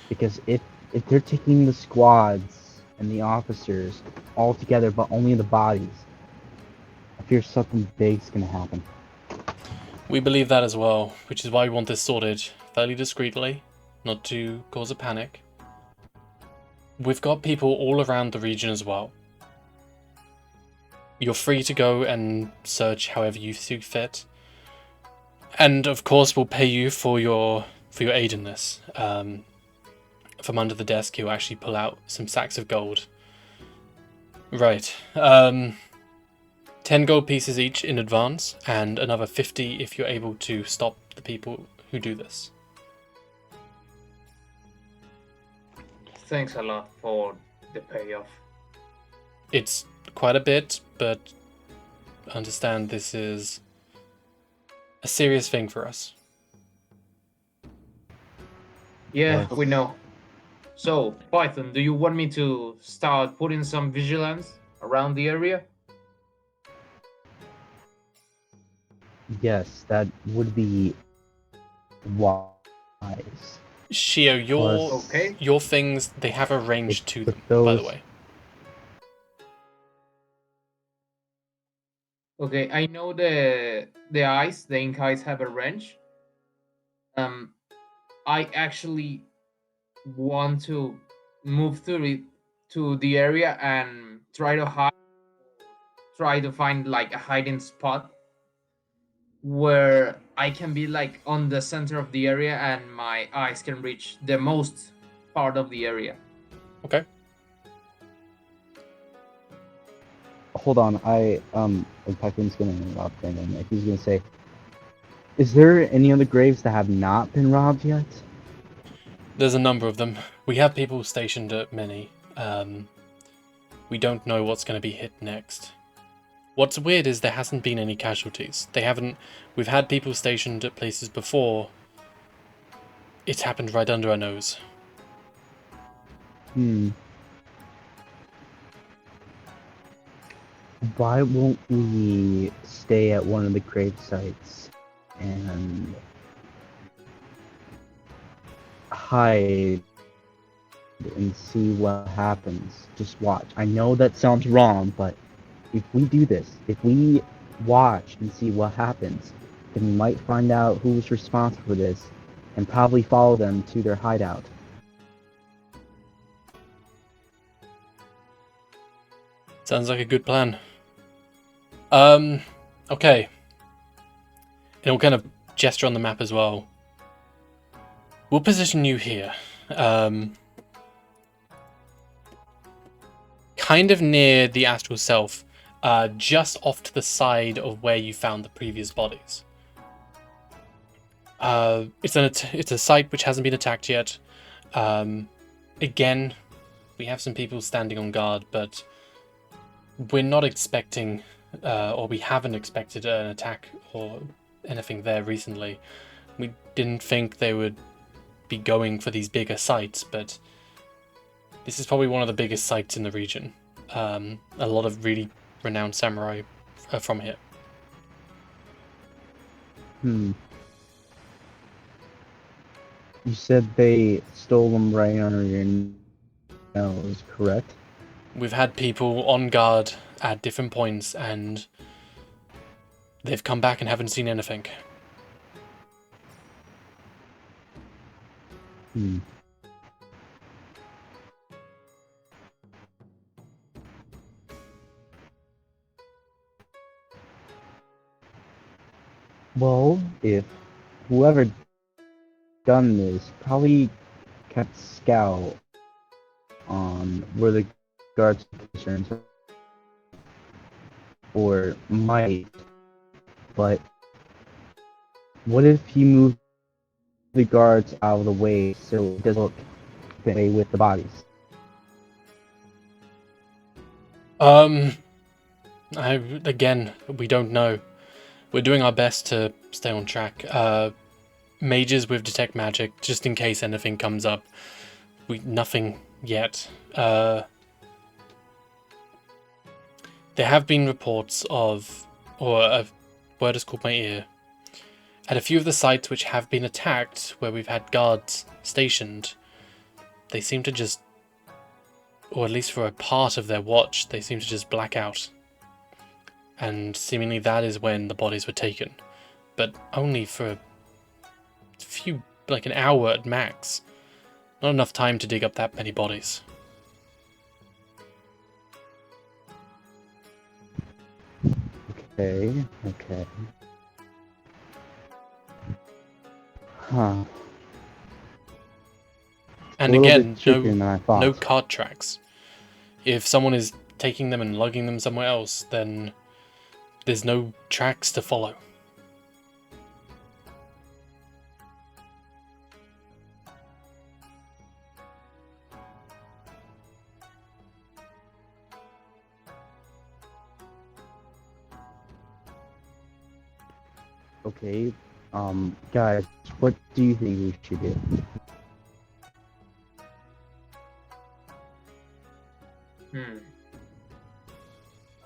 Because if they're taking the squads and the officers all together, but only the bodies, I fear something big's gonna happen. We believe that as well, which is why we want this sorted fairly discreetly, not to cause a panic. We've got people all around the region as well. You're free to go and search however you see fit. And of course we'll pay you for your aid in this. From under the desk he'll actually pull out some sacks of gold. Right. 10 gold pieces each in advance, and another 50 if you're able to stop the people who do this. Thanks a lot for the payoff. It's quite a bit, but understand this is a serious thing for us. Yeah, Yes. we know. So, Python, do you want me to start putting some vigilance around the area? Yes, that would be wise. Shio, Okay. your things, they have a With, range to with them, by the those, way. Okay, I know the eyes, the ink eyes have a wrench. I actually want to move through it to the area and try to hide, try to find like a hiding spot where I can be like on the center of the area and my eyes can reach the most part of the area. Okay. hold on, Python's gonna interrupt him, and he's gonna say, "Is there any other graves that have not been robbed yet?" There's a number of them. We have people stationed at many. We don't know what's going to be hit next. What's weird is there hasn't been any casualties. We've had people stationed at places before. It's happened right under our nose. Why won't we stay at one of the grave sites and hide and see what happens? Just watch. I know that sounds wrong, but if we do this, if we watch and see what happens, then we might find out who's responsible for this and probably follow them to their hideout. Sounds like a good plan. Okay. And we'll kind of gesture on the map as well. We'll position you here. Kind of near the astral self, just off to the side of where you found the previous bodies. It's a site which hasn't been attacked yet. Again, we have some people standing on guard, but we're not expecting, or we haven't expected an attack or anything there recently. We didn't think they would be going for these bigger sites, but this is probably one of the biggest sites in the region. A lot of really renowned samurai are from here. You said they stole them right under your nose, correct? We've had people on guard at different points, and they've come back and haven't seen anything. Well, if whoever done this probably kept scout on where the guards are concerned, or might, but what if he moved the guards out of the way so it doesn't look away with the bodies? Again, we don't know. We're doing our best to stay on track. Mages with detect magic, just in case anything comes up. Nothing yet. There have been reports of, or a word has caught my ear, at a few of the sites which have been attacked, where we've had guards stationed, they seem to just, or at least for a part of their watch, they seem to just black out. And seemingly that is when the bodies were taken. But only for a few, like an hour at max. Not enough time to dig up that many bodies. Okay. Huh. And A little again, bit trickier than I thought. no cart tracks. If someone is taking them and lugging them somewhere else, then there's no tracks to follow. Okay. Guys, what do you think we should do?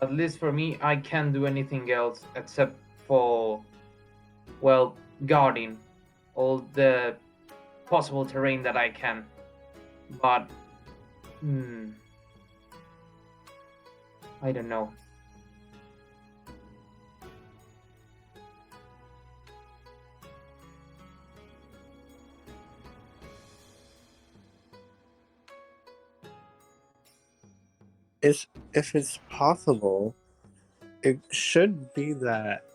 At least for me, I can't do anything else except for, well, guarding all the possible terrain that I can. But, I don't know. If it's possible, it should be that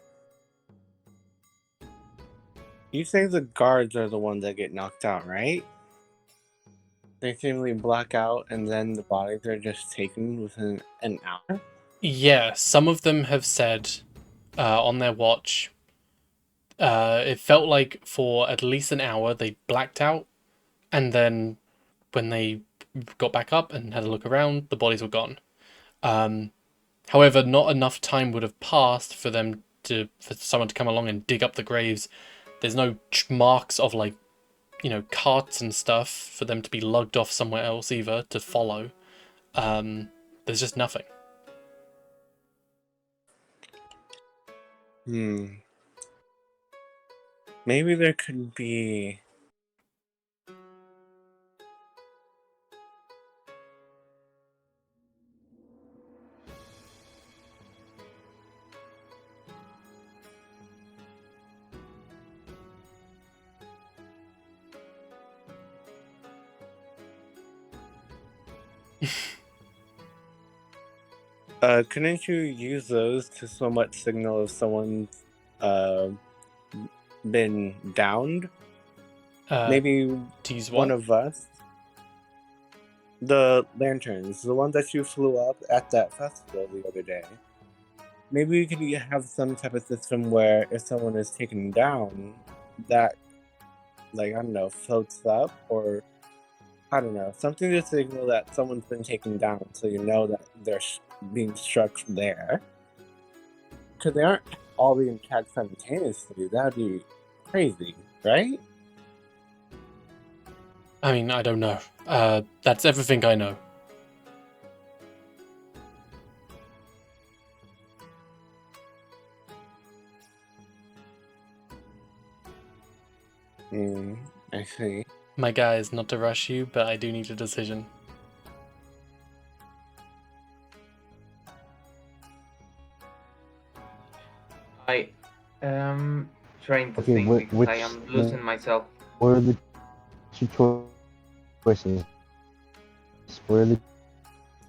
you say the guards are the ones that get knocked out, right? They seemingly black out, and then the bodies are just taken within an hour. Yeah, some of them have said on their watch, it felt like for at least an hour they blacked out, and then when they got back up and had a look around, the bodies were gone. However, not enough time would have passed for someone to come along and dig up the graves. There's no marks of like, carts and stuff for them to be lugged off somewhere else either to follow. There's just nothing. Maybe there could be. Couldn't you use those to somewhat signal if someone's been downed? Maybe To use one what? of us. The lanterns, the ones that you flew up at that festival the other day. Maybe we could have some type of system where if someone is taken down, that, like, I don't know, floats up, or I don't know, something to signal that someone's been taken down, so you know that they're being struck there. Because they aren't all being attacked simultaneously. That'd be crazy, right? I mean, I don't know. That's everything I know. I see. My guy is not to rush you, but I do need a decision. I am trying to Okay, think because which I am losing myself. What are the two choices? What are the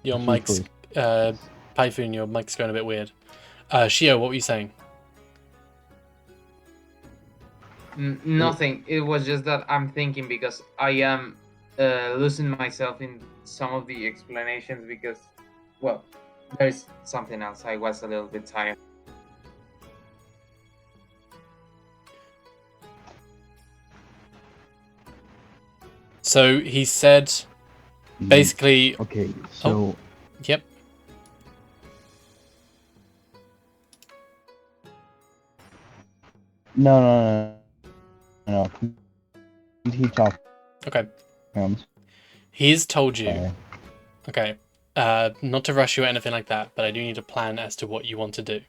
Your two mic's, choices? Python, your mic's going a bit weird. Shio, what were you saying? Nothing. It was just that I'm thinking because I am losing myself in some of the explanations because, well, there's something else. I was a little bit tired. So he said, basically. Okay, so. Yep. No. He talked. Okay. He's told you. Okay. Not to rush you or anything like that, but I do need a plan as to what you want to do.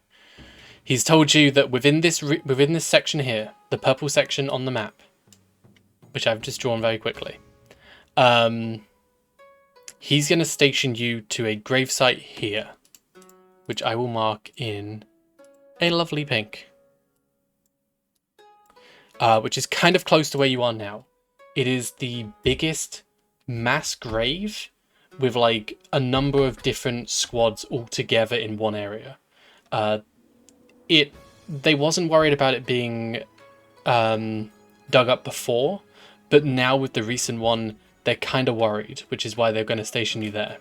He's told you that within this section here, the purple section on the map, which I've just drawn very quickly, he's going to station you to a gravesite here, which I will mark in a lovely pink, which is kind of close to where you are now. It is the biggest mass grave with like a number of different squads all together in one area. They wasn't worried about it being dug up before, but now with the recent one, they're kind of worried, which is why they're going to station you there.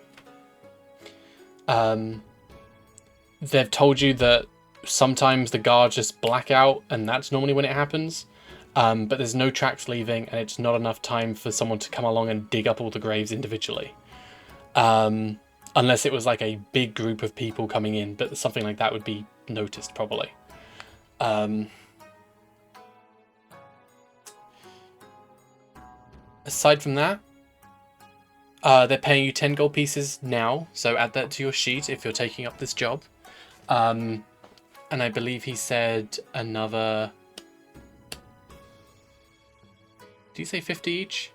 They've told you that sometimes the guards just black out, and that's normally when it happens. But there's no tracks leaving, and it's not enough time for someone to come along and dig up all the graves individually. Unless it was like a big group of people coming in, but something like that would be noticed probably. Aside from that, they're paying you 10 gold pieces now, so add that to your sheet if you're taking up this job. And I believe he said another... Do you say 50 each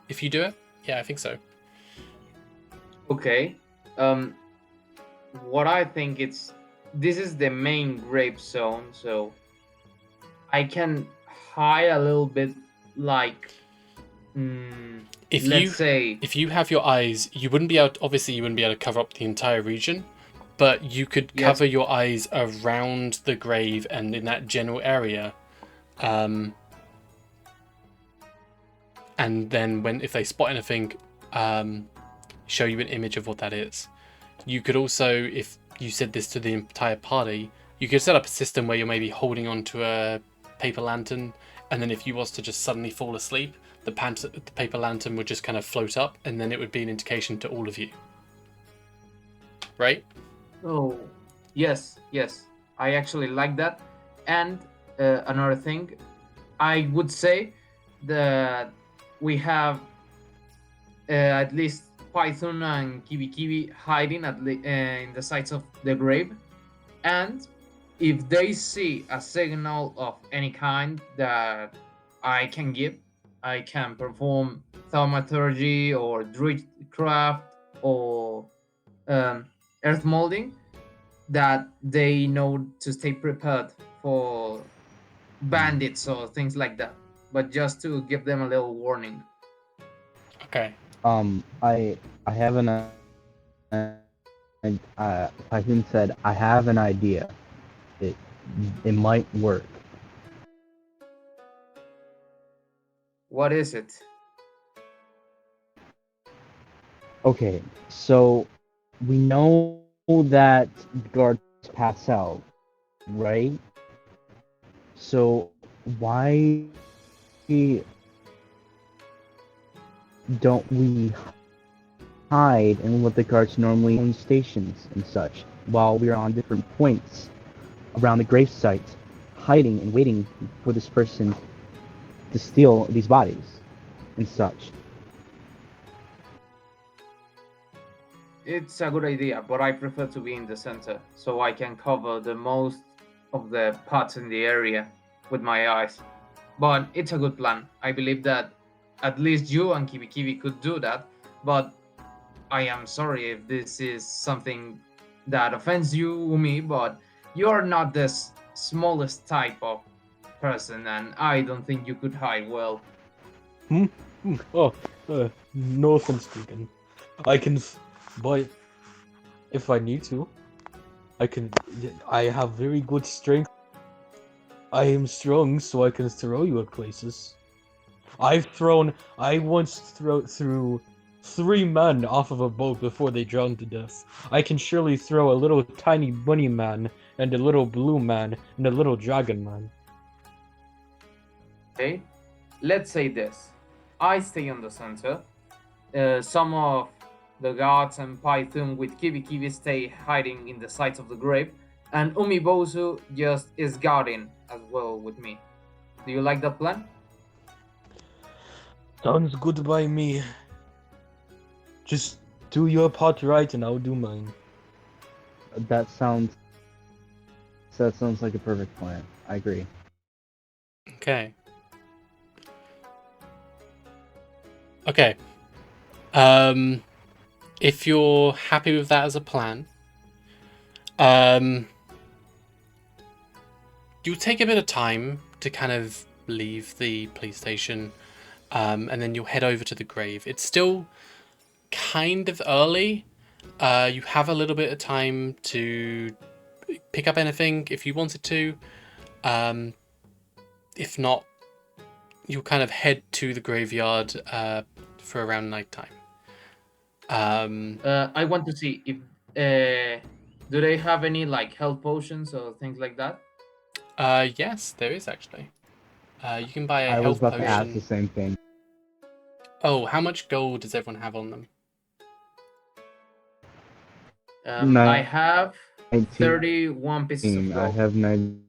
if you do it? Yeah, I think so. Okay. What I think this is the main grape zone, so I can hide a little bit, like If you have your eyes, you wouldn't be able to, obviously you wouldn't be able to cover up the entire region, but you could Yes. cover your eyes around the grave and in that general area. And then if they spot anything, show you an image of what that is. You could also, if you said this to the entire party, you could set up a system where you're maybe holding onto a paper lantern, and then if you was to just suddenly fall asleep, the paper lantern would just kind of float up, and then it would be an indication to all of you. Right? Oh, yes. I actually like that. And another thing, I would say that we have at least Python and Kibi hiding in the sides of the grave, and if they see a signal of any kind that I can give, I can perform thaumaturgy or druidcraft or earth molding, that they know to stay prepared for bandits or things like that. But just to give them a little warning. Okay. I have an Python said I have an idea. It might work. What is it? Okay, so we know that guards pass out, right? So why don't we hide and let the guards normally own stations and such while we're on different points around the grave site, hiding and waiting for this person to steal these bodies and such? It's a good idea, but I prefer to be in the center so I can cover the most of the parts in the area with my eyes. But it's a good plan. I believe that at least you and Kibi could do that, but I am sorry if this is something that offends you, Umi, but you're not the smallest type of person, and I don't think you could hide well. Oh, no offense taken. I can, but if I need to, I can. I have very good strength. I am strong, so I can throw you at places. I once threw 3 men off of a boat before they drowned to death. I can surely throw a little tiny bunny man, and a little blue man, and a little dragon man. Okay, let's say this. I stay on the center. Some of the guards and Python with Kibi stay hiding in the sides of the grave, and Umibozu just is guarding as well with me. Do you like that plan? Sounds good by me. Just do your part right, and I'll do mine. That sounds like a perfect plan. I agree. Okay. If you're happy with that as a plan, you'll take a bit of time to kind of leave the police station, and then you'll head over to the grave. It's still kind of early. You have a little bit of time to pick up anything if you wanted to. If not, you'll kind of head to the graveyard for around nighttime. I want to see if do they have any like health potions or things like that? Yes, there is actually. You can buy a I was health about potion. to ask the same thing. Oh, how much gold does everyone have on them? I have 19. 31 pieces of I gold. have 19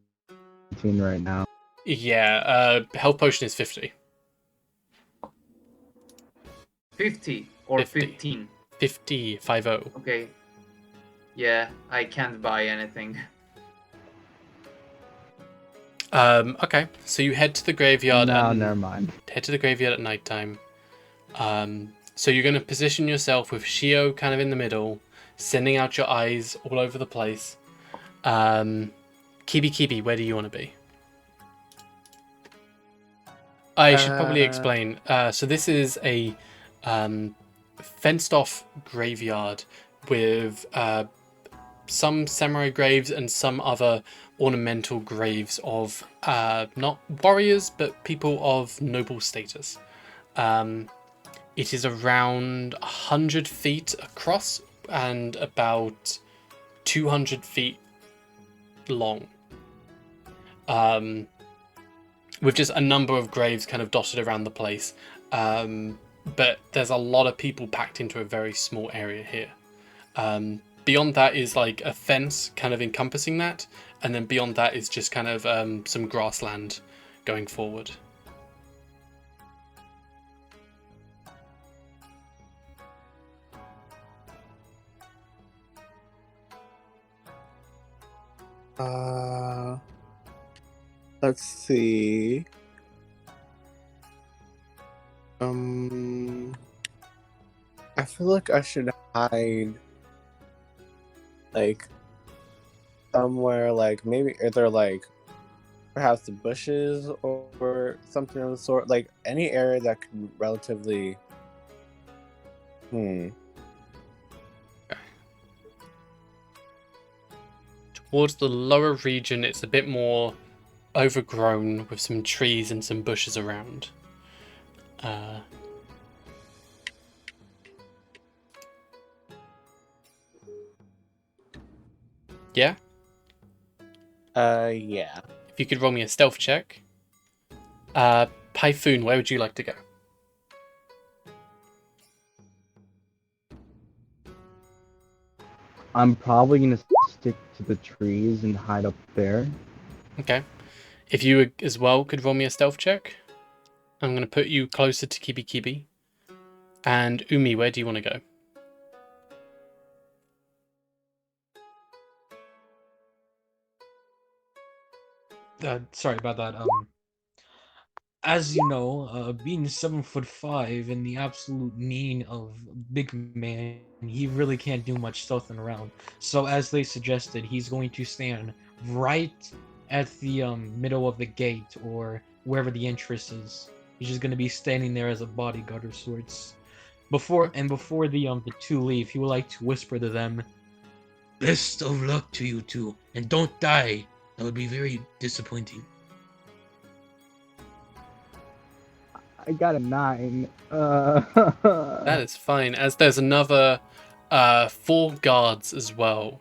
right now. Yeah, health potion is 50. 50 or 50. 15. 50, 50. Okay. Yeah, I can't buy anything. Okay, so you head to the graveyard. No, never mind. Head to the graveyard at nighttime. So you're going to position yourself with Shio kind of in the middle, sending out your eyes all over the place. Kibi, where do you want to be? I should probably explain. So this is a fenced-off graveyard with some samurai graves and some other ornamental graves of not warriors, but people of noble status. It is around 100 feet across and about 200 feet long. With just a number of graves kind of dotted around the place. But there's a lot of people packed into a very small area here. Beyond that is like a fence kind of encompassing that. And then beyond that is just kind of some grassland going forward. Let's see. I feel like I should hide, like, somewhere, like, maybe either, like, perhaps the bushes or something of the sort. Like, any area that could relatively... Towards the lower region, it's a bit more overgrown with some trees and some bushes around. Yeah? Yeah. If you could roll me a stealth check. Python, where would you like to go? I'm probably gonna stick to the trees and hide up there. Okay. If you as well could roll me a stealth check. I'm going to put you closer to Kibi. And Umi, where do you want to go? Sorry about that. As you know, being 7'5" and the absolute mean of big man, he really can't do much stealthing around. So as they suggested, he's going to stand right at the middle of the gate or wherever the entrance is. He's just going to be standing there as a bodyguard of sorts. Before the two leave, he would like to whisper to them, "Best of luck to you two, and don't die. That would be very disappointing." I got a 9. That is fine, as there's another 4 guards as well,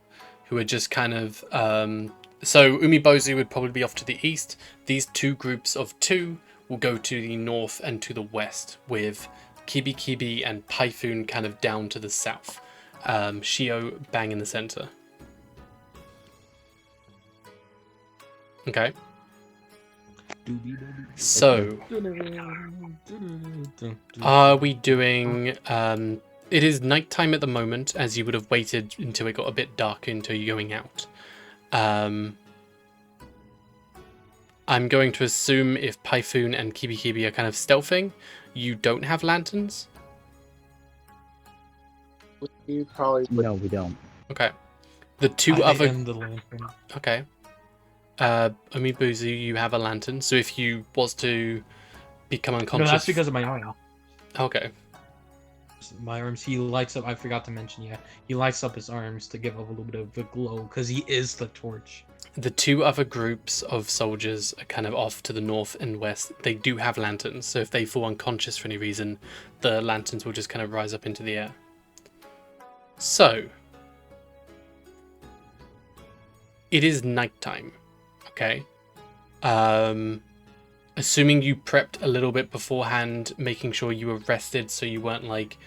who are just kind of... So Umibozu would probably be off to the east. These 2 groups of 2 will go to the north and to the west, with Kibi and Python kind of down to the south. Shio bang in the center. Okay. So, are we doing... it is nighttime at the moment, as you would have waited until it got a bit darker until you're going out. I'm going to assume if Python and Kibi are kind of stealthing, you don't have lanterns? You probably... No, we don't. Okay. The 2 I other... am the lantern. Okay. Umibuzu, you have a lantern, so if you was to become unconscious... No, that's because of my arm. Okay. My arms, he lights up, I forgot to mention, yeah. He lights up his arms to give off a little bit of a glow, because he is the torch. The 2 other groups of soldiers are kind of off to the north and west. They do have lanterns, so if they fall unconscious for any reason, the lanterns will just kind of rise up into the air. So, it is nighttime, okay? Assuming you prepped a little bit beforehand, making sure you were rested so you weren't like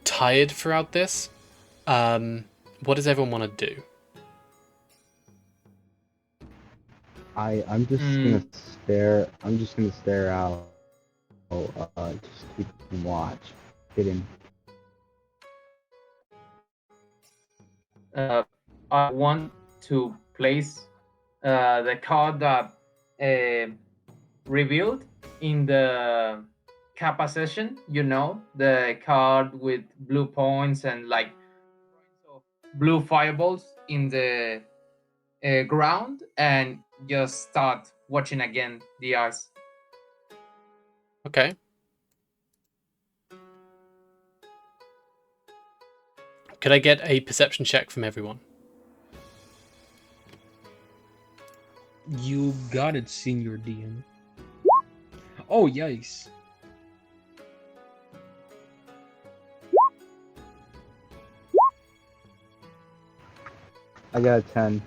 tired throughout this. What does everyone want to do? I'm just gonna stare. I'm just gonna stare out. Just keep watch. hidden. I want to place the card that revealed in the Kappa session. You know, the card with blue points and like blue fireballs in the ground, and just start watching again the eyes. Okay. Could I get a perception check from everyone? You got it, Senior DM. Oh, yikes. I got a 10.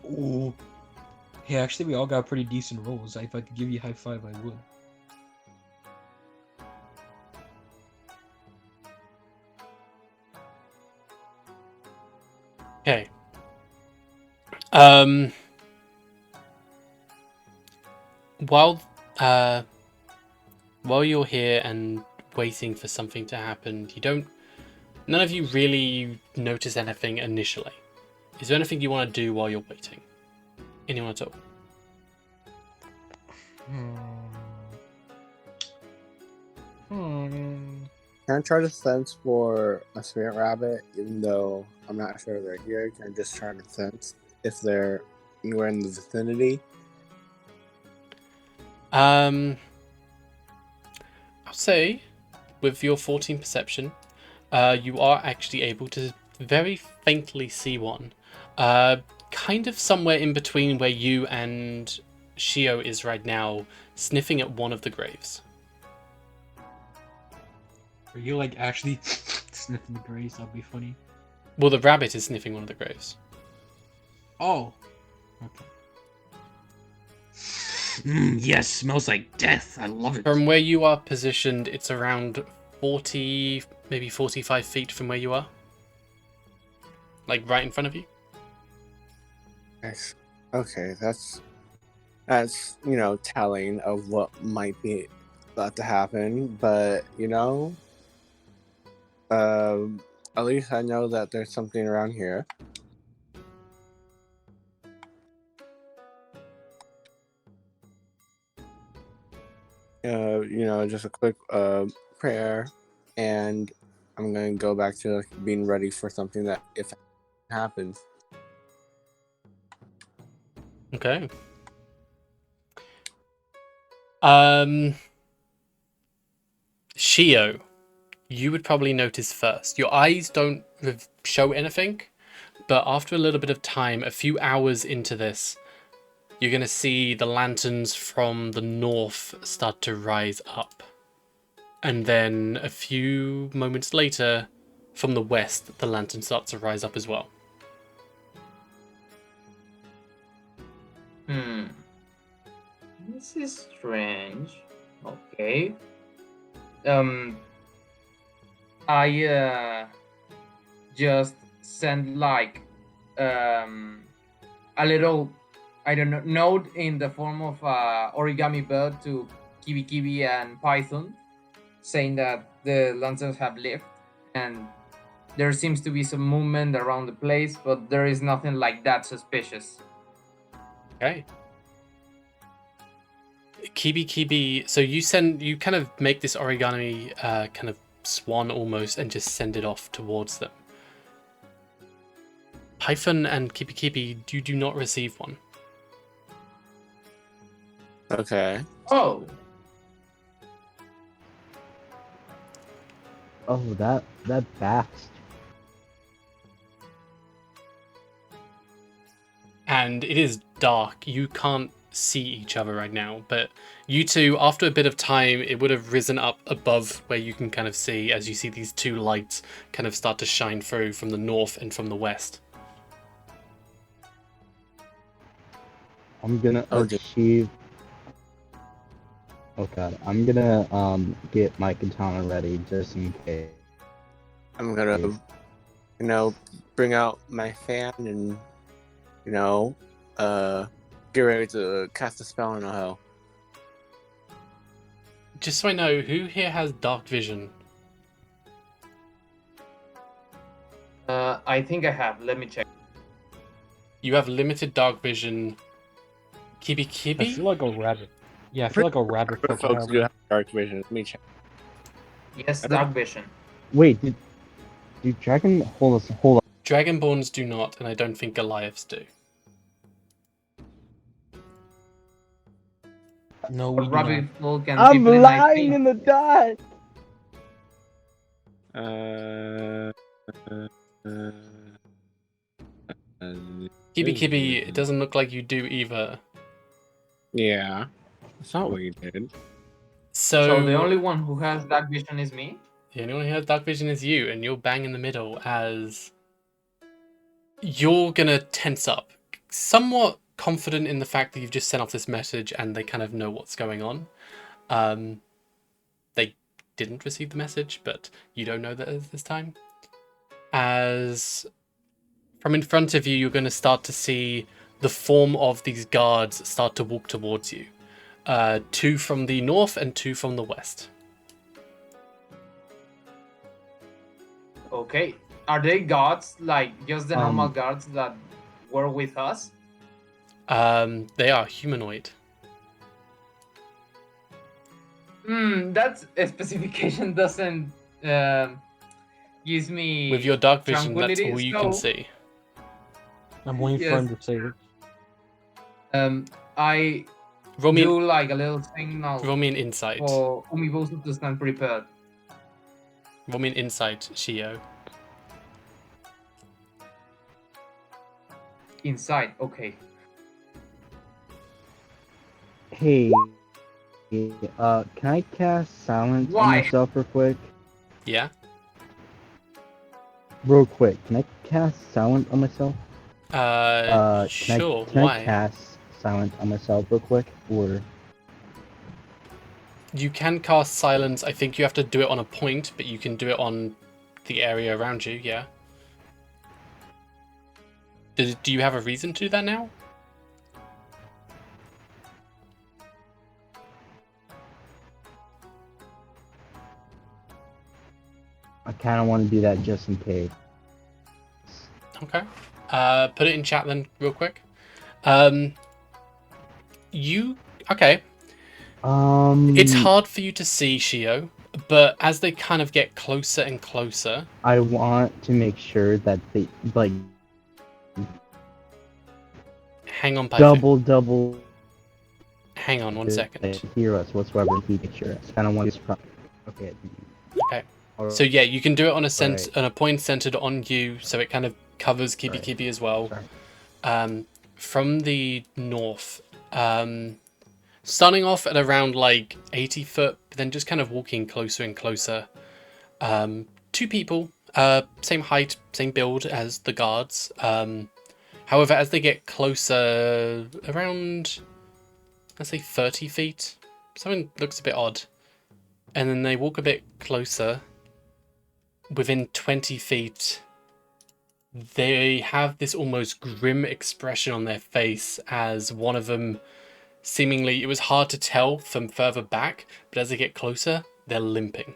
Ooh. Hey, actually, we all got pretty decent rolls. If I could give you a high five, I would. Okay. While you're here and waiting for something to happen, none of you really notice anything initially. Is there anything you want to do while you're waiting? Anyone at all? Can I try to sense for a spirit rabbit, even though I'm not sure they're here? Can I just try to sense if they're anywhere in the vicinity? I'll say, with your 14 perception, you are actually able to very faintly see one. Kind of somewhere in between where you and Shio is right now, sniffing at one of the graves. Are you like actually sniffing the graves? That'd be funny. Well, the rabbit is sniffing one of the graves. Oh. Okay. Yes, smells like death. I love it. From where you are positioned, it's around 40, maybe 45 feet from where you are. Like right in front of you. Nice. Okay, that's telling of what might be about to happen. But at least I know that there's something around here. Just a quick prayer, and I'm gonna go back to being ready for something that if it happens. Okay. Shio, you would probably notice first. Your eyes don't show anything, but after a little bit of time, a few hours into this, you're going to see the lanterns from the north start to rise up. And then a few moments later, from the west, the lantern starts to rise up as well. This is strange. Okay. I just send like a little, I don't know, note in the form of origami bird to Kibi and Python, saying that the lanterns have left, and there seems to be some movement around the place, but there is nothing like that suspicious. Okay. Kibi, so you kind of make this origami kind of swan almost and just send it off towards them. Python and Kibi, you do not receive one. Okay. Oh, that bast. And it is dark. You can't see each other right now, but you two, after a bit of time, it would have risen up above where you can kind of see as you see these two lights kind of start to shine through from the north and from the west. I'm gonna achieve. Oh god, I'm gonna get my katana ready just in case. I'm gonna, bring out my fan and, get ready to cast a spell on a hoe. Just so I know, who here has dark vision? I think I have. Let me check. You have limited dark vision. Kibi I feel Kibi? like a rabbit. Yeah, I feel like a rabbit. Other folks do have dark vision. Let me check. Yes, dark vision. Wait, do dragon hold on? Dragonborns do not, and I don't think Goliaths do. No, A we do rabbit not. fool can I'm see within 9 lying feet. in the dark. Kibi Kibi, it doesn't look like you do either. Yeah, that's not what you did. So the only one who has dark vision is me? the only one who has dark vision is you, and you're bang in the middle as you're gonna tense up. Somewhat confident in the fact that you've just sent off this message and they kind of know what's going on. They didn't receive the message, but you don't know that at this time. As from in front of you, you're going to start to see the form of these guards start to walk towards you. 2 from the north and 2 from the west. Okay. Are they guards, like just the normal guards that were with us? They are humanoid. That specification doesn't gives me With your dark vision, that's tranquility, all you can so- see. I'm waiting for him to say it. I Roll me, do like a little signal roll me an insight. for Umibosu to stand prepared. Roll me an insight, Shio. Inside, okay. Hey, can I cast silence on Why? myself real quick? Yeah? Real quick, can I cast silence on myself? Sure, Can why? I cast silence on myself real quick, or? You can cast silence. I think you have to do it on a point, but you can do it on the area around you, yeah. Do you have a reason to do that now? I kind of want to do that just in case. Okay. Put it in chat then, real quick. You... Okay. It's hard for you to see, Shio, but as they kind of get closer and closer... I want to make sure that they, like... Hang on, Python. double... Hang on 1 second. Hear us whatsoever, he make sure. I kind of want to... Okay. Okay. Alright. So yeah, you can do it on a Alright. on a point centered on you, so it kind of covers Kibi Right. Kibi as well. Sorry. From the north, starting off at around like 80 foot, but then just kind of walking closer and closer. 2 people, same height, same build as the guards. However, as they get closer, around, let's say 30 feet, something looks a bit odd. And then they walk a bit closer. Within 20 feet, they have this almost grim expression on their face as one of them seemingly, it was hard to tell from further back, but as they get closer, they're limping.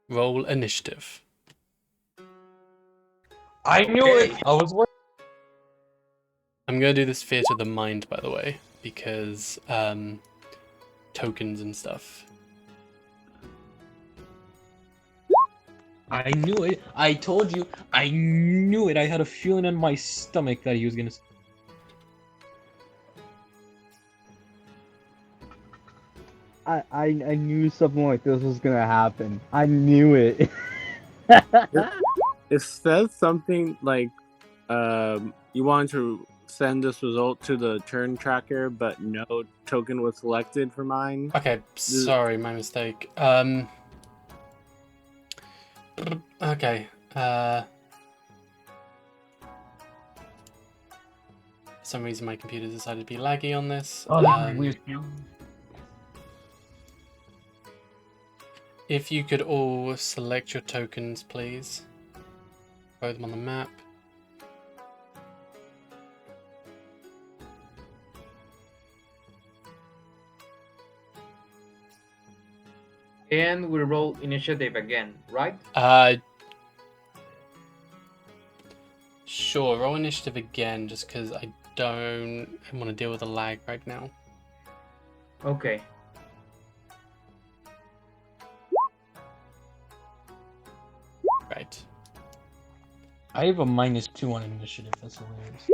Roll initiative. I knew Okay. it! I was waiting. I'm going to do this fear to the mind, by the way, because tokens and stuff. I knew it. I told you. I knew it. I had a feeling in my stomach that he was gonna. I knew something like this was gonna happen. I knew it. It says something like, you want to send this result to the turn tracker, but no token was selected for mine. Okay, sorry, my mistake. Okay. For some reason my computer decided to be laggy on this. If you could all select your tokens, please. Throw them on the map. And we roll initiative again, right? Sure, roll initiative again, just because I don't want to deal with the lag right now. Okay. Right. I have a -2 on initiative. That's hilarious.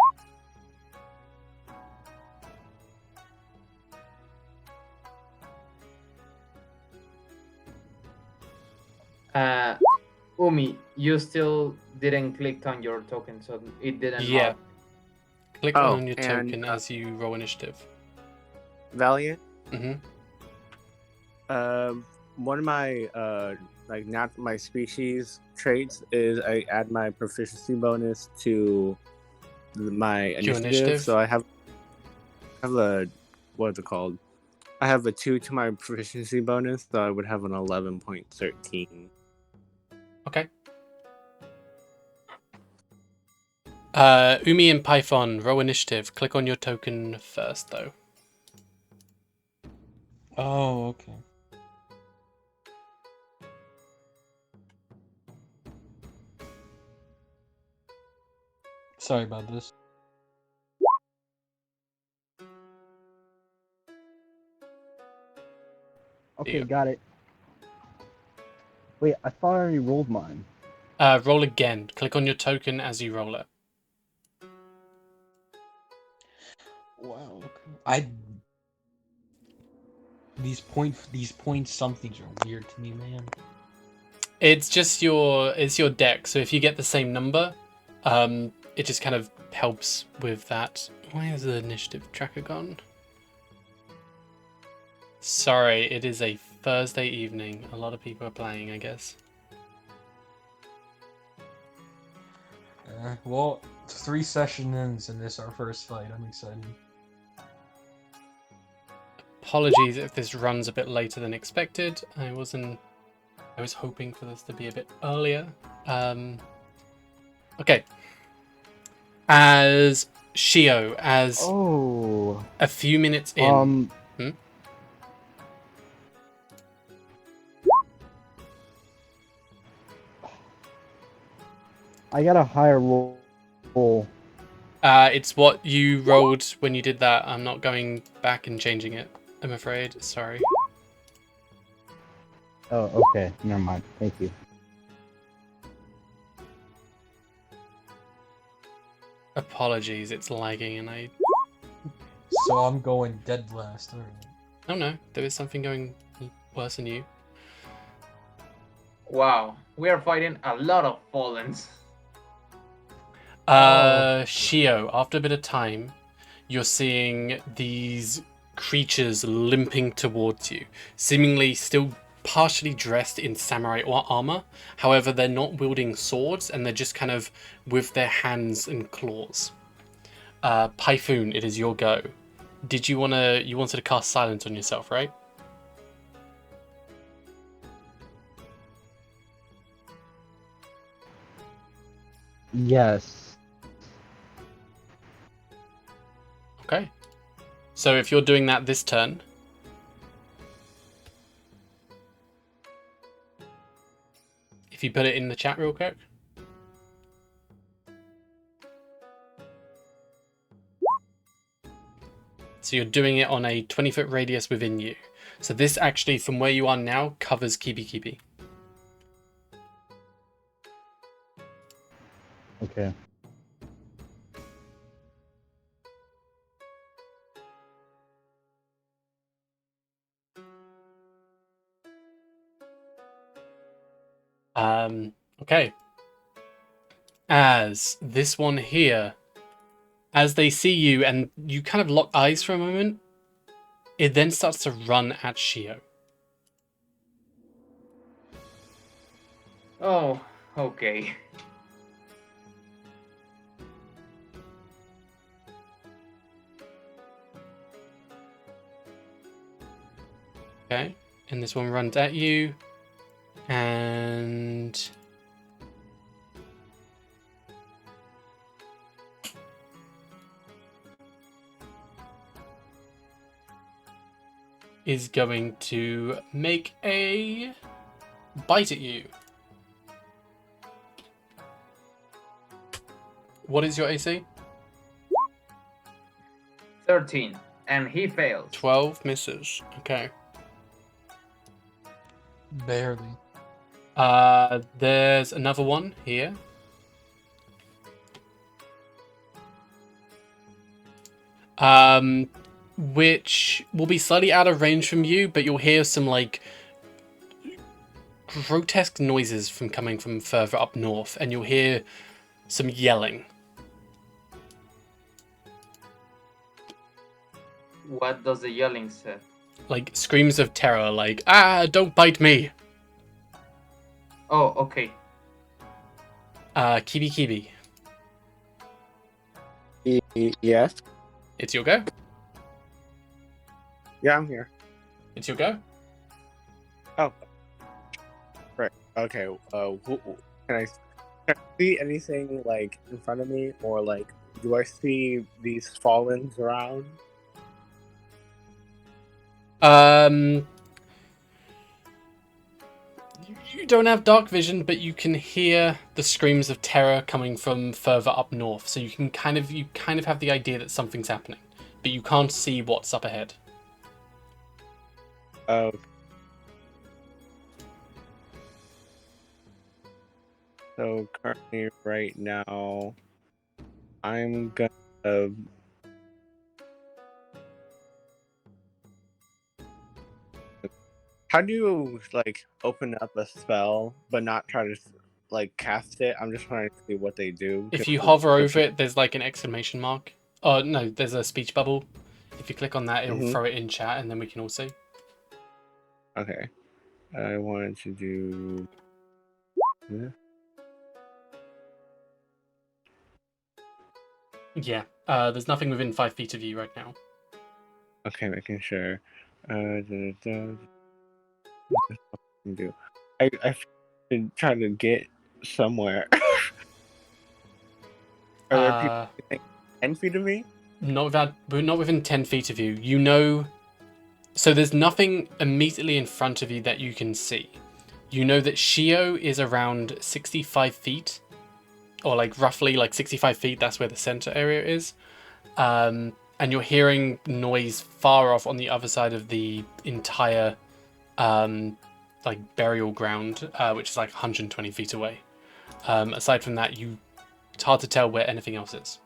Umi, you still didn't click on your token, so it didn't Yeah. mark. Click Oh, on your and, token as you roll initiative. Valiant. Mm-hmm. One of my not my species traits is I add my proficiency bonus to my initiative. So I have a what's it called? I have a 2 to my proficiency bonus, so I would have an 11.13. Okay. Umi and Python, roll initiative. Click on your token first, though. Oh, okay. Sorry about this. Okay, Yeah. got it. Wait, I thought I already rolled mine. Roll again. Click on your token as you roll it. Wow. These point somethings are weird to me, man. It's just your deck. So if you get the same number, it just kind of helps with that. Why is the initiative tracker gone? Sorry, it is a Thursday evening. A lot of people are playing, I guess. Well, 3 session ends and this our first fight. I'm excited. Apologies if this runs a bit later than expected. I was hoping for this to be a bit earlier. Okay. As Shio, as a few minutes in. I got a higher roll. It's what you rolled when you did that. I'm not going back and changing it, I'm afraid. Sorry. Oh, okay. Never mind. Thank you. Apologies, it's lagging and I... So I'm going dead last. Alright. Oh no, there is something going worse than you. Wow, we are fighting a lot of Fallens. Shio, after a bit of time, you're seeing these creatures limping towards you, seemingly still partially dressed in samurai armor. However, they're not wielding swords, and they're just kind of with their hands and claws. Pyphoon, it is your go. Did you wanted to cast silence on yourself, right? Yes. Okay. So if you're doing that this turn, if you put it in the chat real quick. So you're doing it on a 20-foot radius within you. So this actually, from where you are now, covers Kibi. Okay. Okay. As this one here, as they see you and you kind of lock eyes for a moment, it then starts to run at Shio. Oh, okay. Okay, and this one runs at you, and is going to make a bite at you. What is your AC? 13, and he fails. 12 misses. Okay. Barely. There's another one here. Which will be slightly out of range from you, but you'll hear some like grotesque noises from coming from further up north, and you'll hear some yelling. What does the yelling say? Like screams of terror, like, ah, don't bite me. Oh, okay. Kibi Kibi, Yes. it's your go. Yeah, I'm here. It's your go. Oh. Right. Okay. Can I see anything like in front of me, or like do I see these fallens around? You don't have dark vision, but you can hear the screams of terror coming from further up north. So you kind of have the idea that something's happening, but you can't see what's up ahead. Oh. So currently, right now, I'm gonna. How do you like open up a spell but not try to like cast it? I'm just trying to see what they do. If you hover over it, there's like an exclamation mark. Oh no, there's a speech bubble. If you click on that, it'll throw it in chat, and then we can all see. Okay. I wanted to do. Yeah. Yeah. There's nothing within 5 feet of you right now. Okay, making sure. Do I should try to get somewhere. Are there people within 10 feet of me? Not within 10 feet of you. You know. So there's nothing immediately in front of you that you can see. You know that Shio is around 65 feet, or like roughly like 65 feet. That's where the center area is. And you're hearing noise far off on the other side of the entire like burial ground, which is like 120 feet away. Aside from that, it's hard to tell where anything else is.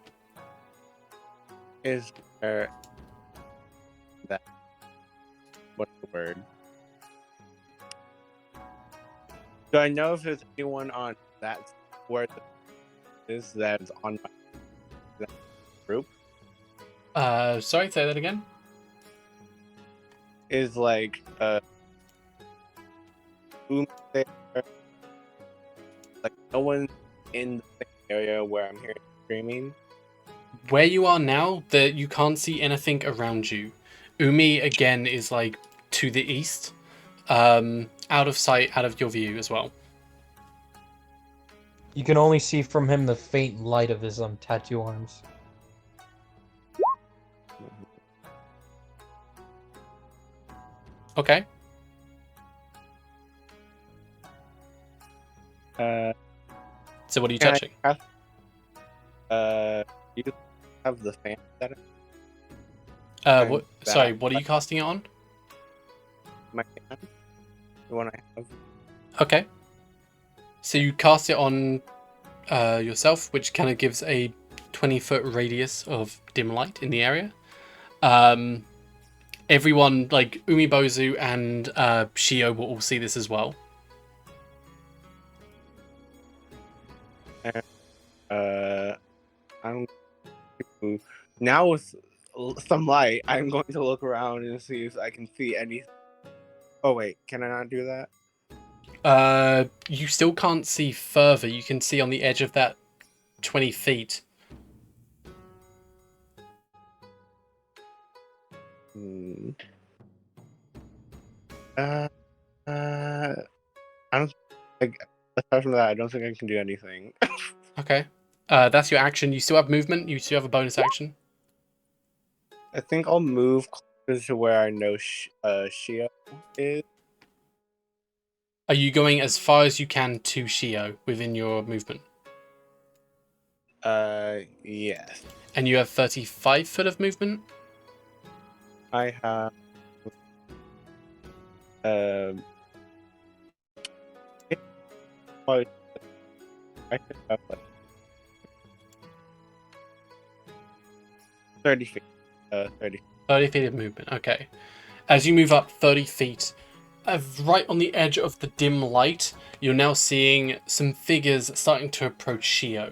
Is there that? What's the word? Do I know if there's anyone on that where is that's on my group? Sorry, say that again. Is like there, like no one in the same area where I'm hearing screaming. Where you are now, that you can't see anything around you. Umi again is like to the east, out of sight, out of your view as well. You can only see from him the faint light of his tattoo arms. Okay. So what are you touching? You have the fan set What? Sorry, what are you casting it on? my fan, the one I have. Okay. So you cast it on yourself, which kind of gives a 20-foot radius of dim light in the area. Everyone, like Umibozu and Shio, will all see this as well. I'm now with some light. I'm going to look around and see if I can see any. Oh wait, can I not do that? You still can't see further. You can see on the edge of that 20 feet. I don't. Aside from that, I don't think I can do anything. Okay. That's your action. You still have movement. You still have a bonus action. I think I'll move This is where I know Shio is. Are you going as far as you can to Shio within your movement? Yes. And you have 35 foot of movement? I have well, I should have like 30 feet. 30. 30 feet of movement, okay. As you move up 30 feet, right on the edge of the dim light, you're now seeing some figures starting to approach Shio.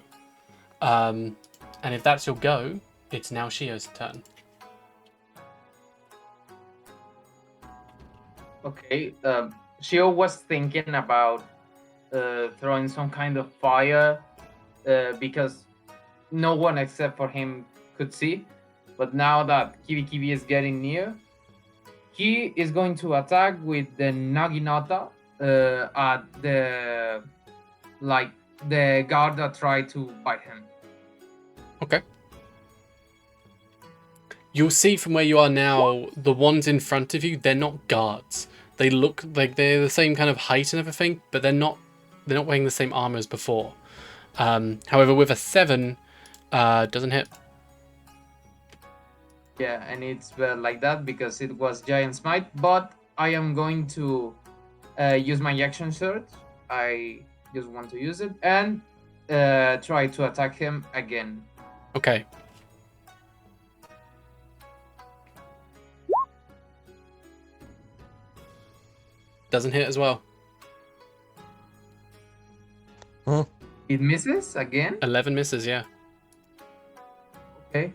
And if that's your go, it's now Shio's turn. Okay. Shio was thinking about throwing some kind of fire because no one except for him could see. But now that Kibi is getting near, he is going to attack with the Naginata at the guard that tried to bite him. Okay. You'll see from where you are now, the ones in front of you, they're not guards. They look like they're the same kind of height and everything, but they're not wearing the same armor as before. However, with a 7, doesn't hit. Yeah, and it's like that because it was Giant Smite, but I am going to use my action surge. I just want to use it and try to attack him again. Okay. Doesn't hit as well. Huh? It misses again? 11 misses, yeah. Okay.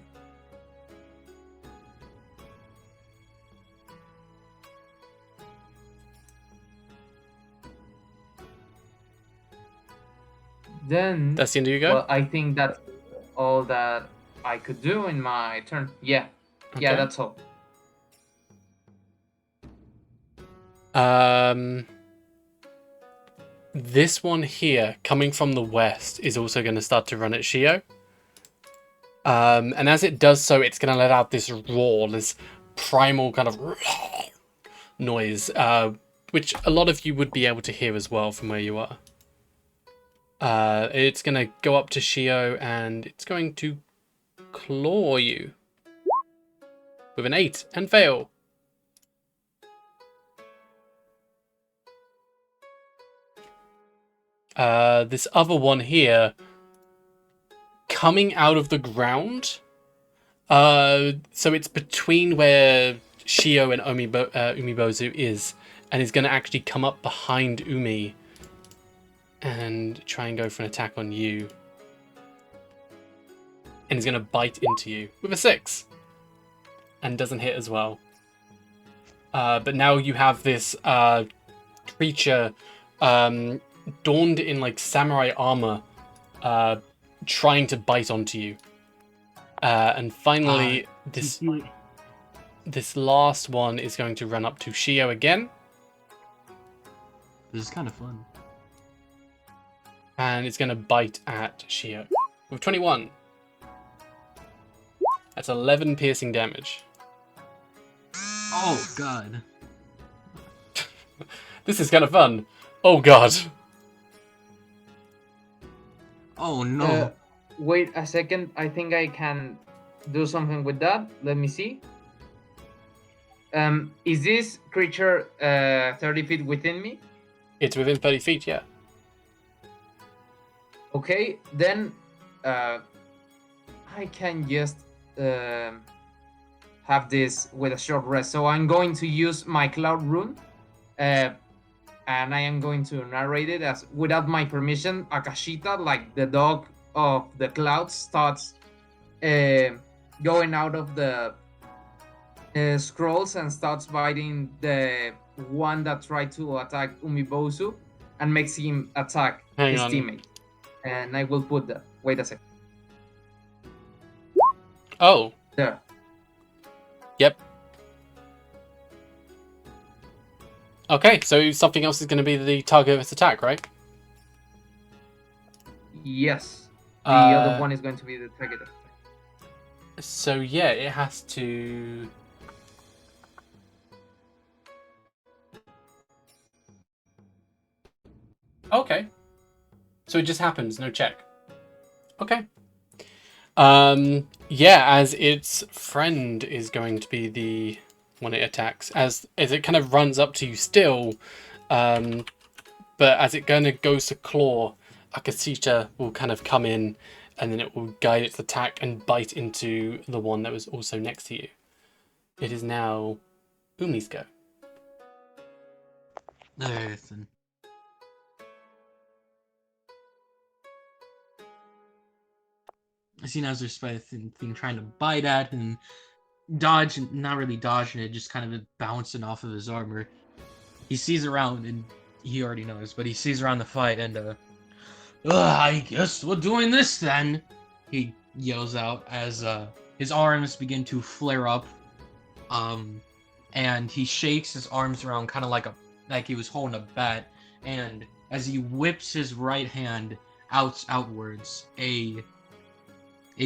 Then That's the end of your go? well, I think that's all that I could do in my turn. Yeah. Yeah, Okay. that's all. This one here, coming from the west, is also going to start to run at Shio. And as it does so, it's going to let out this roar, this primal kind of noise, which a lot of you would be able to hear as well from where you are. It's going to go up to Shio and it's going to claw you with an 8 and fail. This other one here, coming out of the ground. So it's between where Shio and Umibozu is, and he's going to actually come up behind Umi and try and go for an attack on you. And he's going to bite into you with a 6. And doesn't hit as well. But now you have this creature donned in like samurai armor trying to bite onto you. And finally, this last one is going to run up to Shio again. This is kind of fun. And it's going to bite at Shio with 21. That's 11 piercing damage. Oh god. This is kind of fun. Oh god. Oh no. Wait a second. I think I can do something with that. Let me see. Is this creature 30 feet within me? It's within 30 feet, yeah. Okay, then I can just have this with a short rest. So I'm going to use my cloud rune, and I am going to narrate it as, without my permission, Akashita, like the dog of the clouds, starts going out of the scrolls and starts biting the one that tried to attack Umibozu and makes him attack his teammate. And I will put that. Wait a second. Oh. There. Yep. Okay, so something else is going to be the target of its attack, right? Yes. The other one is going to be the target. So yeah, it has to Okay. So it just happens, no check. Okay. Yeah, as its friend is going to be the one it attacks. As it kind of runs up to you still, but as it kind of goes to claw, Akasita will kind of come in, and then it will guide its attack and bite into the one that was also next to you. It is now Umi's go. Alright then. I see now there's a thing trying to bite at and dodge, not really dodging it, just kind of bouncing off of his armor. He sees around, and he already knows, but he sees around the fight, and I guess we're doing this then. He yells out as his arms begin to flare up, and he shakes his arms around, kind of like he was holding a bat. And as he whips his right hand outwards, a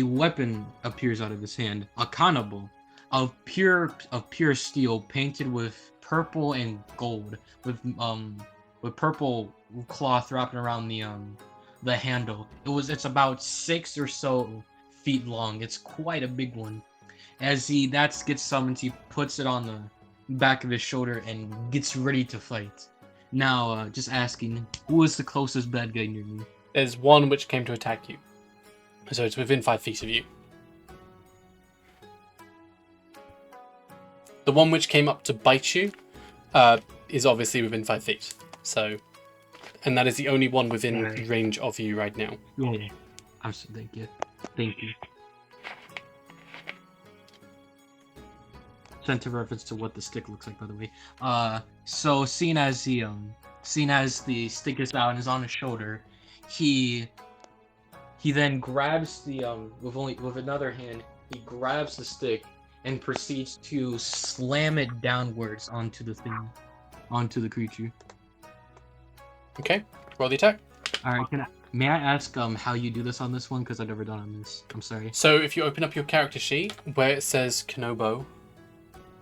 weapon appears out of his hand, a kanabo of pure steel, painted with purple and gold, with purple cloth wrapping around the handle. It's about 6 or so feet long. It's quite a big one. As that gets summoned, he puts it on the back of his shoulder and gets ready to fight. Now, just asking, who is the closest bad guy near me? There's one which came to attack you. So it's within 5 feet of you. The one which came up to bite you is obviously within 5 feet. So, and that is the only one within range of you right now. Yeah. Thank you. Thank you. Sent a reference to what the stick looks like, by the way. So seeing as the stick is out and is on his shoulder, he then grabs the with another hand, he grabs the stick and proceeds to slam it downwards onto the creature. Okay, roll the attack. All right, may I ask how you do this on this one, because I've never done on this. I'm sorry. So if you open up your character sheet where it says Kanobo,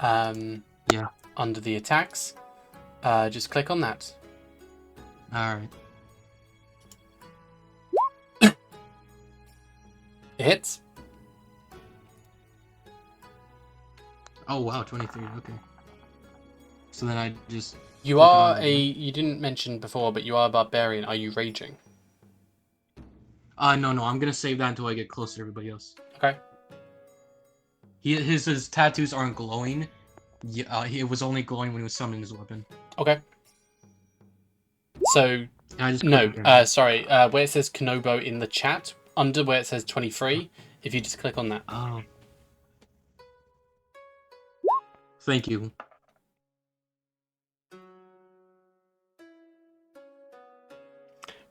yeah, under the attacks, just click on that. All right. It hits. Oh wow, 23. Okay. So then I just. You are you didn't mention before, but you are a barbarian. Are you raging? No, I'm gonna save that until I get closer to everybody else. Okay. His tattoos aren't glowing. It was only glowing when he was summoning his weapon. Okay. So sorry. Where it says Kanobo in the chat, under where it says 23, if you just click on that. Oh. Thank you.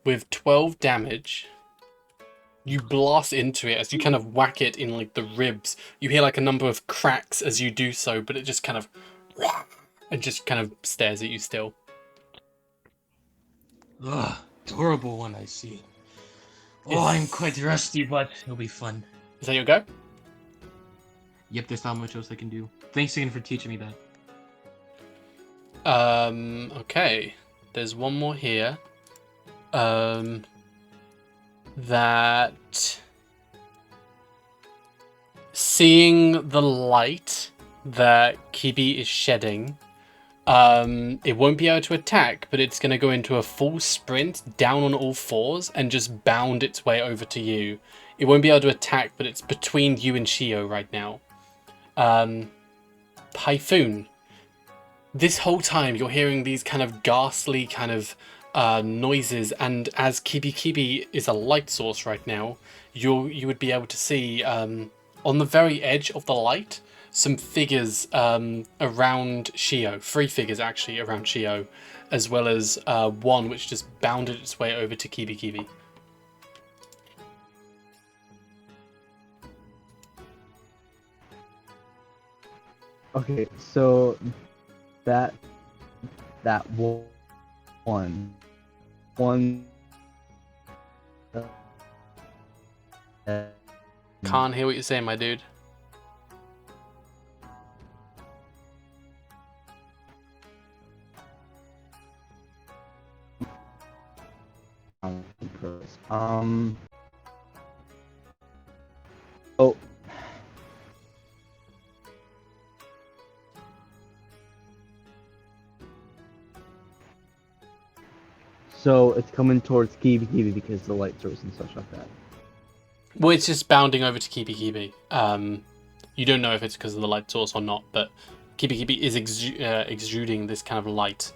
With 12 damage, you blast into it as you kind of whack it in like the ribs. You hear like a number of cracks as you do so, but it just kind of and just kind of stares at you still. Ugh, adorable one I see. Oh, I'm quite rusty, but it'll be fun. Is that your go? Yep, there's not much else I can do. Thanks again for teaching me that. Okay. There's one more here. That seeing the light that Kibi is shedding, it won't be able to attack, but it's going to go into a full sprint down on all fours and just bound its way over to you. It won't be able to attack, but it's between you and Shio right now. Pyphoon. This whole time you're hearing these kind of ghastly kind of noises, and as Kibi is a light source right now, you would be able to see on the very edge of the light some figures around Shio, 3 figures actually around Shio, as well as one which just bounded its way over to Kibi. Okay, so that one. Can't hear what you're saying, my dude. Oh. So it's coming towards Kibi Kibi because of the light source and such like that. Well, it's just bounding over to Kibi Kibi. You don't know if it's because of the light source or not, but Kibi Kibi is exuding this kind of light.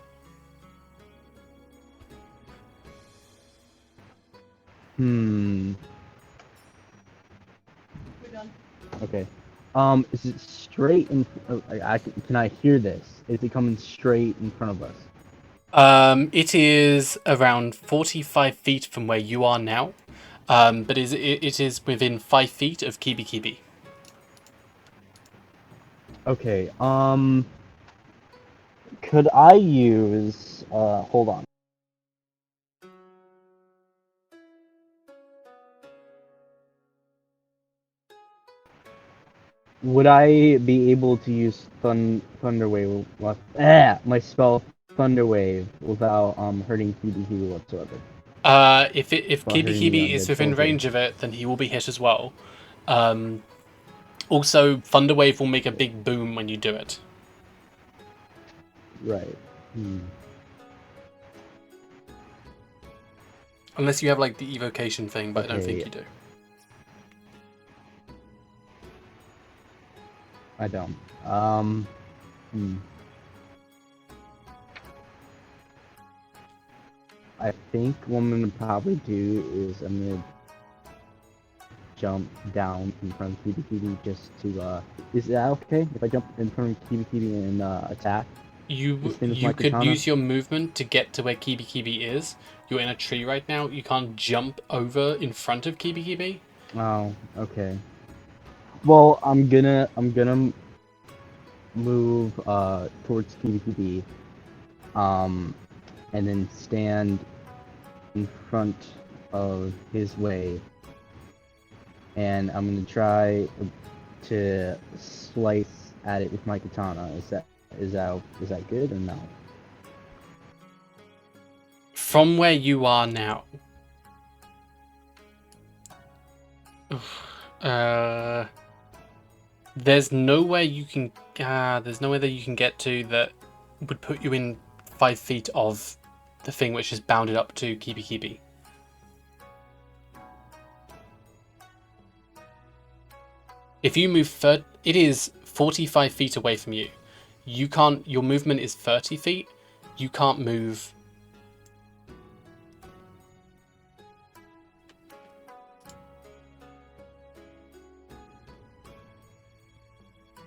Okay. Is it straight in? Can I hear this? Is it coming straight in front of us? It is around 45 feet from where you are now, but it is within 5 feet of Kibi Kibi. Okay. Could I use? Hold on. Would I be able to use Thunderwave? My spell Thunderwave without hurting Kibi Kibi whatsoever? If Well, Kibi hurting the Kibi is undead within soldier. range of it, then he will be hit as well. Also, Thunderwave will make a big boom when you do it. Right. Unless you have like the evocation thing, but I don't think Okay. you do. I don't. I think what I'm gonna probably do is I'm gonna jump down in front of Kibi Kibi just to is that okay if I jump in front of Kibi Kibi and attack? You This thing with my could katana? use your movement to get to where Kibi Kibi is. You're in a tree right now. You can't jump over in front of Kibi Kibi. Oh, okay. Well, I'm gonna move towards Kibi Kibi, and then stand in front of his way, and I'm gonna try to slice at it with my katana. Is that good or no? From where you are now. There's nowhere you can. There's nowhere that you can get to that would put you in 5 feet of the thing which is bounded up to Kibi Kibi. If you move it is 45 feet away from you. You can't. Your movement is 30 feet. You can't move.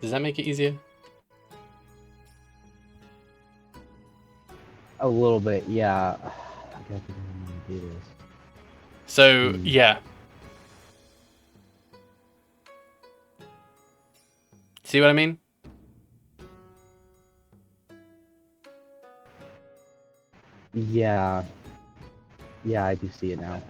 Does that make it easier? A little bit, yeah. I gotta figure out how to do this. So yeah. See what I mean? Yeah. Yeah, I do see it now.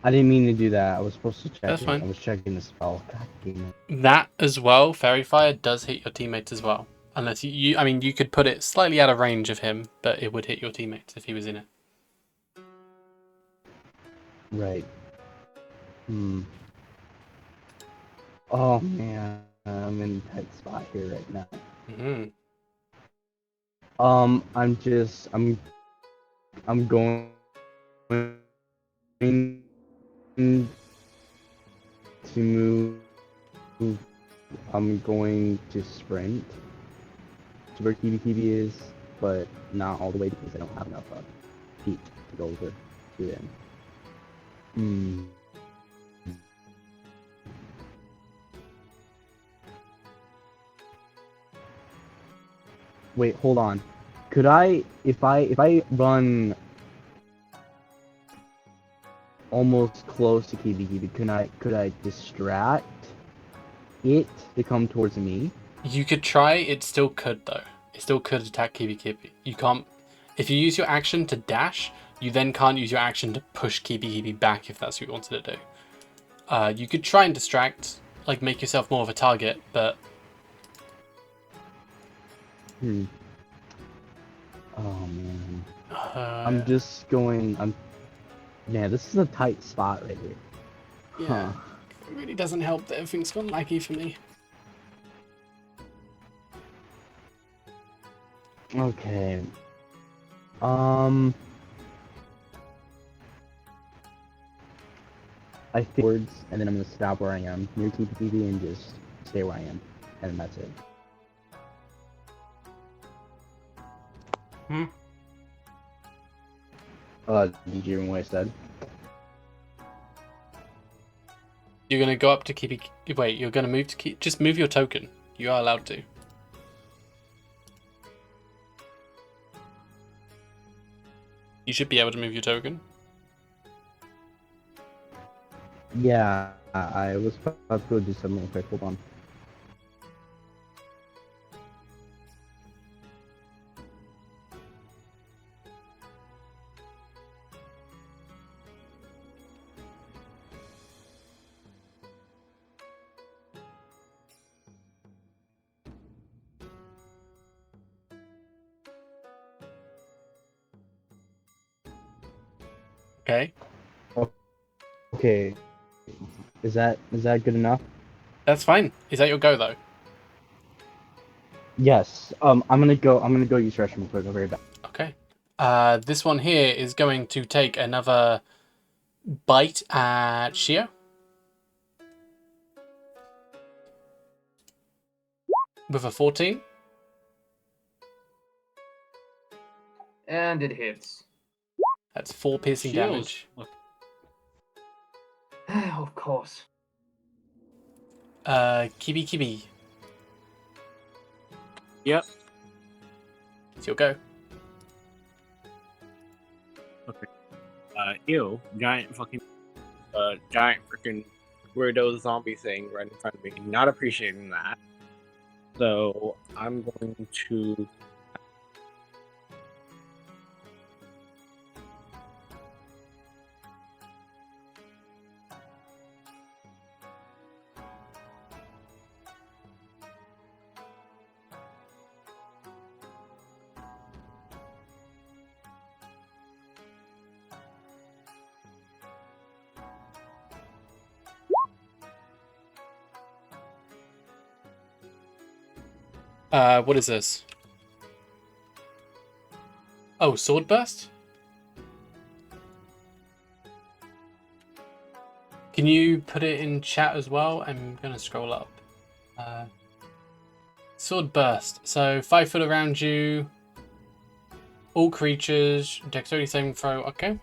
I didn't mean to do that. I was supposed to check That's it. fine. I was checking the spell. God damn it. That as well, Fairy Fire does hit your teammates as well. Unless I mean, you could put it slightly out of range of him, but it would hit your teammates if he was in it. Right. Oh man, I'm in a tight spot here right now. I'm going to move. I'm going to sprint to where Kibi Kibi is, but not all the way because I don't have enough feet to go over to them. Wait, hold on. Could I, if I run almost close to Kibi Kibi, could I distract it to come towards me? You could try. It still could though. It still could attack Kibi Kibi. You can't. If you use your action to dash, you then can't use your action to push Kibi Kibi back if that's what you wanted to do. You could try and distract, like make yourself more of a target, but. Oh man. I'm just going. Yeah, this is a tight spot right here. Yeah. Huh. It really doesn't help that everything's gone laggy for me. Okay. I think words, and then I'm gonna stop where I am near TPTV and just stay where I am, and that's it. Did you hear what I said? You're gonna go up to Kibi. Wait, you're gonna move to keep. Just move your token. You are allowed to. You should be able to move your token. Yeah, I was about to go do something real quick. Hold on. Okay. Okay. Is that good enough? That's fine. Is that your go though? Yes. I'm gonna go use restroom real quick. I'll be right back. Okay. This one here is going to take another bite at Shio. With a 14. And it hits. That's 4 piercing damage. Of course. Kibi. Yep. It's your go. Ew, giant freaking weirdo zombie thing right in front of me. Not appreciating that. So I'm going to. What is this? Oh, sword burst? Can you put it in chat as well? I'm gonna scroll up. Sword burst. So 5 foot around you. All creatures. Dexterity saving throw. Okay.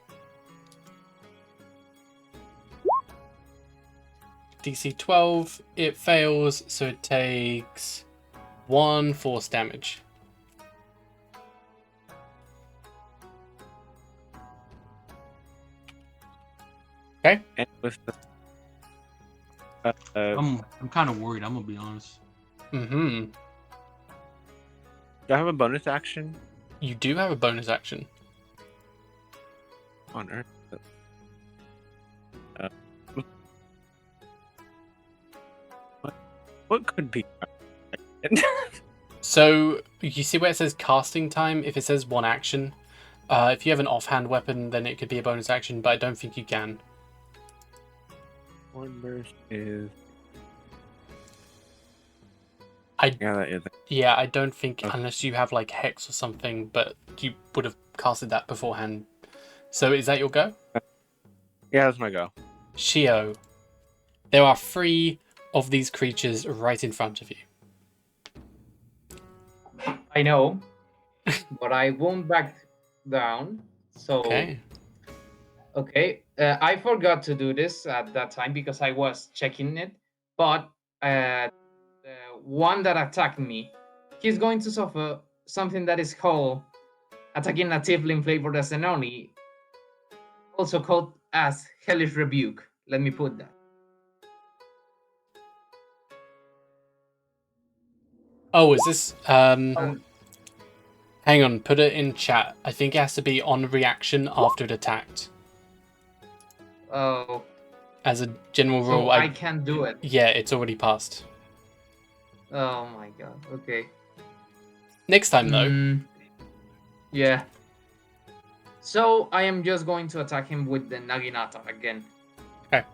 DC 12. It fails, so it takes 1 force damage. Okay. And with the, I'm kind of worried. I'm gonna be honest. Mm-hmm. do I have a bonus action You do have a bonus action. on Earth? What could be? So you see where it says casting time? If it says 1 action, if you have an offhand weapon, then it could be a bonus action, but I don't think you can. One burst is. I Yeah, that is. Yeah, I don't think Okay. unless you have like Hex or something, but you would have casted that beforehand. So is that your go? Yeah, that's my go. Shio. There are 3 of these creatures right in front of you. I know, but I won't back down. So Okay. okay, I forgot to do this at that time because I was checking it. But the one that attacked me, he's going to suffer something that is called attacking a tiefling flavored Zenoni, also called as Hellish Rebuke. Let me put that. Oh, is this Um, hang on, put it in chat. I think it has to be on reaction after it attacked. Oh, As a general so rule, I can't do it. yeah, it's already passed. Oh my god. Okay. Next time though. Yeah. So I am just going to attack him with the Naginata again. Okay.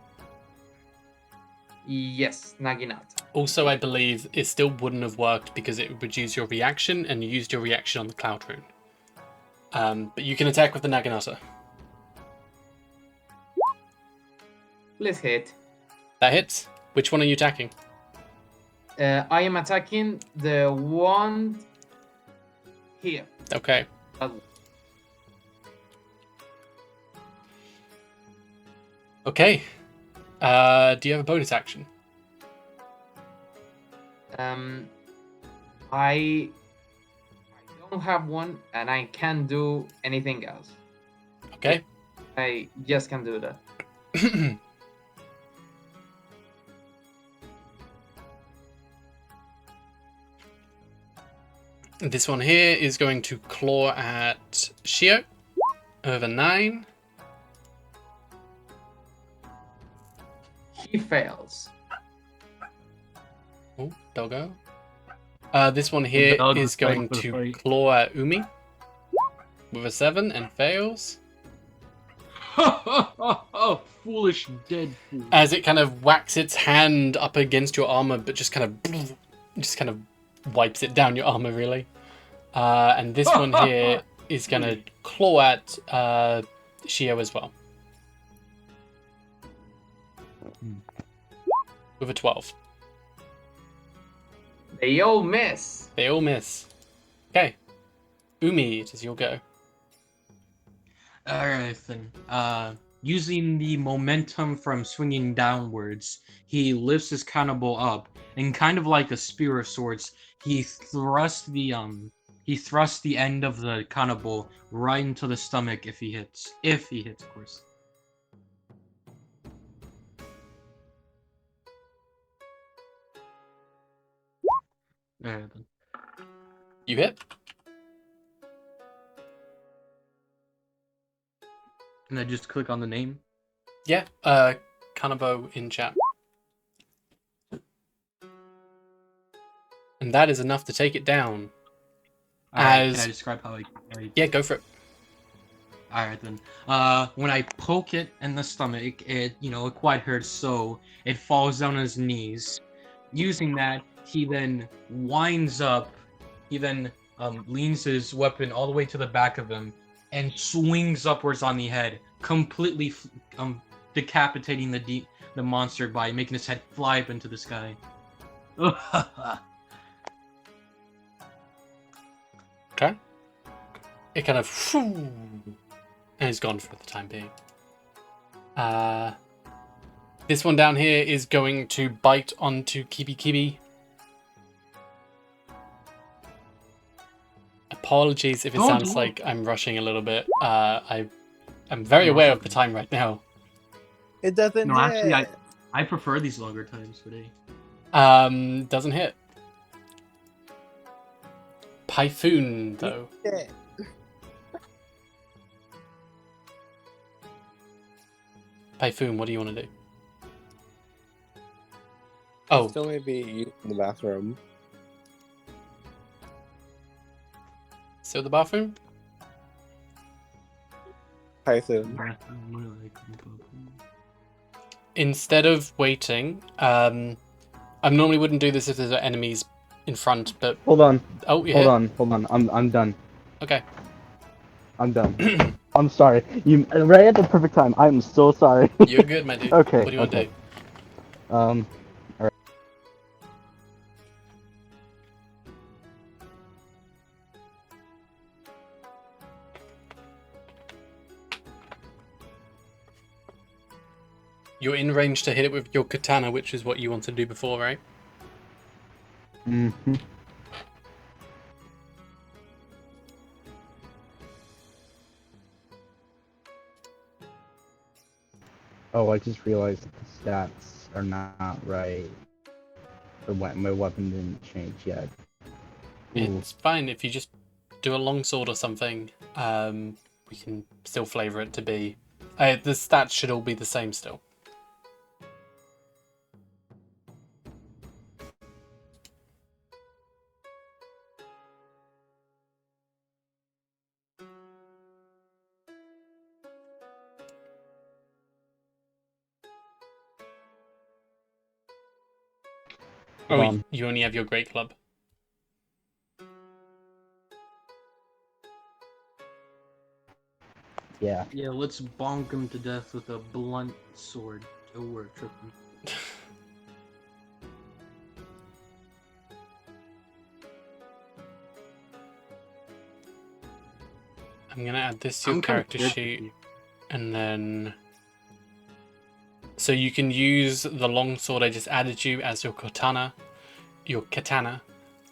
Yes, Naginata. Also, I believe it still wouldn't have worked because it would use your reaction, and you used your reaction on the Cloud Rune. But you can attack with the Naginata. Please hit. That hits. Which one are you attacking? I am attacking the one here. Okay. Okay. Do you have a bonus action? I don't have one, and I can't do anything else. Okay. I just can't do that. This one here is going to claw at Shio. Over 9. He fails. Oh, doggo. This one here dog is was fighting going for the to fight. claw at Umi. With a 7 and fails. Oh, foolish dead fool. As it kind of whacks its hand up against your armor, but just kind of wipes it down your armor, really. And this one here is going to claw at Shio as well. With a 12. They all miss. They all miss. Okay. Umi, it is your go. Alright then. Using the momentum from swinging downwards, he lifts his cannibal up, and kind of like a spear of sorts, he thrusts the end of the cannibal right into the stomach if he hits. If he hits, of course. Alright then. You hit? And I just click on the name. Yeah. Kanabo in chat. And that is enough to take it down. Alright, As- can I describe how I Yeah, go for it. Alright then. When I poke it in the stomach, it quite hurts, so it falls down on his knees. Using that, he then winds up. He then leans his weapon all the way to the back of him and swings upwards on the head, completely decapitating the monster by making his head fly up into the sky. Okay. It kind of and is gone for the time being. This one down here is going to bite onto Kibi Kibi. Apologies if it Don't sounds do it. like I'm rushing a little bit. I'm very aware of the time right now. It doesn't No, actually, hit. I prefer these longer times today. Doesn't hit. Pyphoon, though. Yeah. Pyphoon, what do you want to do? Oh, Still maybe used in the bathroom. still the bathroom? Python. Instead of waiting, I normally wouldn't do this if there's enemies in front, but Hold on. oh, you Hold hit? on. I'm done. Okay. I'm done. I'm sorry. You right at the perfect time. I'm so sorry. You're good, my dude. Okay, What do you want to okay. do? Alright. You're in range to hit it with your katana, which is what you wanted to do before, right? Mm-hmm. Oh, I just realized the stats are not right. My weapon didn't change yet. Ooh. It's fine if you just do a longsword or something. We can still flavor it to be. The stats should all be the same still. Hold Oh, on. you only have your great club. Yeah. Yeah, let's bonk him to death with a blunt sword. Oh, we're tripping. I'm gonna add this to your I'm kinda character scared sheet, for you. and then so you can use the longsword I just added you as your katana,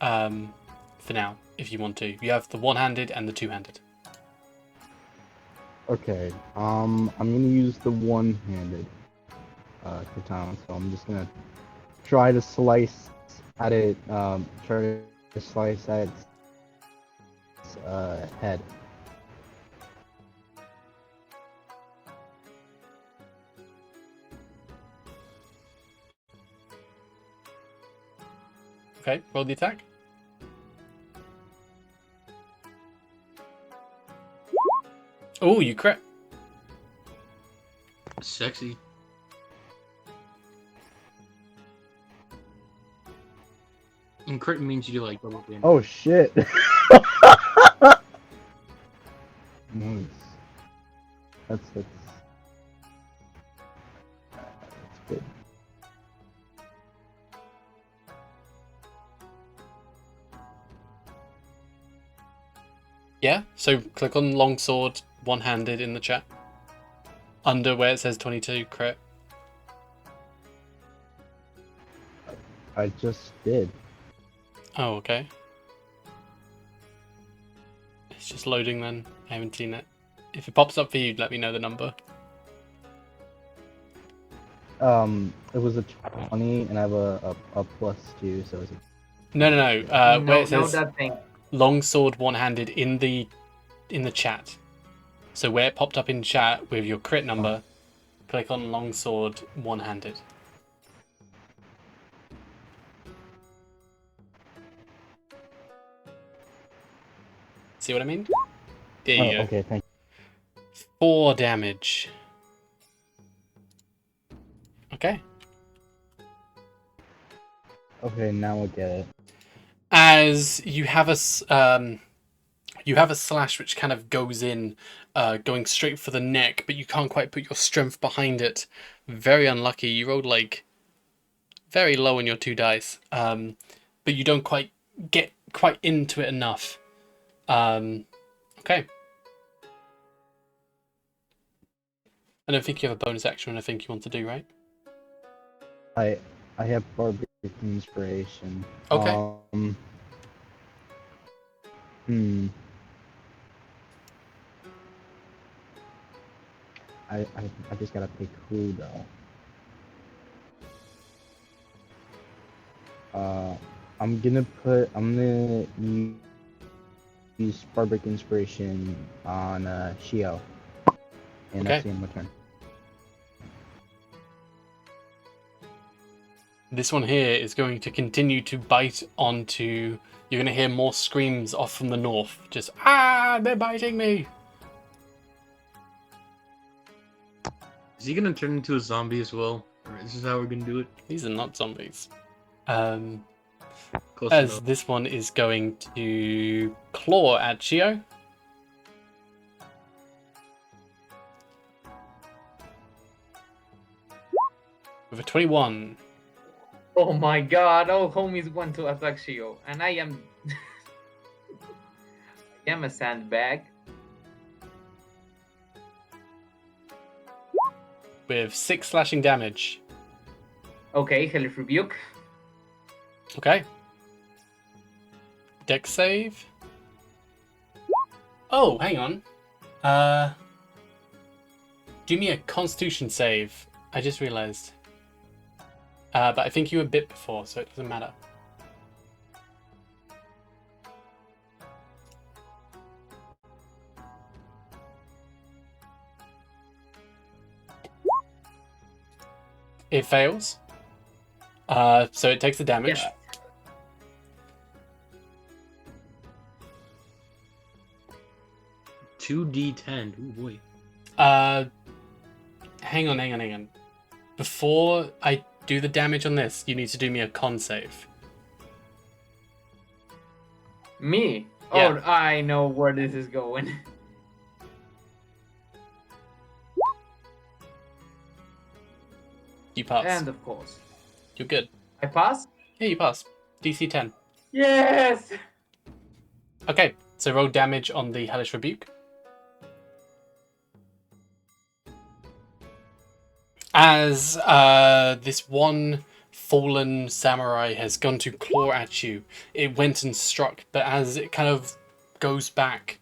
for now if you want to. You have the one-handed and the two-handed. Okay. I'm gonna use the one-handed katana, so I'm just gonna try to slice at it. Try to slice at its head. Okay, roll the attack. Oh, you crit. Sexy. And crit means you do like double damage. Oh shit! Nice. That's good. Yeah, so click on longsword one-handed in the chat. Under where it says 22 crit. I just did. Oh, okay. It's just loading then. I haven't seen it. If it pops up for you, let me know the number. It was a 20, and I have a +2, so it's a... No. Where no, it says that thing. longsword one-handed in the chat. So where it popped up in chat with your crit number, click on longsword one-handed. See what I mean? There you go. Okay, thank 4 damage. Okay. you. Okay, now I get it. As you have a slash which kind of goes in, going straight for the neck, but you can't quite put your strength behind it. Very unlucky. You rolled like very low on your 2 dice, but you don't quite get quite into it enough. Okay. I don't think you have a bonus action. I think you want to do, right? I have bardic inspiration. Okay. I just gotta pick who though. I'm gonna use bardic inspiration on Shio, and Okay. that's the end of my turn. This one here is going to continue to bite onto... You're going to hear more screams off from the north. Just, they're biting me! Is he gonna turn into a zombie as well? Or is this how we're gonna do it? These are not zombies. Close As enough. this one is going to claw at Chio. With a 21. Oh my god, all homies want to attack Shio, and I am I am a sandbag. With 6 slashing damage. Okay, Hellish Rebuke. Okay. Dex save. Oh, hang on. Do me a Constitution save. I just realized. But I think you were bit before, so it doesn't matter. It fails. So it takes the damage. Yeah. Two D10. Oh boy. Hang on. Before I do the damage on this, you need to do me a con save. Me? Yeah. Oh, I know where this is going. You pass. And of course, You're good. I pass. Yeah, you pass. DC 10. Yes. Okay, so roll damage on the Hellish Rebuke. As this one fallen samurai has gone to claw at you, it went and struck, but as it kind of goes back,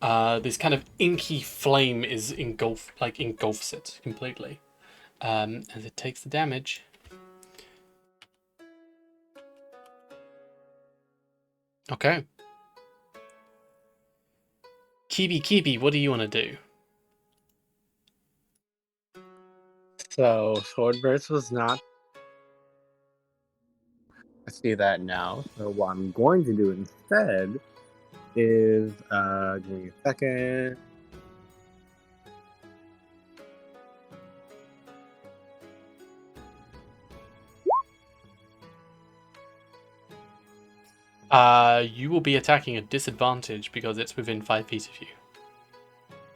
this kind of inky flame is engulfs it completely. As it takes the damage. Okay. Kibi, what do you want to do? So sword burst was not. I see that now. So what I'm going to do instead is give me a second. You will be attacking at disadvantage because it's within 5 feet of you.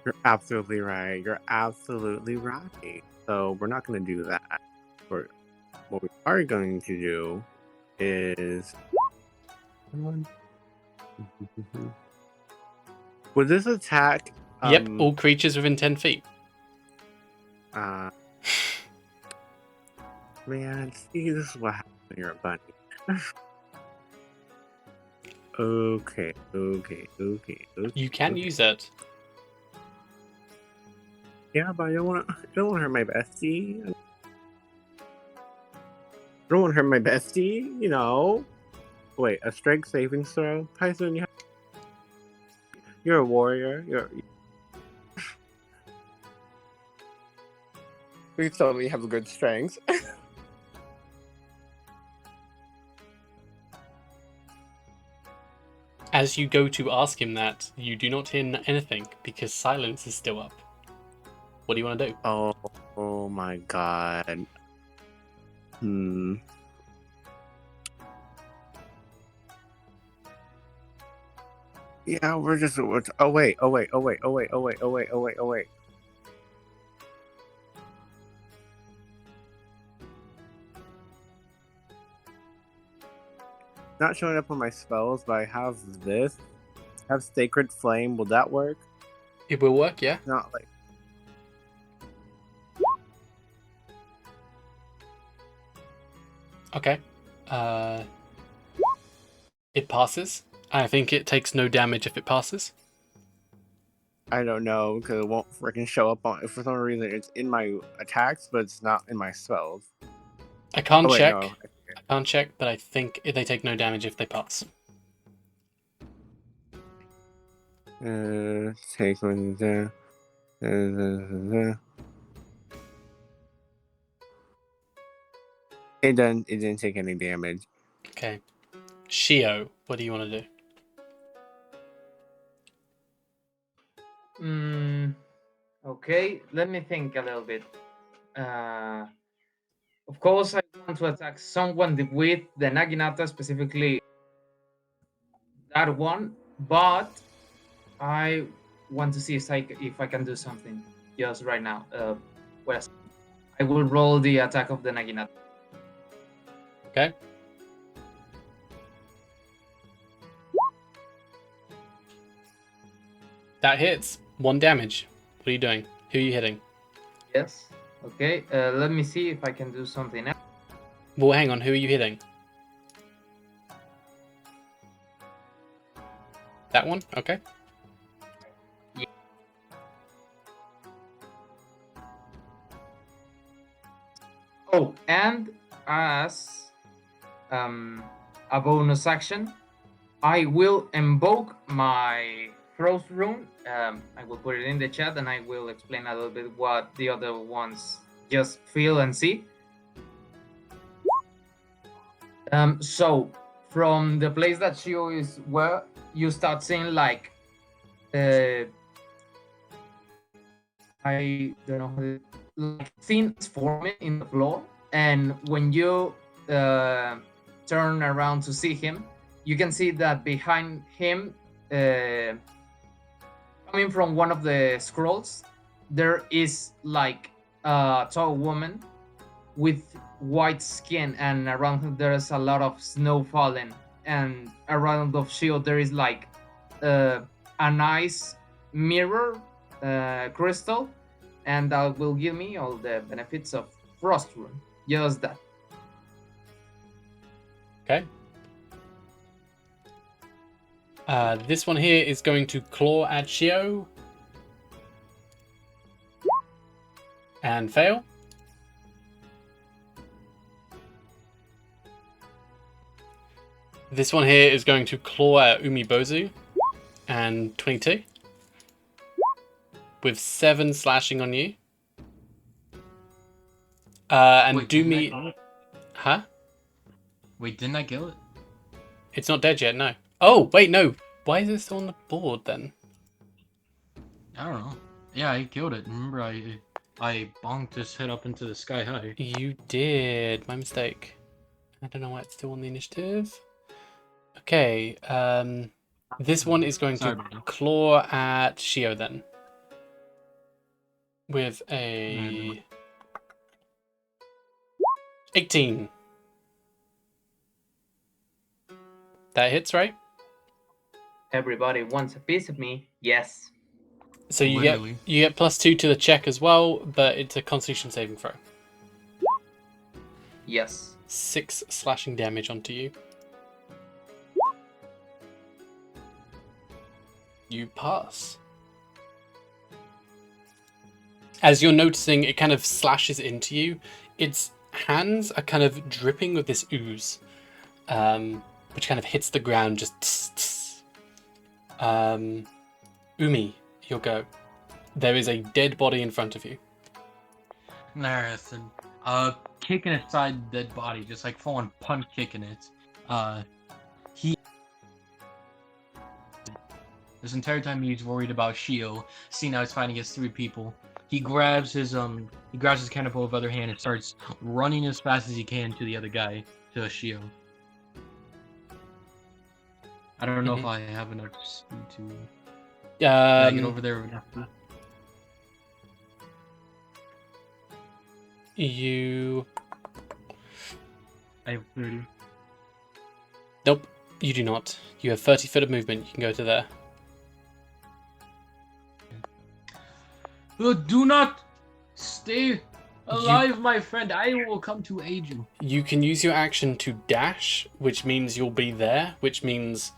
You're absolutely right. You're absolutely right. So we're not going to do that. What we are going to do is. Would this attack? Yep, all creatures within 10 feet. Man, see, this is what happens when you're a bunny. Okay. You can use it. Yeah, but I don't want to hurt my bestie. I don't want to hurt my bestie, you know. Wait, a strength saving throw? Python, you're a warrior. Please tell me you have good strength. As you go to ask him that, you do not hear anything because silence is still up. What do you want to do? Oh my god. Yeah, oh wait. Not showing up on my spells, but I have this. Have Sacred Flame. Will that work? It will work, yeah. Not like. Okay. It passes. I think it takes no damage if it passes. I don't know, because it won't freaking show up on. For some reason, it's in my attacks, but it's not in my spells. I can't check. No. I can't check, but I think they take no damage if they pass. Take one there. It didn't take any damage. Okay. Shio, what do you want to do? Okay, let me think a little bit. Of course, I want to attack someone with the Naginata, specifically that one, but I want to see if I can do something just right now. I will roll the attack of the Naginata. Okay. That hits. 1 damage. What are you doing? Who are you hitting? Yes. Okay. Let me see if I can do something else. Well, hang on. Who are you hitting? That one? Okay. Yeah. Oh, and as a bonus action, I will invoke my Frost rune. I will put it in the chat, and I will explain a little bit what the other ones just feel and see. So from the place that Shio is, where you start seeing like, I don't know, like things forming in the floor, and when you turn around to see him, you can see that behind him, coming from one of the scrolls, there is like a tall woman with white skin, and around her there is a lot of snow falling, and around the shield there is like a nice mirror crystal, and that will give me all the benefits of frost rune. Just that. Okay. This one here is going to claw at Shio. And fail. This one here is going to claw at Umibozu. And 22. With 7 slashing on you. And Wait, do didn't I me... kill it? Huh? Wait, didn't I kill it? It's not dead yet, no. Oh, wait, no. Why is it still on the board then? I don't know. Yeah, I killed it. Remember, I bonked his head up into the sky high. You did. My mistake. I don't know why it's still on the initiative. Okay, this one is going Sorry, to buddy. claw at Shio then. With a 18. That hits, right? Everybody wants a piece of me. Yes. So you Literally. get +2 to the check as well, but it's a Constitution saving throw. Yes. 6 slashing damage onto you. You pass. As you're noticing, it kind of slashes into you. Its hands are kind of dripping with this ooze, which kind of hits the ground just tss, tss. Umi, your go. There is a dead body in front of you. Listen, kicking aside the dead body, just like full on punch kicking it. This entire time he's worried about Shio, seeing how he's fighting against 3 people. He grabs his cannonball with the other hand and starts running as fast as he can to the other guy, to Shio. I don't know if I have enough speed to get over there enough. You... I have 30. Nope, you do not. You have 30 foot of movement. You can go to there. Do not stay alive, my friend. I will come to aid you. You can use your action to dash, which means you'll be there, which means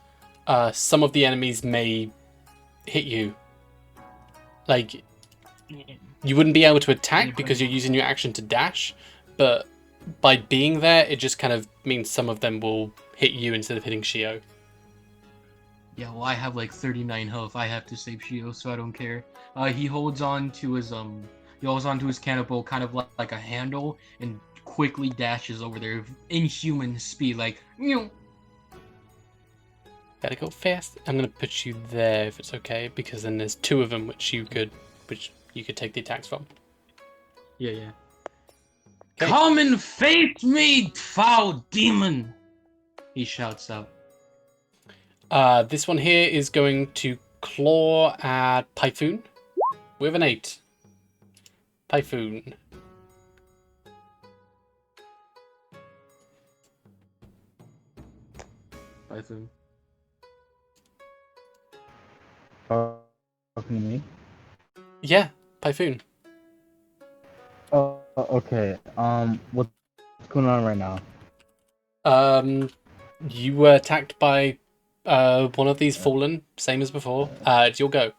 some of the enemies may hit you. Like, you wouldn't be able to attack because you're using your action to dash, but by being there, it just kind of means some of them will hit you instead of hitting Shio. Yeah, well, I have like 39 health. I have to save Shio, so I don't care. He holds on to his cannonball, kind of like a handle, and quickly dashes over there with inhuman speed, like. Gotta go fast. I'm gonna put you there if it's okay, because then there's 2 of them which you could take the attacks from. Yeah, yeah. Okay. Come and face me, foul demon! He shouts out. This one here is going to claw at Typhoon with an 8. Typhoon. Python. Talking to me? Yeah, Typhoon. Oh, okay. What's going on right now? You were attacked by one of these fallen, same as before. It's your go.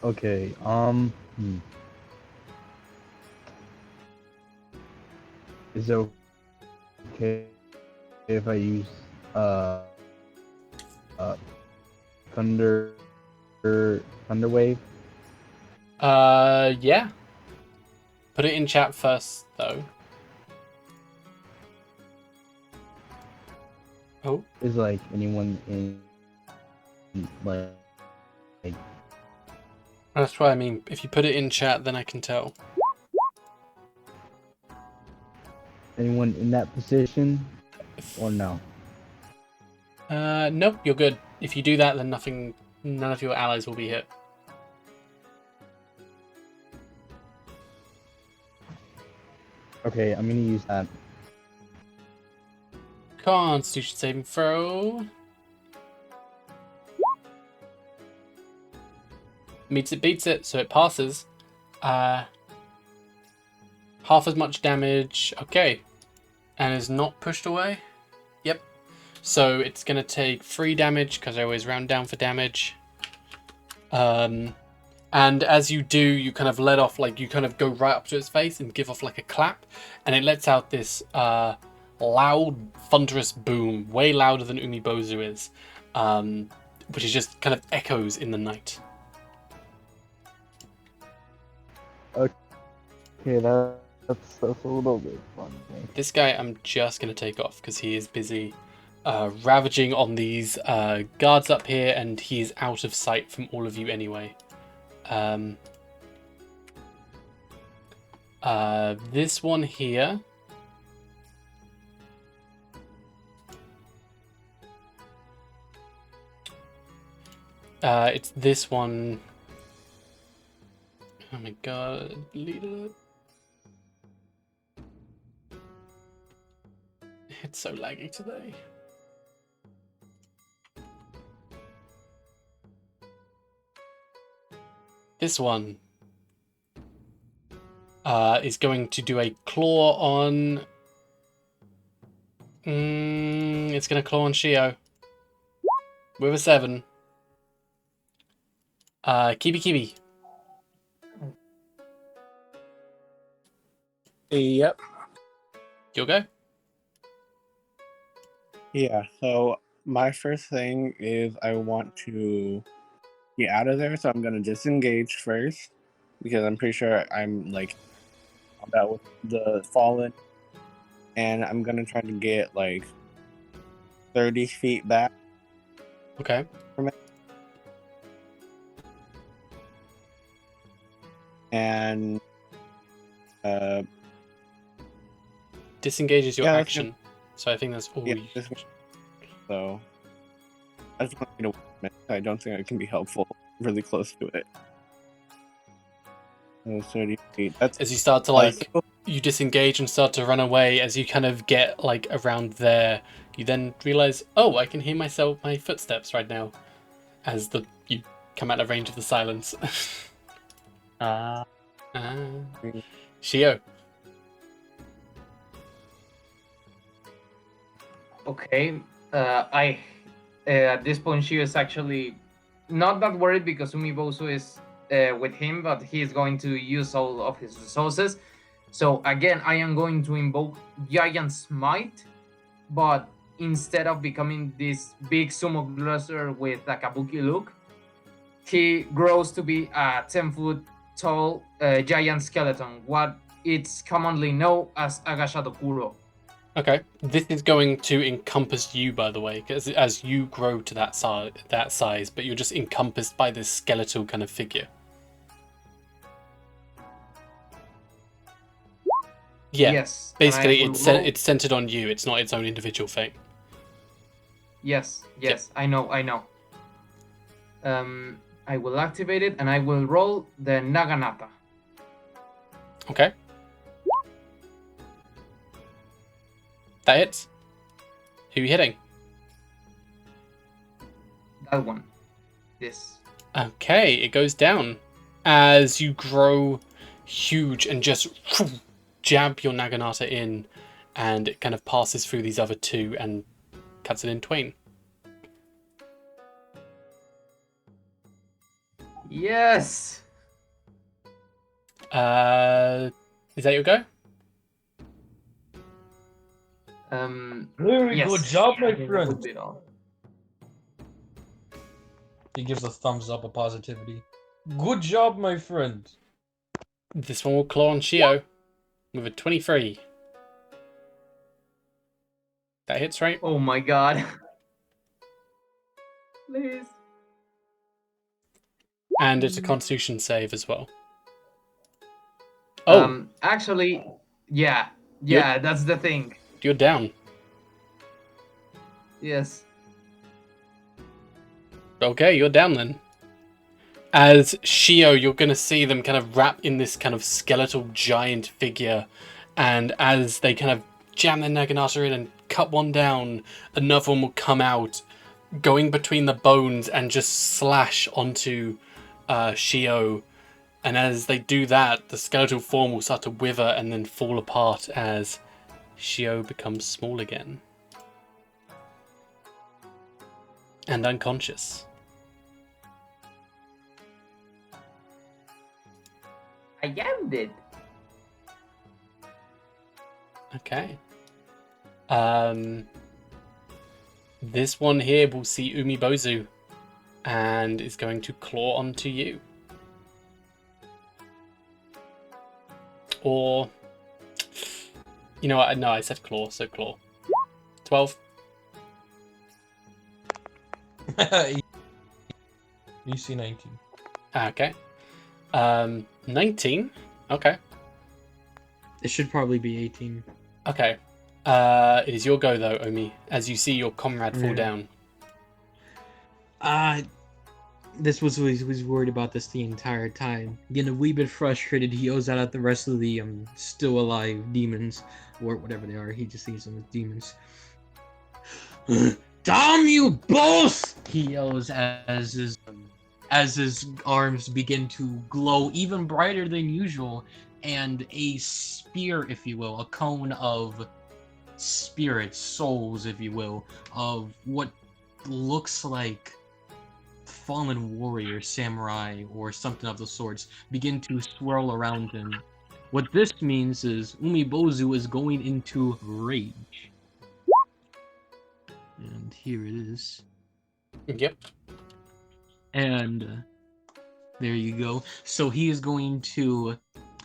Okay. Is it okay if I use thunder wave? Yeah. Put it in chat first, though. Oh. Is like anyone in like That's what I mean. If you put it in chat, then I can tell. Anyone in that position? Or no? Nope, you're good. If you do that, then none of your allies will be hit. Okay, I'm gonna use that. Constitution saving throw. Meets it, beats it, so it passes. Half as much damage. Okay. And is not pushed away. Yep. So it's going to take 3 damage, because I always round down for damage. And as you do, you kind of let off, like, you kind of go right up to its face and give off, like, a clap. And it lets out this loud, thunderous boom, way louder than Umibozu is. Which is just kind of echoes in the night. Okay, that's a little bit funny. This guy I'm just going to take off because he is busy ravaging on these guards up here, and he is out of sight from all of you anyway. This one here. It's this one. Oh my god, leader. It's so laggy today. This one is going to do a claw on... it's going to claw on Shio. With a 7. Kibi. Yep. You'll go? Yeah, so my first thing is I want to get out of there, so I'm gonna disengage first because I'm pretty sure I'm like combat with the fallen, and I'm gonna try to get like 30 feet back. Okay. And disengage is your yeah, action, so I think that's all. yeah, you... so I just want you to. I don't think I can be helpful really close to it. 30 feet. That's as you start to like, you disengage and start to run away. As you kind of get like around there, you then realize, oh, I can hear my footsteps right now, as you come out of range of the silence. Shio. Okay. I at this point she is actually not that worried because Umibozu is with him, but he is going to use all of his resources. So again, I am going to invoke Giant Smite, but instead of becoming this big sumo glosser with a kabuki look, he grows to be a 10-foot tall giant skeleton, what it's commonly known as Agashadokuro. Okay, this is going to encompass you, by the way, as you grow to that size, but you're just encompassed by this skeletal kind of figure. Yeah, Yes. basically it's centered on you. It's not its own individual thing. Yes, I know. I will activate it and I will roll the Naganata. Okay. That hits. Who are you hitting? That one. This. Okay, it goes down as you grow huge and just jab your Naginata in, and it kind of passes through these other two and cuts it in twain. Yes. Is that your go? Very yes. good job, my I think that would friend. be it all. He gives a thumbs up of positivity. Good job, my friend. This one will claw on Shio with a 23. That hits, right? Oh my god. Please. And it's a Constitution save as well. Oh, Actually, yeah. Yeah, that's the thing. You're down. Yes. Okay, you're down then. As Shio, you're going to see them kind of wrap in this kind of skeletal giant figure, and as they kind of jam their Naginata in and cut one down, another one will come out, going between the bones and just slash onto Shio. And as they do that, the skeletal form will start to wither and then fall apart as Shio becomes small again. And unconscious. I am dead. Okay. This one here will see Umibozu and is going to claw onto you. Or, you know what? No, I said claw, so claw. 12. DC 19. Okay. 19. Okay. It should probably be 18. Okay. It is your go though, Omi, as you see your comrade fall down. This was worried about this the entire time. Getting a wee bit frustrated, he yells out at the rest of the still alive demons, or whatever they are. He just sees them as demons. Damn you both! He yells as his arms begin to glow even brighter than usual, and a spear, if you will, a cone of spirits, souls, if you will, of what looks like fallen warrior, samurai, or something of the sorts, begin to swirl around him. What this means is Umibozu is going into rage. And here it is. Yep. And there you go. So he is going to,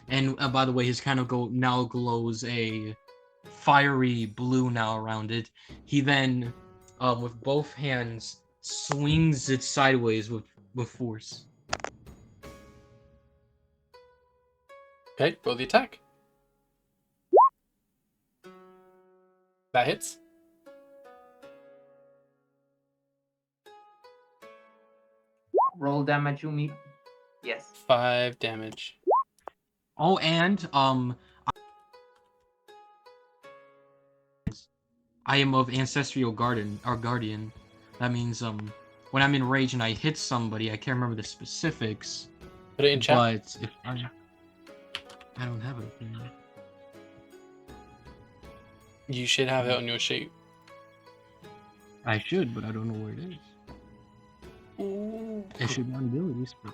and by the way, his kind of now glows a fiery blue now around it. He then, with both hands, swings it sideways with force. Okay, roll the attack. That hits. Roll damage, Umi. Yes. 5 damage. Oh, and I am of ancestral guardian. That means when I'm in rage and I hit somebody, I can't remember the specifics. Put it in chat. But if I don't have it. You should have it on your sheet. I should, but I don't know where it is. It should be on abilities, but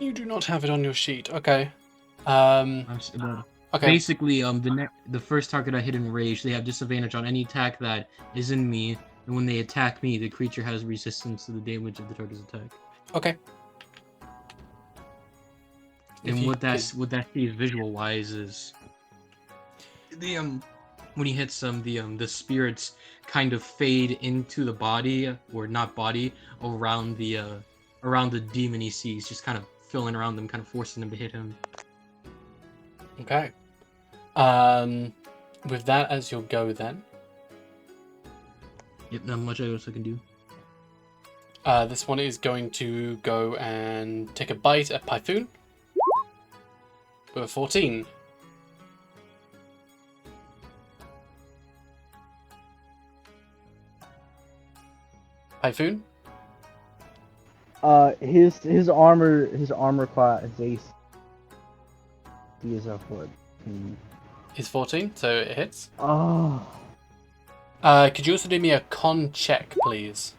You do not have it on your sheet. Okay. okay. Okay. Basically, the first target I hit in rage, they have disadvantage on any attack that is in me, and when they attack me, the creature has resistance to the damage of the target's attack. Okay. And what that sees visual wise is the when he hits them, the spirits kind of fade into the body, or not body, around the demon he sees, just kind of filling around them, kind of forcing them to hit him. Okay. With that as your go then. Yep, not much else I can do. This one is going to go and take a bite at Pyphoon. With a 14. Pyphoon? His armor class is he is a what? Is 14, so it hits. Oh. Could you also do me a con check, please?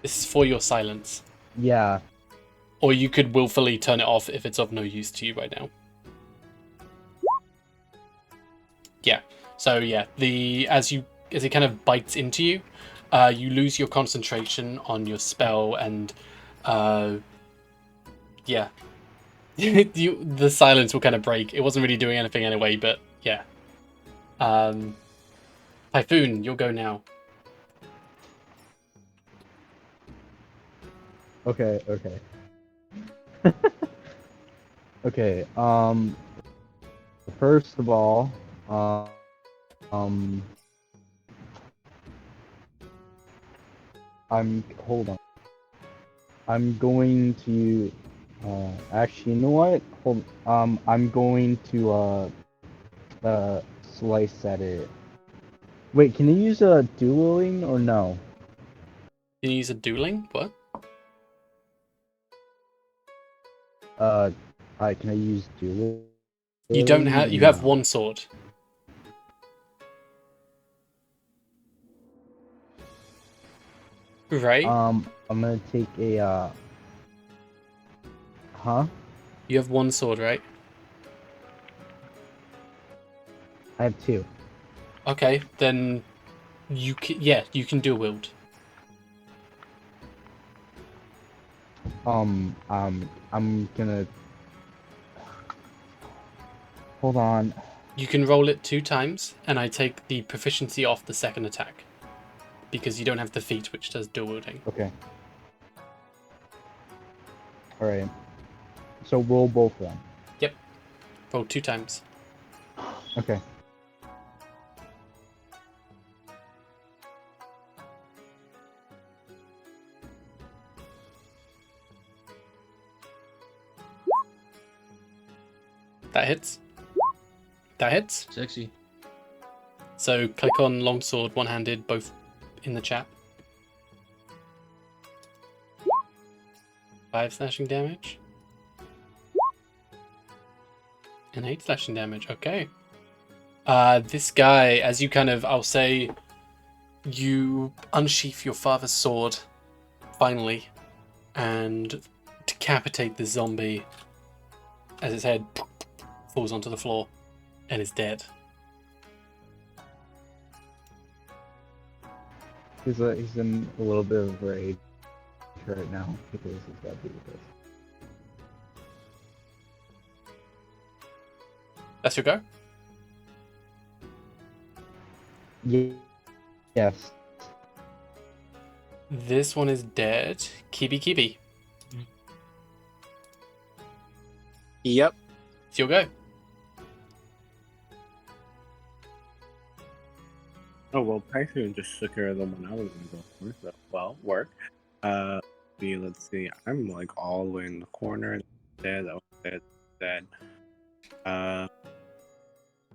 This is for your silence. Yeah. Or you could willfully turn it off if it's of no use to you right now. Yeah. So yeah, as he kind of bites into you, you lose your concentration on your spell, and yeah, the silence will kind of break. It wasn't really doing anything anyway, but yeah. Typhoon, you'll go now. Okay. Okay. First of all, um, hold on. I'm going to, actually, you know what? I'm going to, slice at it. Wait, can you use a dueling or no? Can you use a dueling? What? Can I use dueling? You don't have. You have one sword. Right? I'm gonna take a, huh? You have one sword, right? I have two. Okay, then you can. Yeah, you can dual wield. I'm gonna, hold on. You can roll it 2 times, and I take the proficiency off the second attack because you don't have the feat which does dual wielding. Okay. Alright. So roll both of them. Yep. Roll 2 times. Okay. That hits. That hits. Sexy. So click on longsword, one-handed, both in the chat. 5 slashing damage. And 8 slashing damage. Okay. This guy, as you kind of, I'll say, you unsheath your father's sword, finally, and decapitate the zombie as its head falls onto the floor and is dead. He's in a little bit of rage right now because he's got to do this. That's your go? Yes. This one is dead. Kibi Kibi. Yep. It's your go. Oh well, Python just took care of the one I was gonna go for. So well, work. Let's see. I'm like all the way in the corner. Dead. Oh, dead. Dead.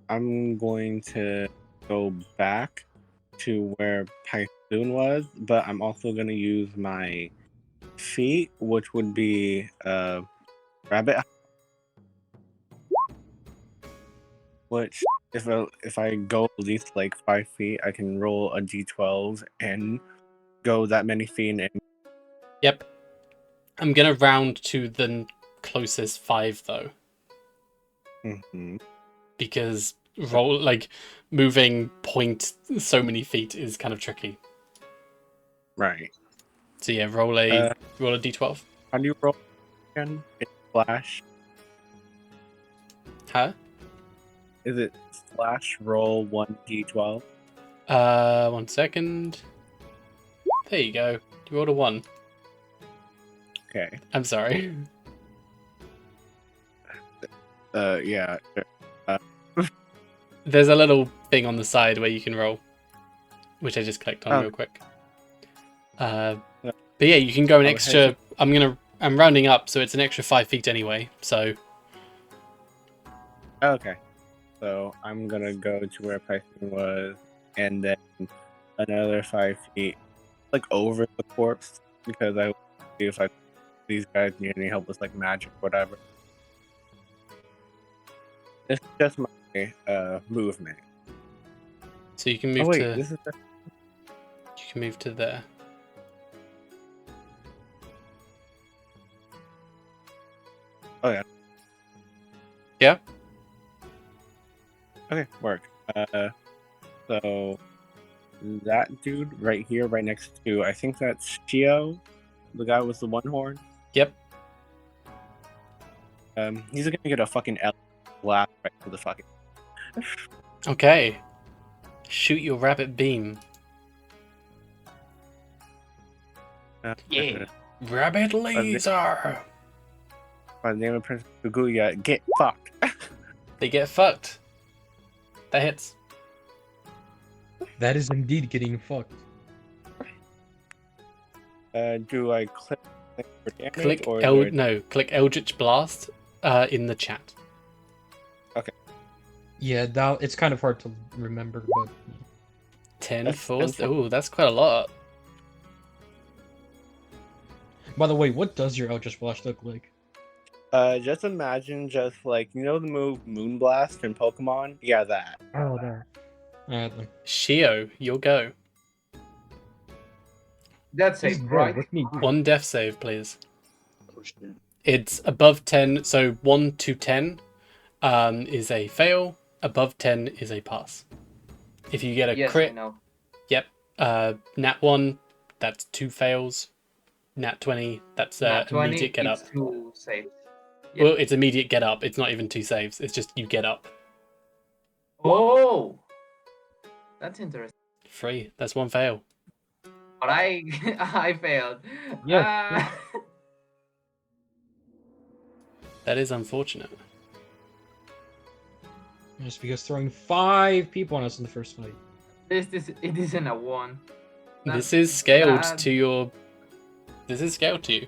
I'm going to go back to where Python was, but I'm also gonna use my feet, which would be rabbit. Which, if I go at least like 5 feet, I can roll a d12 and go that many feet. And Yep. I'm gonna round to the closest 5 though, because moving point so many feet is kind of tricky. right. So yeah, roll a d12. How do you roll again? It's slash. Huh? Is it slash roll 1d12? 1 second. There you go. You rolled a 1. Okay. I'm sorry. Yeah. There's a little thing on the side where you can roll, which I just clicked on real quick. But yeah, you can go an extra. I'm rounding up, so it's an extra 5 feet anyway. So. Okay. So I'm gonna go to where Python was, and then another 5 feet, like over the corpse, because I see if these guys need any help with like magic, whatever. It's just my movement. So you can move wait, to. this is You can move to there. Oh yeah. Yeah. Okay, work. So that dude right here, right next to, I think that's Shio, the guy with the one horn. Yep. He's gonna get a fucking blast right to the fucking. Okay. Shoot your rabbit beam. Yeah. Rabbit laser. By the name of Princess Kaguya, get fucked. They get fucked. That hits. That is indeed getting fucked. Do I click for damage Click or is there... no, click Eldritch Blast in the chat. Yeah, that it's kind of hard to remember, but 10 That's force. 10 Oh, that's quite a lot. by the way, what does your Eldritch Blast look like? Just imagine just like, you know the move Moonblast in Pokemon? Yeah, that. Oh, there. Alright then. Shio, you'll go. That's He's it, dead. right? What can he do? One death save, please. Oh, shit. It's above 10, so 1 to 10 is a fail. Above 10 is a pass. If you get a Yes, I crit, know. nat 1, that's 2 fails. Nat 20, that's Nat 20, immediate get up. it's 2 saves. Yeah. Well, it's immediate get up. It's not even 2 saves. It's just you get up. Oh! That's interesting. 3. That's 1 fail. But I failed. Yeah, That is unfortunate. Just because throwing 5 people on us in the first fight. It isn't a 1. This is scaled bad. to your... This is scaled to you.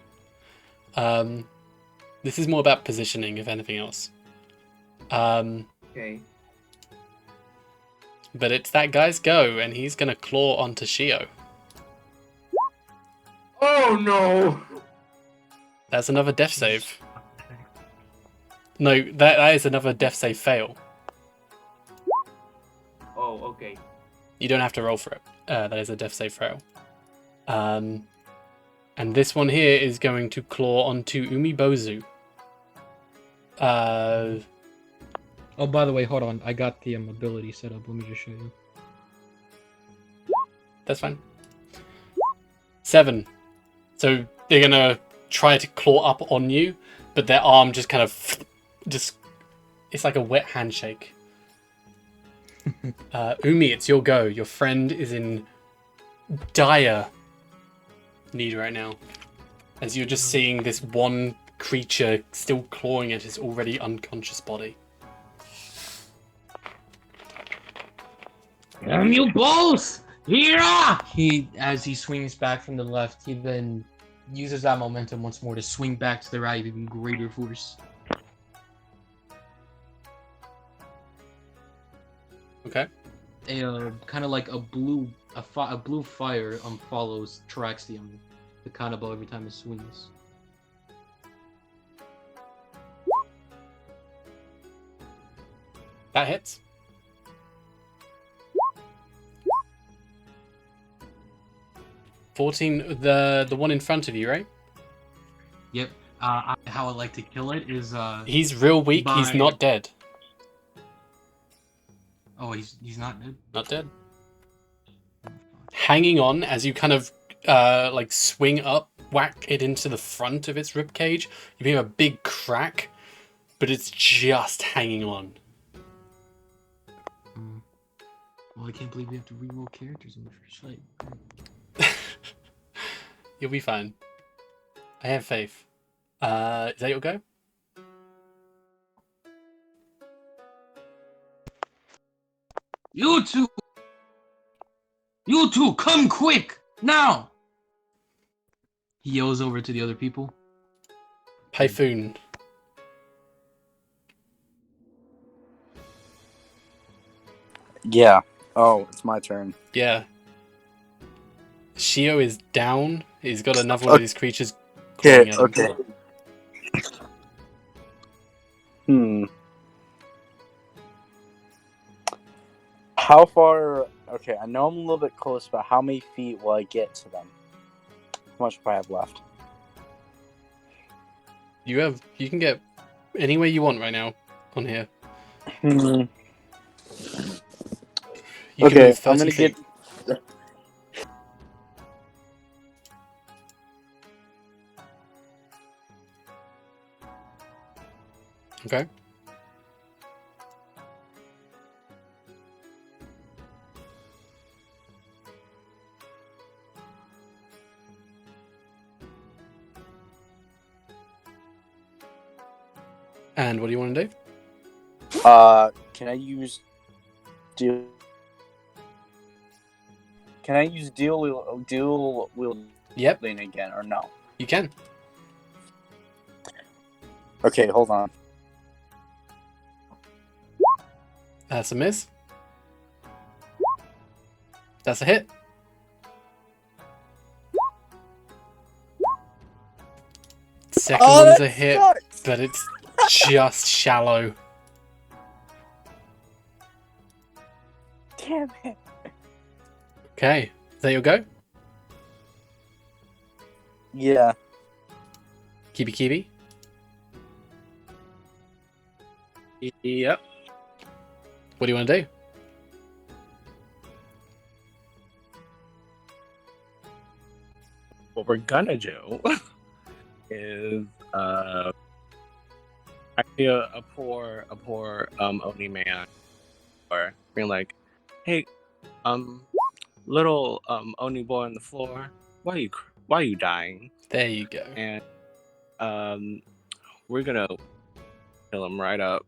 This is more about positioning, if anything else. Okay. But it's that guy's go, and he's gonna claw onto Shio. Oh no! That's another death save. No, that is another death save fail. Oh, okay. You don't have to roll for it. That is a death save fail. And this one here is going to claw onto Umibozu. Oh, by the way, hold on. I got the ability set up. Let me just show you. That's fine. 7. So they're gonna try to claw up on you, but their arm just kind of it's like a wet handshake. Umi, it's your go. Your friend is in dire need right now, as you're just seeing this one creature still clawing at his already unconscious body. Damn you both! Here! As he swings back from the left, he then uses that momentum once more to swing back to the right with even greater force. Okay. Kind of like a blue fire follows tracks the cannibal every time it swings. That hits. $14, the one in front of you, right? Yep. How I like to kill it is He's real weak. He's by- not dead. Oh, he's not dead. Not dead. Hanging on as you kind of like swing up, whack it into the front of its ribcage. You hear a big crack, but it's just hanging on. Well, I can't believe we have to reroll characters in the first fight. You'll be fine. I have faith. Is that your go? You two, come quick now! He yells over to the other people. Typhoon. Yeah. Oh, it's my turn. Yeah. Shio is down. He's got another one of these creatures clawing at him. Okay. How far? Okay, I know I'm a little bit close, but how many feet will I get to them? How much do I have left? You can get anywhere you want right now on here. Hmm. You can Okay, move 30 I'm gonna feet. get. Okay. And what do you want to do? Can I use dual? Can I use dual wielding Yep, again or no? you can. Okay, hold on. That's a miss. That's a hit. Second one's a that hit, sucks! but it's just shallow. Damn it! Okay, there you go. Yeah. Kibi Kibi. Yep. What do you want to do? What we're gonna do is actually a poor Oni man, or being like, hey, little Oni boy on the floor, why are you dying? There you go. And we're gonna kill him right up.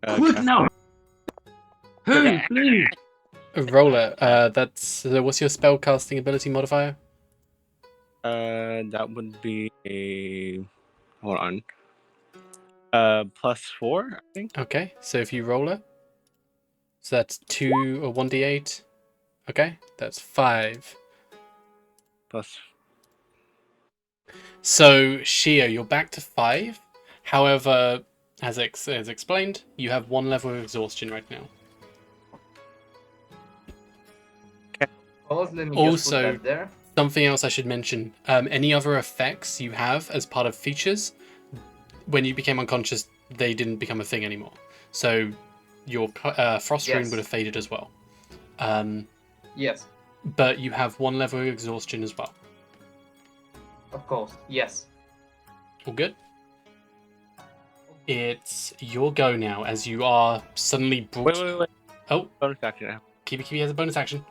Quick now! Hurry, please! Roller. That's what's your spell casting ability modifier? That would be a hold on. +4, I think. Okay, so if you roller, so that's 2 or 1d8. Okay, that's 5. Plus. So Shio, you're back to 5. However, as explained, you have 1 level of exhaustion right now. Pause, let me just Also- put that there. Something else I should mention. Any other effects you have as part of features, when you became unconscious, they didn't become a thing anymore. So your frost rune Yes. would have faded as well. Yes, But you have 1 level of exhaustion as well. of course. Yes. All good? It's your go now, as you are suddenly brought... Wait. Oh, Bonus action. Kibi Kibi has a bonus action.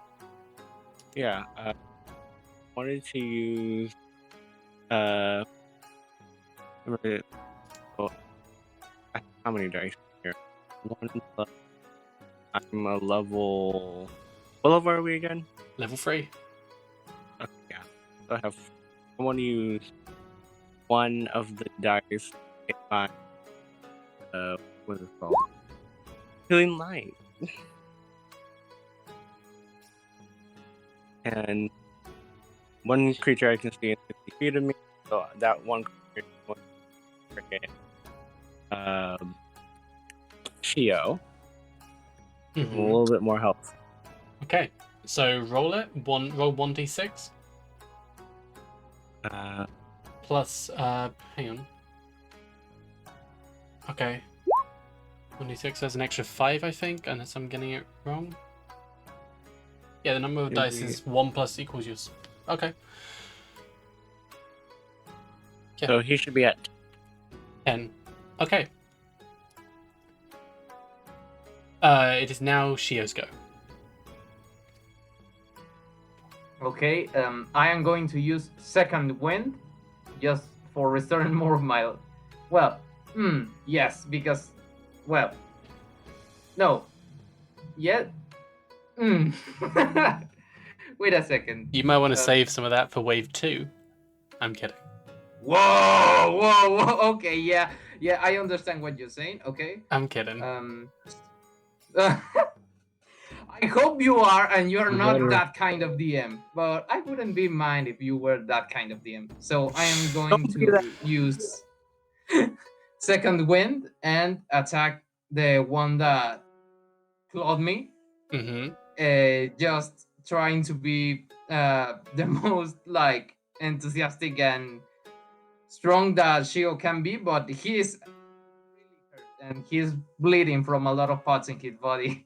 Yeah. Wanted to use. How many dice here? 1 plus. I'm a level. What level are we again? Level 3. Okay, yeah. So I want to use 1 of the dice. If I. What is it called? Healing light. And 1 creature I can see in 50 feet of me. So that 1 creature is freaking Shio. A little bit more health. Okay, so roll it. Roll 1d6. Plus, hang on. Okay. 1d6 has an extra 5, I think, unless I'm getting it wrong. Yeah, the number of dice is 1 plus equals yours. Okay. Yeah. So he should be at 10. Okay. It is now Shio's go. Okay. I am going to use second wind, just for restoring more of my. Well, yes, because, well, no, yet. Wait a second. You might want to save some of that for wave 2. I'm kidding. Whoa. Okay, yeah, I understand what you're saying. Okay. I'm kidding. I hope you are, and you're You not better. that kind of DM. But I wouldn't be mind if you were that kind of DM. So I am going to use second wind and attack the one that clawed me. Just trying to be the most like enthusiastic and strong that Shio can be, but he is really hurt and he's bleeding from a lot of parts in his body.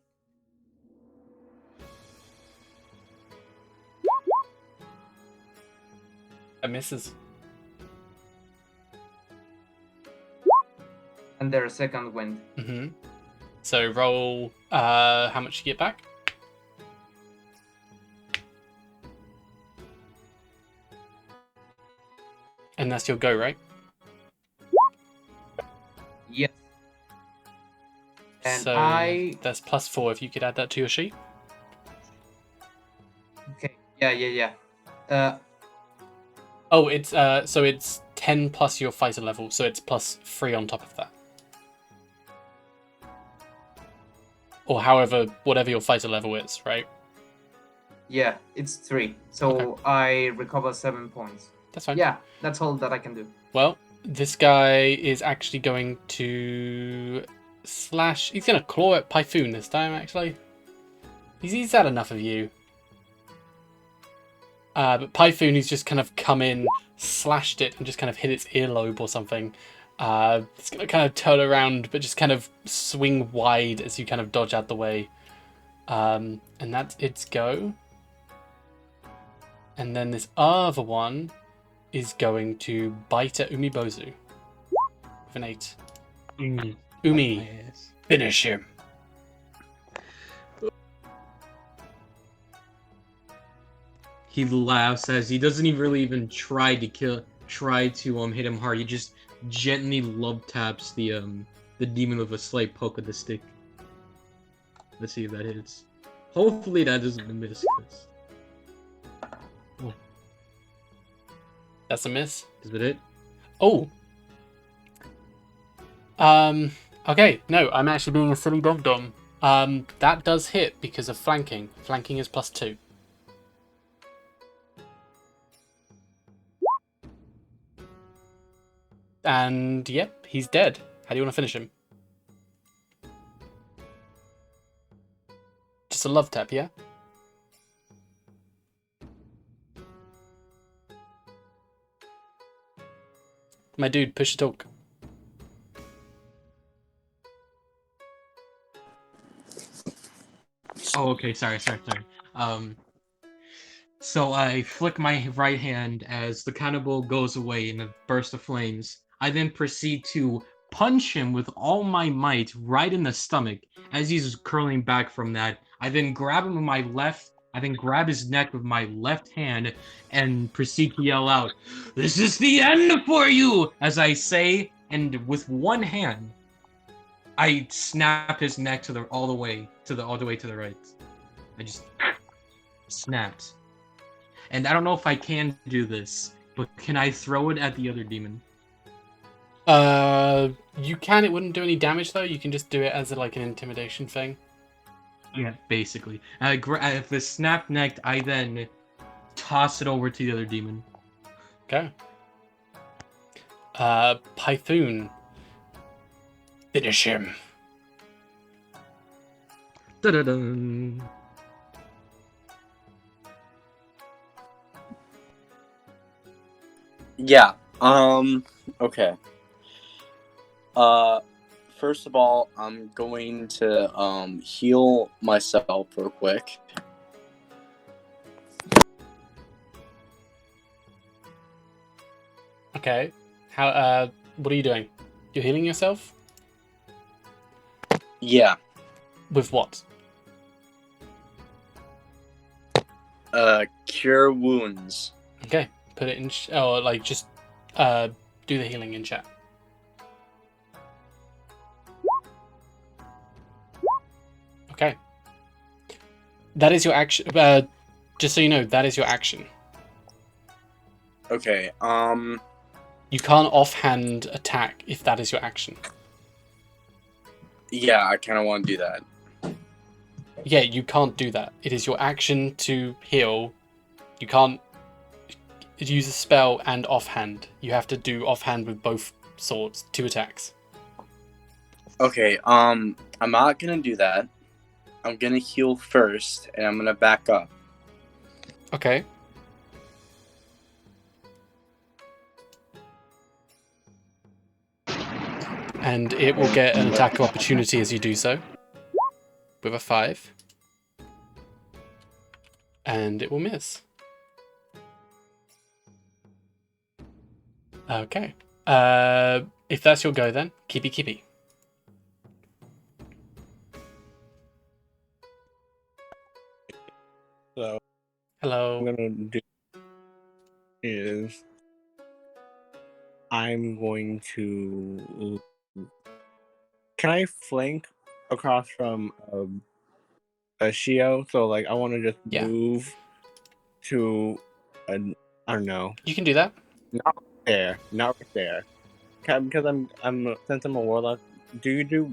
That misses. And their second wind. So roll, how much you get back? And that's your go, right? Yes. And so I. that's +4 if you could add that to your sheet. Okay. Yeah. Oh, it's so it's 10 plus your fighter level, so it's +3 on top of that. Or however, whatever your fighter level is, right? Yeah, it's 3. So I recover 7 points. That's fine. Yeah, that's all that I can do. Well, this guy is actually going to slash. He's going to claw at Pyphoon this time, actually. He's had enough of you. But Pyphoon, who's just kind of come in, slashed it, and just kind of hit its earlobe or something. It's going to kind of turn around, but just kind of swing wide as you kind of dodge out the way. And that's its go. And then this other one is going to bite at Umibozu with an 8. Umi, finish him. He laughs as he doesn't even really even try to hit him hard. He just gently love taps the demon with a slight poke with the stick. Let's see if that hits. Hopefully that doesn't miss. Oh. That's a miss. Is that it? Oh. Okay, no, I'm actually being a silly dom-dom. That does hit because of flanking. Flanking is +2. And yep, he's dead. How do you want to finish him? Just a love tap, yeah? My dude, push to talk. Oh, okay. Sorry. So I flick my right hand as the cannibal goes away in a burst of flames. I then proceed to punch him with all my might right in the stomach. As he's curling back from that, I then grab him with my left. I then grab his neck with my left hand and proceed to yell out, "This is the end for you!" As I say, and with one hand, I snap his neck all the way to the right. I just snapped. And I don't know if I can do this, but can I throw it at the other demon? You can. It wouldn't do any damage though. You can just do it as like an intimidation thing. Yeah, basically. If the snap necked, I then toss it over to the other demon. Okay. Pythoon. Finish him. Da-da-dun. Yeah. Okay. First of all, I'm going to heal myself real quick. Okay. How? What are you doing? You're healing yourself? Yeah. With what? Cure wounds. Okay. Put it in. Or like just do the healing in chat. Okay. That is your action. Just so you know, that is your action. Okay. You can't offhand attack if that is your action. Yeah, I kind of want to do that. Yeah, you can't do that. It is your action to heal. You can't use a spell and offhand. You have to do offhand with both swords. 2 attacks. Okay. I'm not gonna do that. I'm gonna heal first, and I'm gonna back up. Okay. And it will get an attack of opportunity as you do so. With a 5. And it will miss. Okay. If that's your go then, keepy. So Hello. what I'm gonna do is I'm going to. Can I flank across from a Shio? So like, I want to just Yeah. move to a. I don't know. You can do that. Not right there. Because I'm since I'm a warlock. Do you do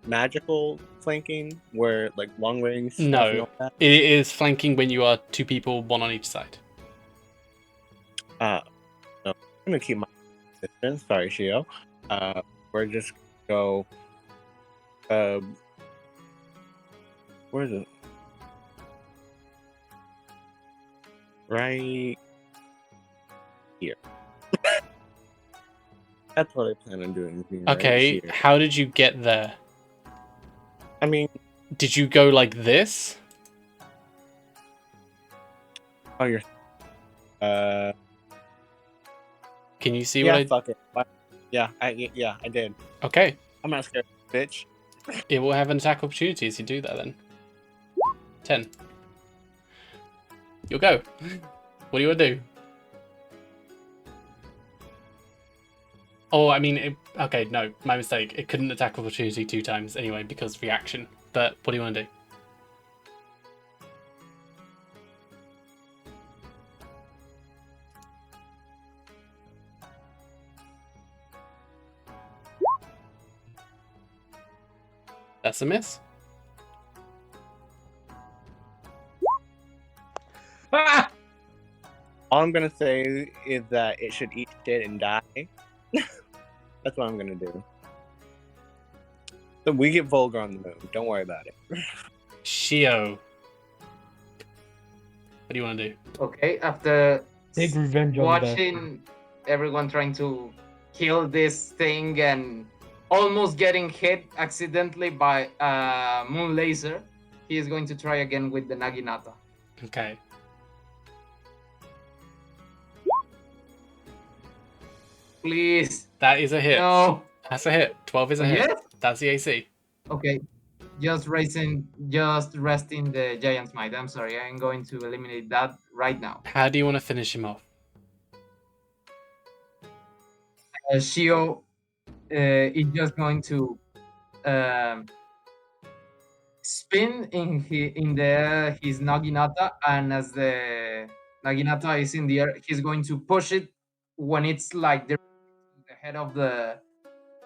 magical flanking where like long range stuff and No, all that? it is flanking when you are two people, one on each side. No, I'm gonna keep my distance. Sorry, Shio. We're just go. Where is it? Right here. That's what I plan on doing. Okay, Right here. how did you get there? I mean, Did you go like this? oh, you're. Can you see Yeah, what I... fuck it. Yeah, I did. Okay, I'm not scared, bitch. it will have an attack opportunity as you do that then. 10. You'll go. What do you want to do? Oh, I mean, okay, no, my mistake. It couldn't attack opportunity 2 times anyway because reaction. But what do you want to do? That's a miss. Ah! All I'm gonna say is that it should eat shit and die. That's what I'm gonna do. So we get Vulgar on the moon. Don't worry about it. Shio. What do you want to do? Okay, after Take revenge on that. watching everyone trying to kill this thing and almost getting hit accidentally by moon laser, he is going to try again with the Naginata. Okay. Please. That is a hit. No. That's a hit. 12 is a hit. Yes? That's the AC. Okay. Just resting the Giant's Might. I'm sorry, I'm going to eliminate that right now. How do you want to finish him off? Shio is just going to spin in his Naginata, and as the Naginata is in the air, he's going to push it when it's like the head of the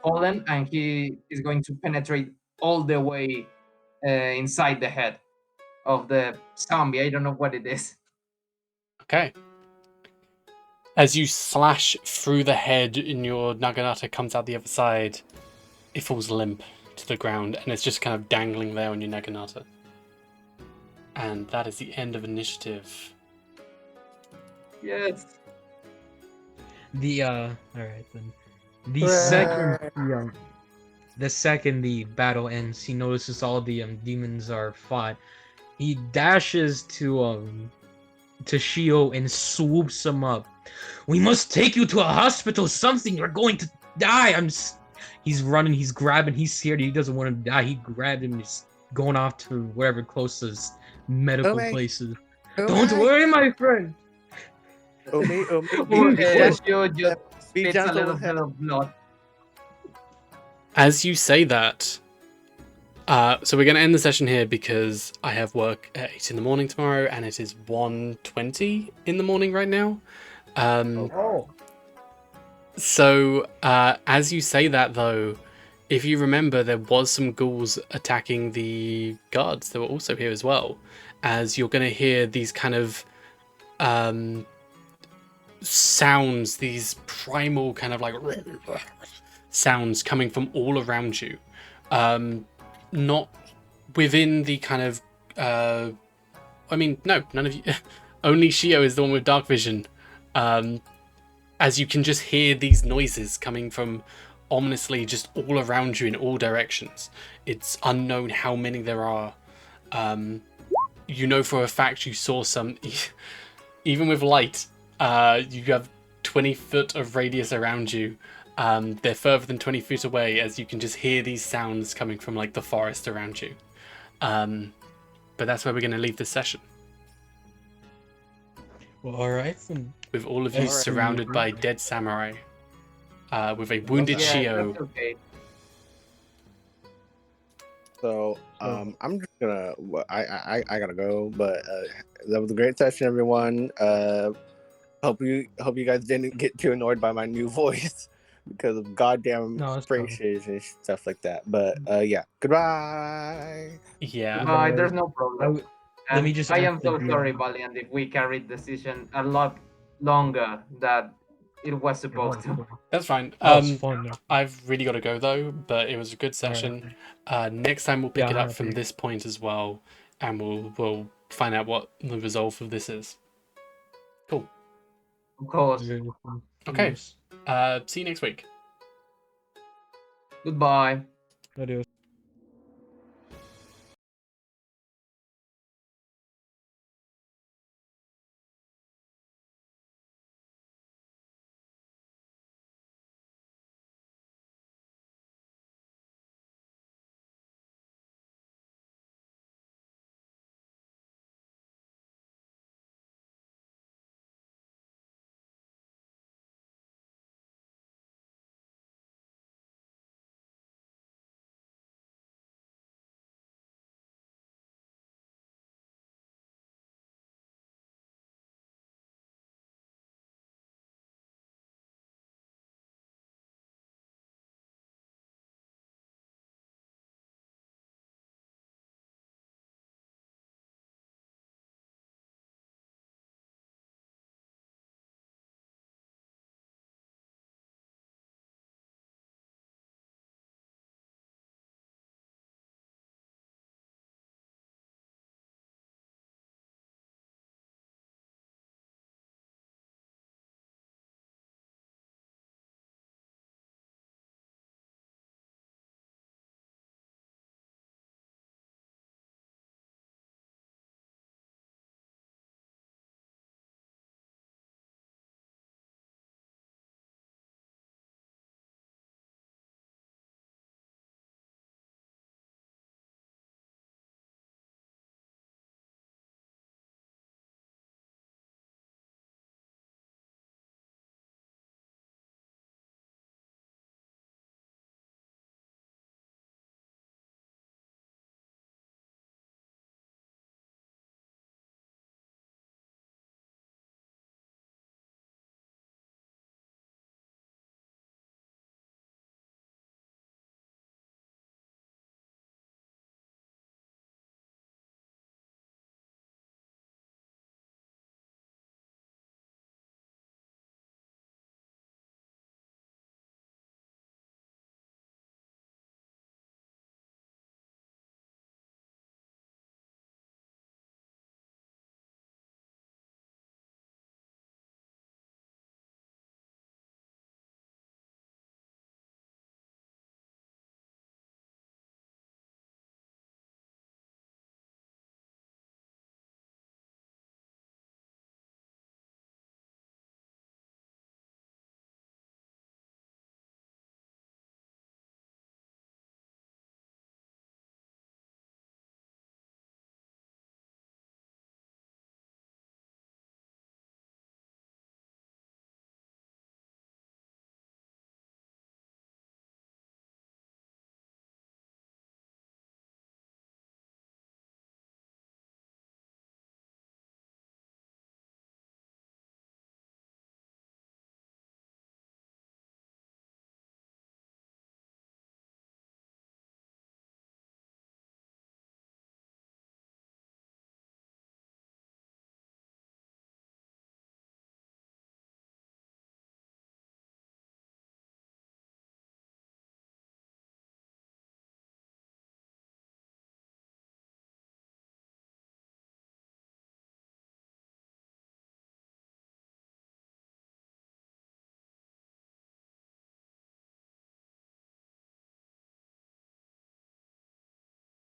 fallen, and he is going to penetrate all the way inside the head of the zombie. I don't know what it is. Okay. As you slash through the head and your Naginata comes out the other side, it falls limp to the ground and it's just kind of dangling there on your Naginata. And that is the end of initiative. Yes. Alright then. The second the battle ends, he notices all the demons are fought. He dashes to Shio and swoops him up. We must take you to a hospital. Something. You're going to die. He's running. He's grabbing. He's scared. He doesn't want to die. He grabbed him. He's going off to wherever closest medical places. Don't worry, my friend. Shio just spits a little bit of blood. As you say that, so we're going to end the session here because I have work at 8 in the morning tomorrow and it is 1:20 in the morning right now. So as you say that though, if you remember, there was some ghouls attacking the guards that were also here as well, as you're going to hear these kind of sounds, these primal kind of like sounds coming from all around you. Not within the kind of I mean, no, none of you. Only Shio is the one with dark vision. As you can just hear these noises coming from ominously just all around you in all directions. It's unknown how many there are. You know for a fact you saw some, even with light, you have 20 foot of radius around you. They're further than 20 feet away, as you can just hear these sounds coming from like the forest around you. But that's where we're going to leave this session. Well, alright. With all of you surrounded by dead samurai. with a wounded Yeah, Shio. that's okay. So I'm just gonna. I gotta go, but that was a great session, everyone. Hope you guys didn't get too annoyed by my new voice because of goddamn No, it's fine. phrases and stuff like that. But yeah, goodbye. Yeah. Bye, there's no problem. Let me And just I ask am the so DM. sorry, Valiant, if we carried the decision a lot longer than it was supposed to. That's fine. Oh, it's fun. Yeah. I've really got to go though, but it was a good session. Next time we'll pick Yeah, it I'm up from happy. this point as well, and we'll find out what the result of this is. Cool. Of course. Okay. Yes. See you next week. Goodbye. Adios.